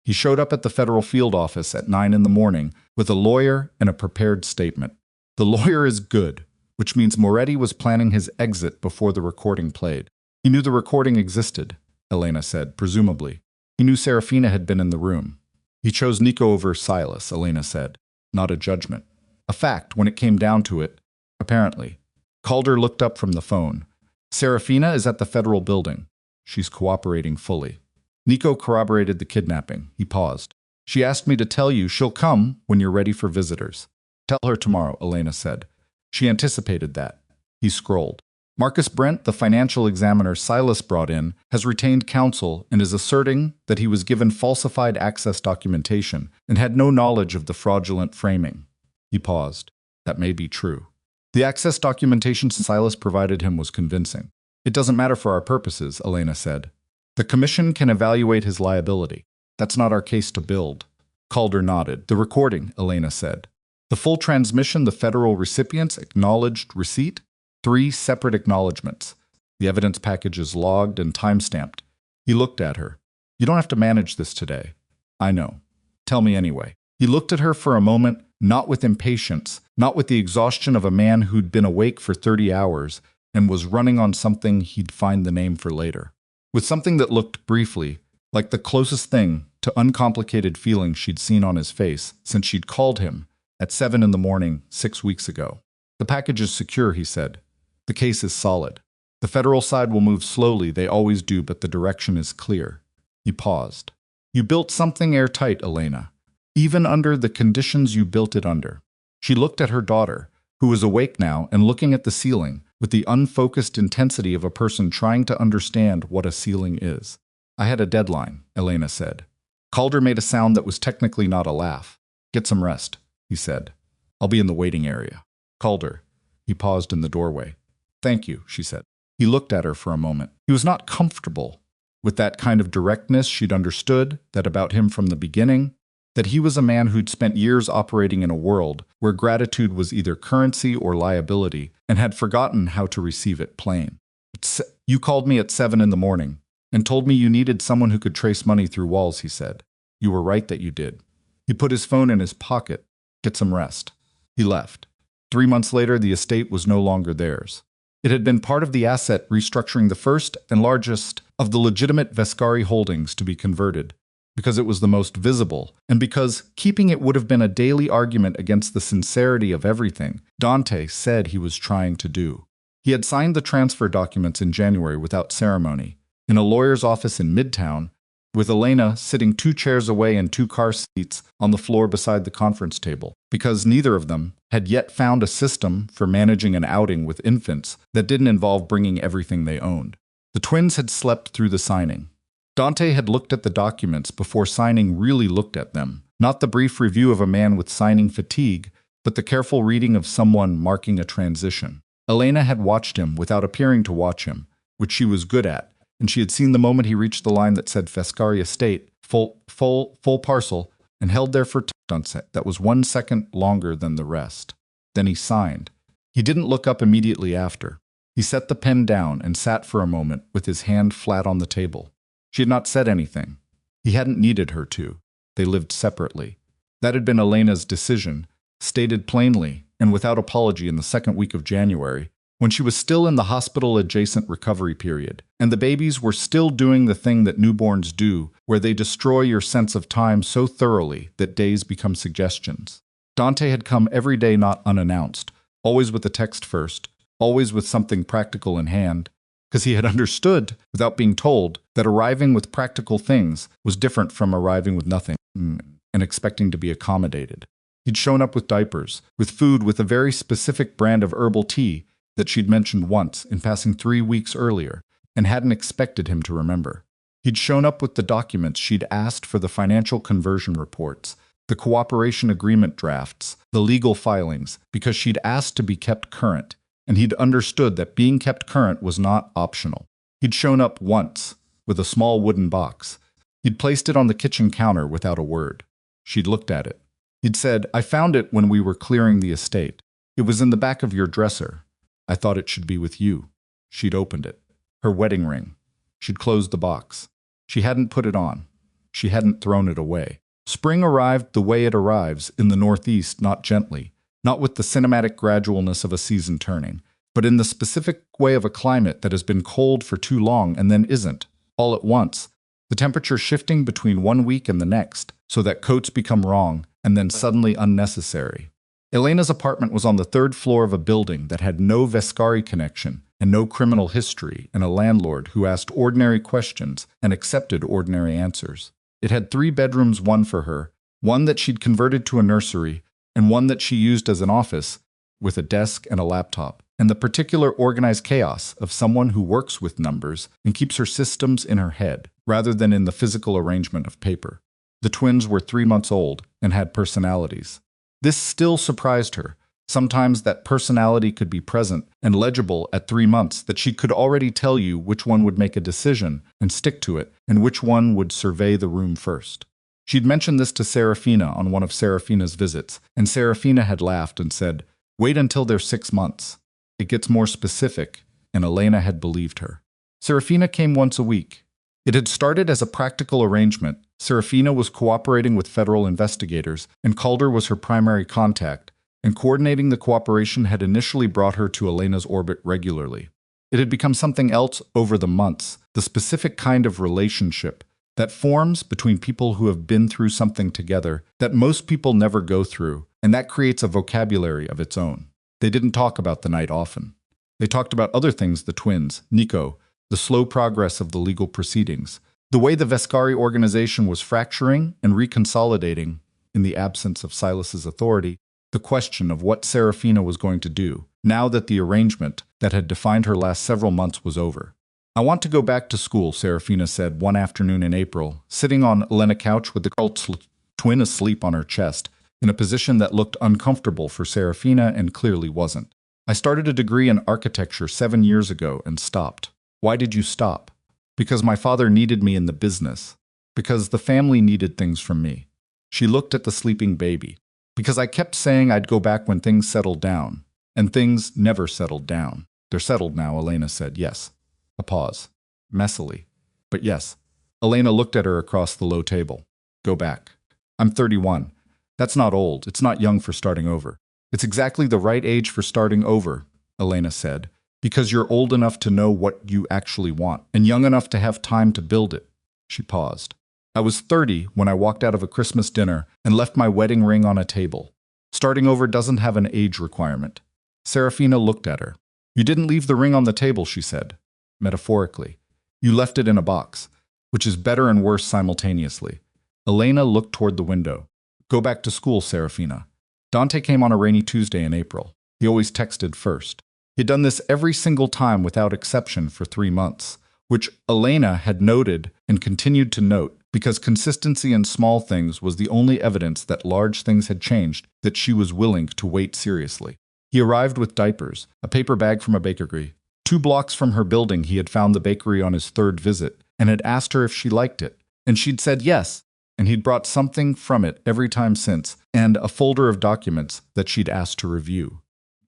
He showed up at the federal field office at 9 a.m. with a lawyer and a prepared statement. The lawyer is good, which means Moretti was planning his exit before the recording played. He knew the recording existed, Elena said, presumably. He knew Serafina had been in the room. He chose Nico over Silas, Elena said. Not a judgment. A fact when it came down to it, apparently. Calder looked up from the phone. Serafina is at the federal building. She's cooperating fully. Nico corroborated the kidnapping. He paused. She asked me to tell you she'll come when you're ready for visitors. Tell her tomorrow, Elena said. She anticipated that. He scrolled. Marcus Brent, the financial examiner Silas brought in, has retained counsel and is asserting that he was given falsified access documentation and had no knowledge of the fraudulent framing. He paused. That may be true. The access documentation Silas provided him was convincing. It doesn't matter for our purposes, Elena said. The commission can evaluate his liability. That's not our case to build. Calder nodded. The recording, Elena said. The full transmission, the federal recipients acknowledged receipt? 3 separate acknowledgments. The evidence package is logged and time-stamped. He looked at her. You don't have to manage this today. I know. Tell me anyway. He looked at her for a moment, not with impatience, not with the exhaustion of a man who'd been awake for 30 hours and was running on something he'd find the name for later. With something that looked briefly like the closest thing to uncomplicated feeling she'd seen on his face since she'd called him at 7 a.m. 6 weeks ago. The package is secure, he said. The case is solid. The federal side will move slowly, they always do, but the direction is clear. He paused. You built something airtight, Elena, even under the conditions you built it under. She looked at her daughter, who was awake now and looking at the ceiling with the unfocused intensity of a person trying to understand what a ceiling is. I had a deadline, Elena said. Calder made a sound that was technically not a laugh. Get some rest, he said. I'll be in the waiting area. Calder. He paused in the doorway. Thank you, she said. He looked at her for a moment. He was not comfortable with that kind of directness. She'd understood that about him from the beginning, that he was a man who'd spent years operating in a world where gratitude was either currency or liability and had forgotten how to receive it plain. You called me at 7 in the morning and told me you needed someone who could trace money through walls, he said. You were right that you did. He put his phone in his pocket. Get some rest. He left. 3 months later, the estate was no longer theirs. It had been part of the asset restructuring the first and largest of the legitimate Vescari holdings to be converted, because it was the most visible, and because keeping it would have been a daily argument against the sincerity of everything Dante said he was trying to do. He had signed the transfer documents in January without ceremony, in a lawyer's office in Midtown, with Elena sitting 2 chairs away in 2 car seats on the floor beside the conference table, because neither of them had yet found a system for managing an outing with infants that didn't involve bringing everything they owned. The twins had slept through the signing. Dante had looked at the documents before signing, really looked at them, not the brief review of a man with signing fatigue, but the careful reading of someone marking a transition. Elena had watched him without appearing to watch him, which she was good at, and she had seen the moment he reached the line that said Vescari Estate, full parcel, and held there for that was 1 second longer than the rest. Then he signed. He didn't look up immediately after. He set the pen down and sat for a moment with his hand flat on the table. She had not said anything. He hadn't needed her to. They lived separately. That had been Elena's decision, stated plainly and without apology in the 2nd week of January, when she was still in the hospital-adjacent recovery period, and the babies were still doing the thing that newborns do, where they destroy your sense of time so thoroughly that days become suggestions. Dante had come every day not unannounced, always with a text first, always with something practical in hand, because he had understood, without being told, that arriving with practical things was different from arriving with nothing and expecting to be accommodated. He'd shown up with diapers, with food, with a very specific brand of herbal tea that she'd mentioned once in passing 3 weeks earlier, and hadn't expected him to remember. He'd shown up with the documents she'd asked for, the financial conversion reports, the cooperation agreement drafts, the legal filings, because she'd asked to be kept current, and he'd understood that being kept current was not optional. He'd shown up once, with a small wooden box. He'd placed it on the kitchen counter without a word. She'd looked at it. He'd said, I found it when we were clearing the estate. It was in the back of your dresser. I thought it should be with you. She'd opened it. Her wedding ring. She'd closed the box. She hadn't put it on. She hadn't thrown it away. Spring arrived the way it arrives in the Northeast, not gently, not with the cinematic gradualness of a season turning, but in the specific way of a climate that has been cold for too long and then isn't, all at once, the temperature shifting between 1 week and the next, so that coats become wrong and then suddenly unnecessary. Elena's apartment was on the 3rd floor of a building that had no Vescari connection and no criminal history, and a landlord who asked ordinary questions and accepted ordinary answers. It had 3 bedrooms, one for her, one that she'd converted to a nursery, and one that she used as an office, with a desk and a laptop, and the particular organized chaos of someone who works with numbers and keeps her systems in her head, rather than in the physical arrangement of paper. The twins were 3 months old and had personalities. This still surprised her. Sometimes that personality could be present and legible at 3 months, that she could already tell you which one would make a decision and stick to it, and which one would survey the room first. She'd mentioned this to Serafina on one of Serafina's visits, and Serafina had laughed and said, wait until they're 6 months. It gets more specific, and Elena had believed her. Serafina came once a week. It had started as a practical arrangement. Serafina was cooperating with federal investigators, and Calder was her primary contact, and coordinating the cooperation had initially brought her to Elena's orbit regularly. It had become something else over the months, the specific kind of relationship that forms between people who have been through something together that most people never go through, and that creates a vocabulary of its own. They didn't talk about the night often. They talked about other things, the twins, Nico, the slow progress of the legal proceedings, the way the Vescari organization was fracturing and reconsolidating in the absence of Silas's authority, the question of what Serafina was going to do, now that the arrangement that had defined her last several months was over. I want to go back to school, Serafina said one afternoon in April, sitting on Elena's couch with the girl's twin asleep on her chest, in a position that looked uncomfortable for Serafina and clearly wasn't. I started a degree in architecture 7 years ago and stopped. Why did you stop? Because my father needed me in the business. Because the family needed things from me. She looked at the sleeping baby. Because I kept saying I'd go back when things settled down. And things never settled down. They're settled now, Elena said. Yes. A pause. Messily. But yes. Elena looked at her across the low table. Go back. I'm 31. That's not old. It's not young for starting over. It's exactly the right age for starting over, Elena said, because you're old enough to know what you actually want, and young enough to have time to build it. She paused. I was 30 when I walked out of a Christmas dinner and left my wedding ring on a table. Starting over doesn't have an age requirement. Serafina looked at her. You didn't leave the ring on the table, she said. Metaphorically. You left it in a box, which is better and worse simultaneously. Elena looked toward the window. Go back to school, Serafina. Dante came on a rainy Tuesday in April. He always texted first. He'd done this every single time without exception for 3 months, which Elena had noted and continued to note because consistency in small things was the only evidence that large things had changed that she was willing to wait seriously. He arrived with diapers, a paper bag from a bakery. 2 blocks from her building, he had found the bakery on his 3rd visit and had asked her if she liked it, and she'd said yes. And he'd brought something from it every time since, and a folder of documents that she'd asked to review.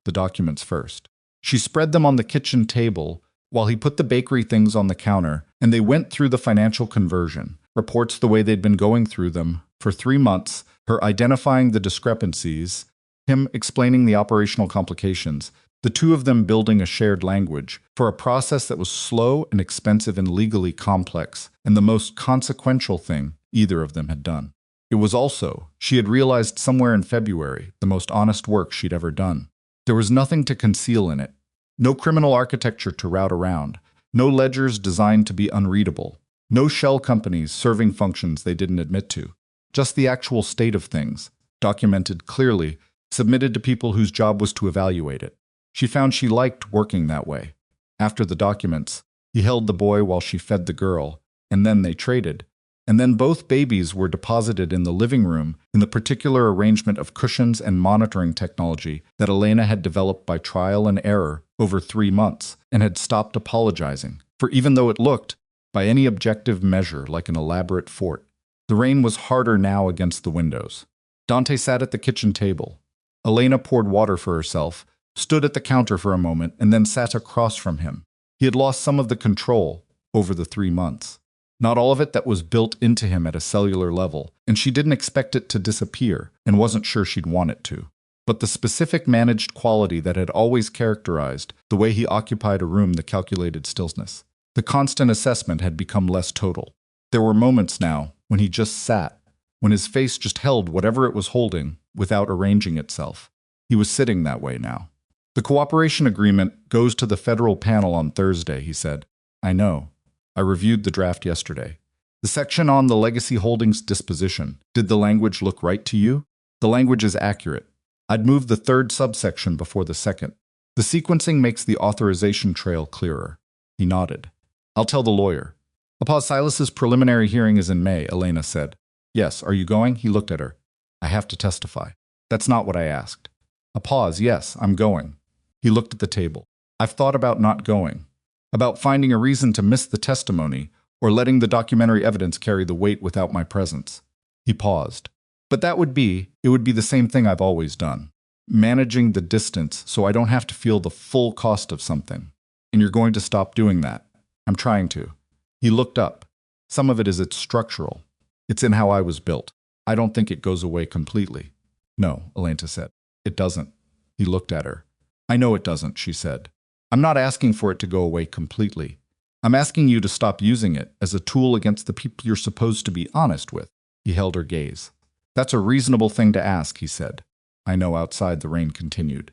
The documents first. She spread them on the kitchen table while he put the bakery things on the counter, and they went through the financial conversion, reports the way they'd been going through them for 3 months, her identifying the discrepancies, him explaining the operational complications, the two of them building a shared language for a process that was slow and expensive and legally complex, and the most consequential thing either of them had done. It was also, she had realized somewhere in February, the most honest work she'd ever done. There was nothing to conceal in it. No criminal architecture to route around. No ledgers designed to be unreadable. No shell companies serving functions they didn't admit to. Just the actual state of things, documented clearly, submitted to people whose job was to evaluate it. She found she liked working that way. After the documents, he held the boy while she fed the girl, and then they traded. And then both babies were deposited in the living room in the particular arrangement of cushions and monitoring technology that Elena had developed by trial and error over 3 months and had stopped apologizing. For even though it looked, by any objective measure, like an elaborate fort, the rain was harder now against the windows. Dante sat at the kitchen table. Elena poured water for herself, stood at the counter for a moment, and then sat across from him. He had lost some of the control over the 3 months. Not all of it that was built into him at a cellular level, and she didn't expect it to disappear and wasn't sure she'd want it to. But the specific managed quality that had always characterized the way he occupied a room, the calculated stillness, the constant assessment had become less total. There were moments now when he just sat, when his face just held whatever it was holding without arranging itself. He was sitting that way now. The cooperation agreement goes to the federal panel on Thursday, he said. I know. I reviewed the draft yesterday. The section on the legacy holdings disposition, did the language look right to you? The language is accurate. I'd move the 3rd subsection before the 2nd. The sequencing makes the authorization trail clearer. He nodded. I'll tell the lawyer. Silas's preliminary hearing is in May, Elena said. Yes, are you going? He looked at her. I have to testify. That's not what I asked. A pause. Yes, I'm going. He looked at the table. I've thought about not going. About finding a reason to miss the testimony, or letting the documentary evidence carry the weight without my presence. He paused. But it would be the same thing I've always done. Managing the distance so I don't have to feel the full cost of something. And you're going to stop doing that. I'm trying to. He looked up. Some of it's structural. It's in how I was built. I don't think it goes away completely. No, Elena said. It doesn't. He looked at her. I know it doesn't, she said. I'm not asking for it to go away completely. I'm asking you to stop using it as a tool against the people you're supposed to be honest with. He held her gaze. That's a reasonable thing to ask, he said. I know. Outside the rain continued.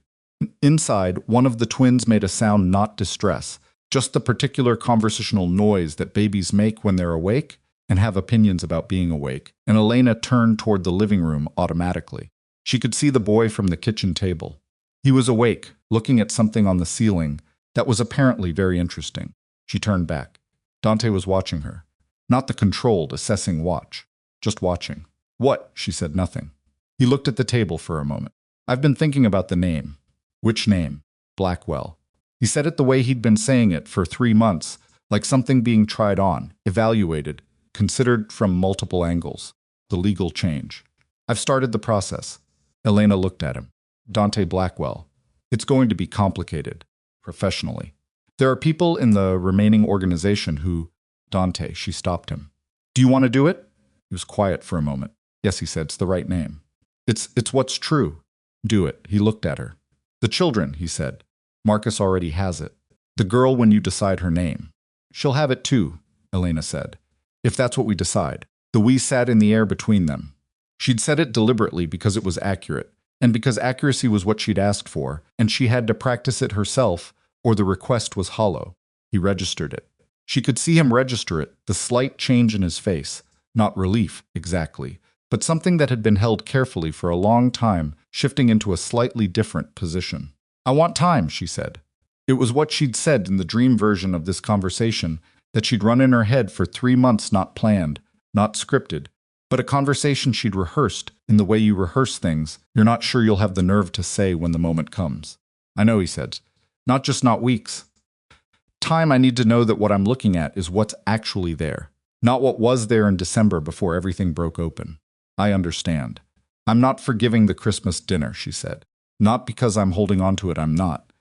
Inside, one of the twins made a sound not distress, just the particular conversational noise that babies make when they're awake and have opinions about being awake, and Elena turned toward the living room automatically. She could see the boy from the kitchen table. He was awake, looking at something on the ceiling that was apparently very interesting. She turned back. Dante was watching her. Not the controlled, assessing watch. Just watching. What? She said nothing. He looked at the table for a moment. I've been thinking about the name. Which name? Blackwell. He said it the way he'd been saying it for 3 months, like something being tried on, evaluated, considered from multiple angles. The legal change. I've started the process. Elena looked at him. Dante Blackwell. It's going to be complicated. Professionally. There are people in the remaining organization who... Dante, she stopped him. Do you want to do it? He was quiet for a moment. Yes, he said, it's the right name. It's what's true. Do it. He looked at her. The children, he said. Marcus already has it. The girl when you decide her name. She'll have it too, Elena said. If that's what we decide. The we sat in the air between them. She'd said it deliberately because it was accurate, and because accuracy was what she'd asked for, and she had to practice it herself, or the request was hollow. He registered it. She could see him register it, the slight change in his face. Not relief, exactly, but something that had been held carefully for a long time, shifting into a slightly different position. I want time, she said. It was what she'd said in the dream version of this conversation, that she'd run in her head for 3 months, not planned, not scripted, but a conversation she'd rehearsed in the way you rehearse things you're not sure you'll have the nerve to say when the moment comes. I know, he said. Not weeks. Time I need to know that what I'm looking at is what's actually there, not what was there in December before everything broke open. I understand. I'm not forgiving the Christmas dinner, she said. Not because I'm holding on to it, I'm not.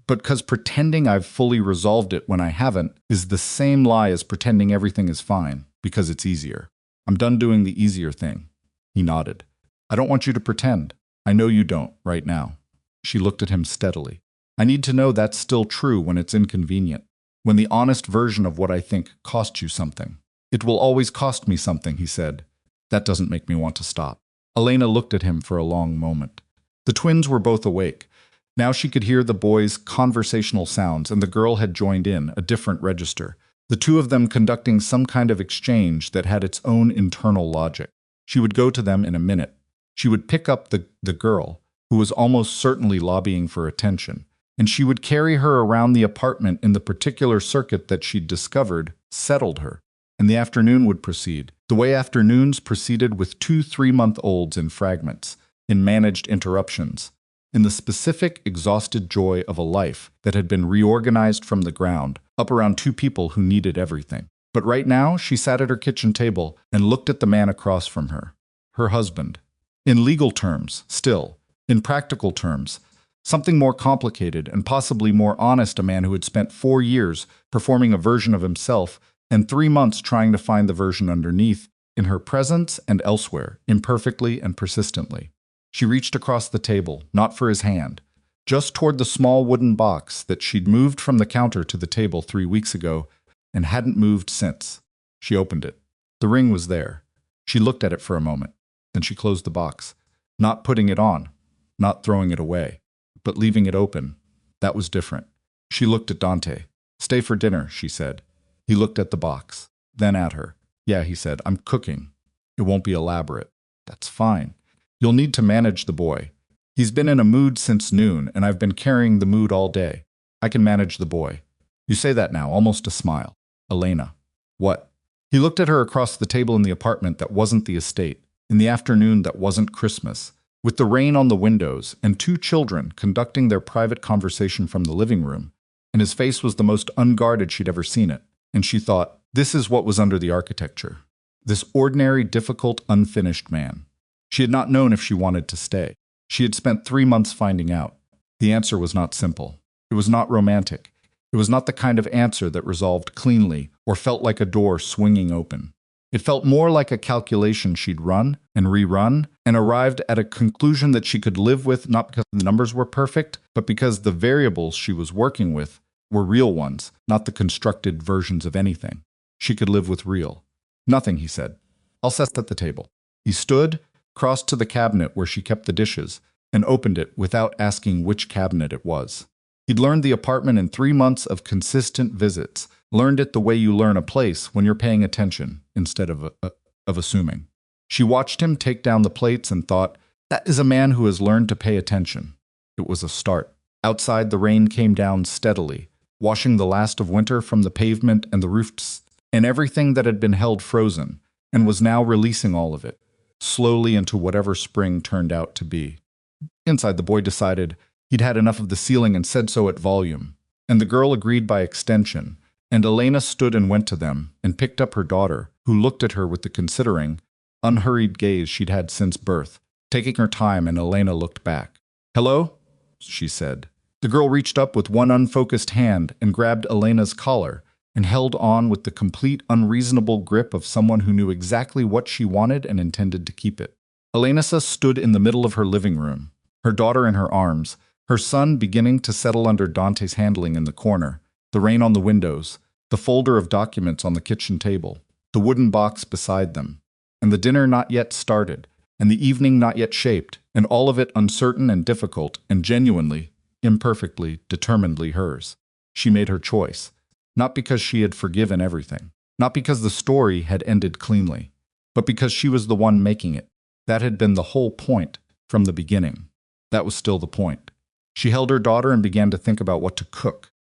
But because pretending I've fully resolved it when I haven't is the same lie as pretending everything is fine, because it's easier. I'm done doing the easier thing. He nodded. I don't want you to pretend. I know you don't, right now. She looked at him steadily. I need to know that's still true when it's inconvenient. When the honest version of what I think costs you something. It will always cost me something, he said. That doesn't make me want to stop. Elena looked at him for a long moment. The twins were both awake. Now she could hear the boys' conversational sounds, and the girl had joined in, a different register, the two of them conducting some kind of exchange that had its own internal logic. She would go to them in a minute. She would pick up the girl, who was almost certainly lobbying for attention, and she would carry her around the apartment in the particular circuit that she'd discovered settled her. And the afternoon would proceed, the way afternoons proceeded with 2 3-month-olds in fragments, in managed interruptions, in the specific, exhausted joy of a life that had been reorganized from the ground, up around 2 people who needed everything. But right now, she sat at her kitchen table and looked at the man across from her, her husband. In legal terms, still, in practical terms, something more complicated and possibly more honest, a man who had spent 4 years performing a version of himself and 3 months trying to find the version underneath, in her presence and elsewhere, imperfectly and persistently. She reached across the table, not for his hand, just toward the small wooden box that she'd moved from the counter to the table 3 weeks ago and hadn't moved since. She opened it. The ring was there. She looked at it for a moment. Then she closed the box, not putting it on, not throwing it away, but leaving it open. That was different. She looked at Dante. Stay for dinner, she said. He looked at the box, then at her. Yeah, he said, I'm cooking. It won't be elaborate. That's fine. You'll need to manage the boy. He's been in a mood since noon, and I've been carrying the mood all day. I can manage the boy. You say that now, almost a smile. Elena. What? He looked at her across the table in the apartment that wasn't the estate, in the afternoon that wasn't Christmas, with the rain on the windows and 2 children conducting their private conversation from the living room, and his face was the most unguarded she'd ever seen it. And she thought, this is what was under the architecture. This ordinary, difficult, unfinished man. She had not known if she wanted to stay. She had spent 3 months finding out. The answer was not simple. It was not romantic. It was not the kind of answer that resolved cleanly or felt like a door swinging open. It felt more like a calculation she'd run and rerun and arrived at a conclusion that she could live with, not because the numbers were perfect, but because the variables she was working with were real ones, not the constructed versions of anything. She could live with real. Nothing, he said. I'll set at the table. He stood, crossed to the cabinet where she kept the dishes, and opened it without asking which cabinet it was. He'd learned the apartment in 3 months of consistent visits, learned it the way you learn a place when you're paying attention instead of assuming. She watched him take down the plates and thought, that is a man who has learned to pay attention. It was a start. Outside, the rain came down steadily, washing the last of winter from the pavement and the roofs, and everything that had been held frozen, and was now releasing all of it, slowly into whatever spring turned out to be. Inside, the boy decided he'd had enough of the ceiling and said so at volume, and the girl agreed by extension, and Elena stood and went to them and picked up her daughter, who looked at her with the considering, unhurried gaze she'd had since birth, taking her time, and Elena looked back. "Hello?" she said. The girl reached up with one unfocused hand and grabbed Elena's collar and held on with the complete unreasonable grip of someone who knew exactly what she wanted and intended to keep it. Elena stood in the middle of her living room, her daughter in her arms, her son beginning to settle under Dante's handling in the corner, the rain on the windows, the folder of documents on the kitchen table, the wooden box beside them, and the dinner not yet started, and the evening not yet shaped, and all of it uncertain and difficult, and genuinely, imperfectly, determinedly hers. She made her choice, not because she had forgiven everything, not because the story had ended cleanly, but because she was the one making it. That had been the whole point from the beginning. That was still the point. She held her daughter and began to think about what to cook,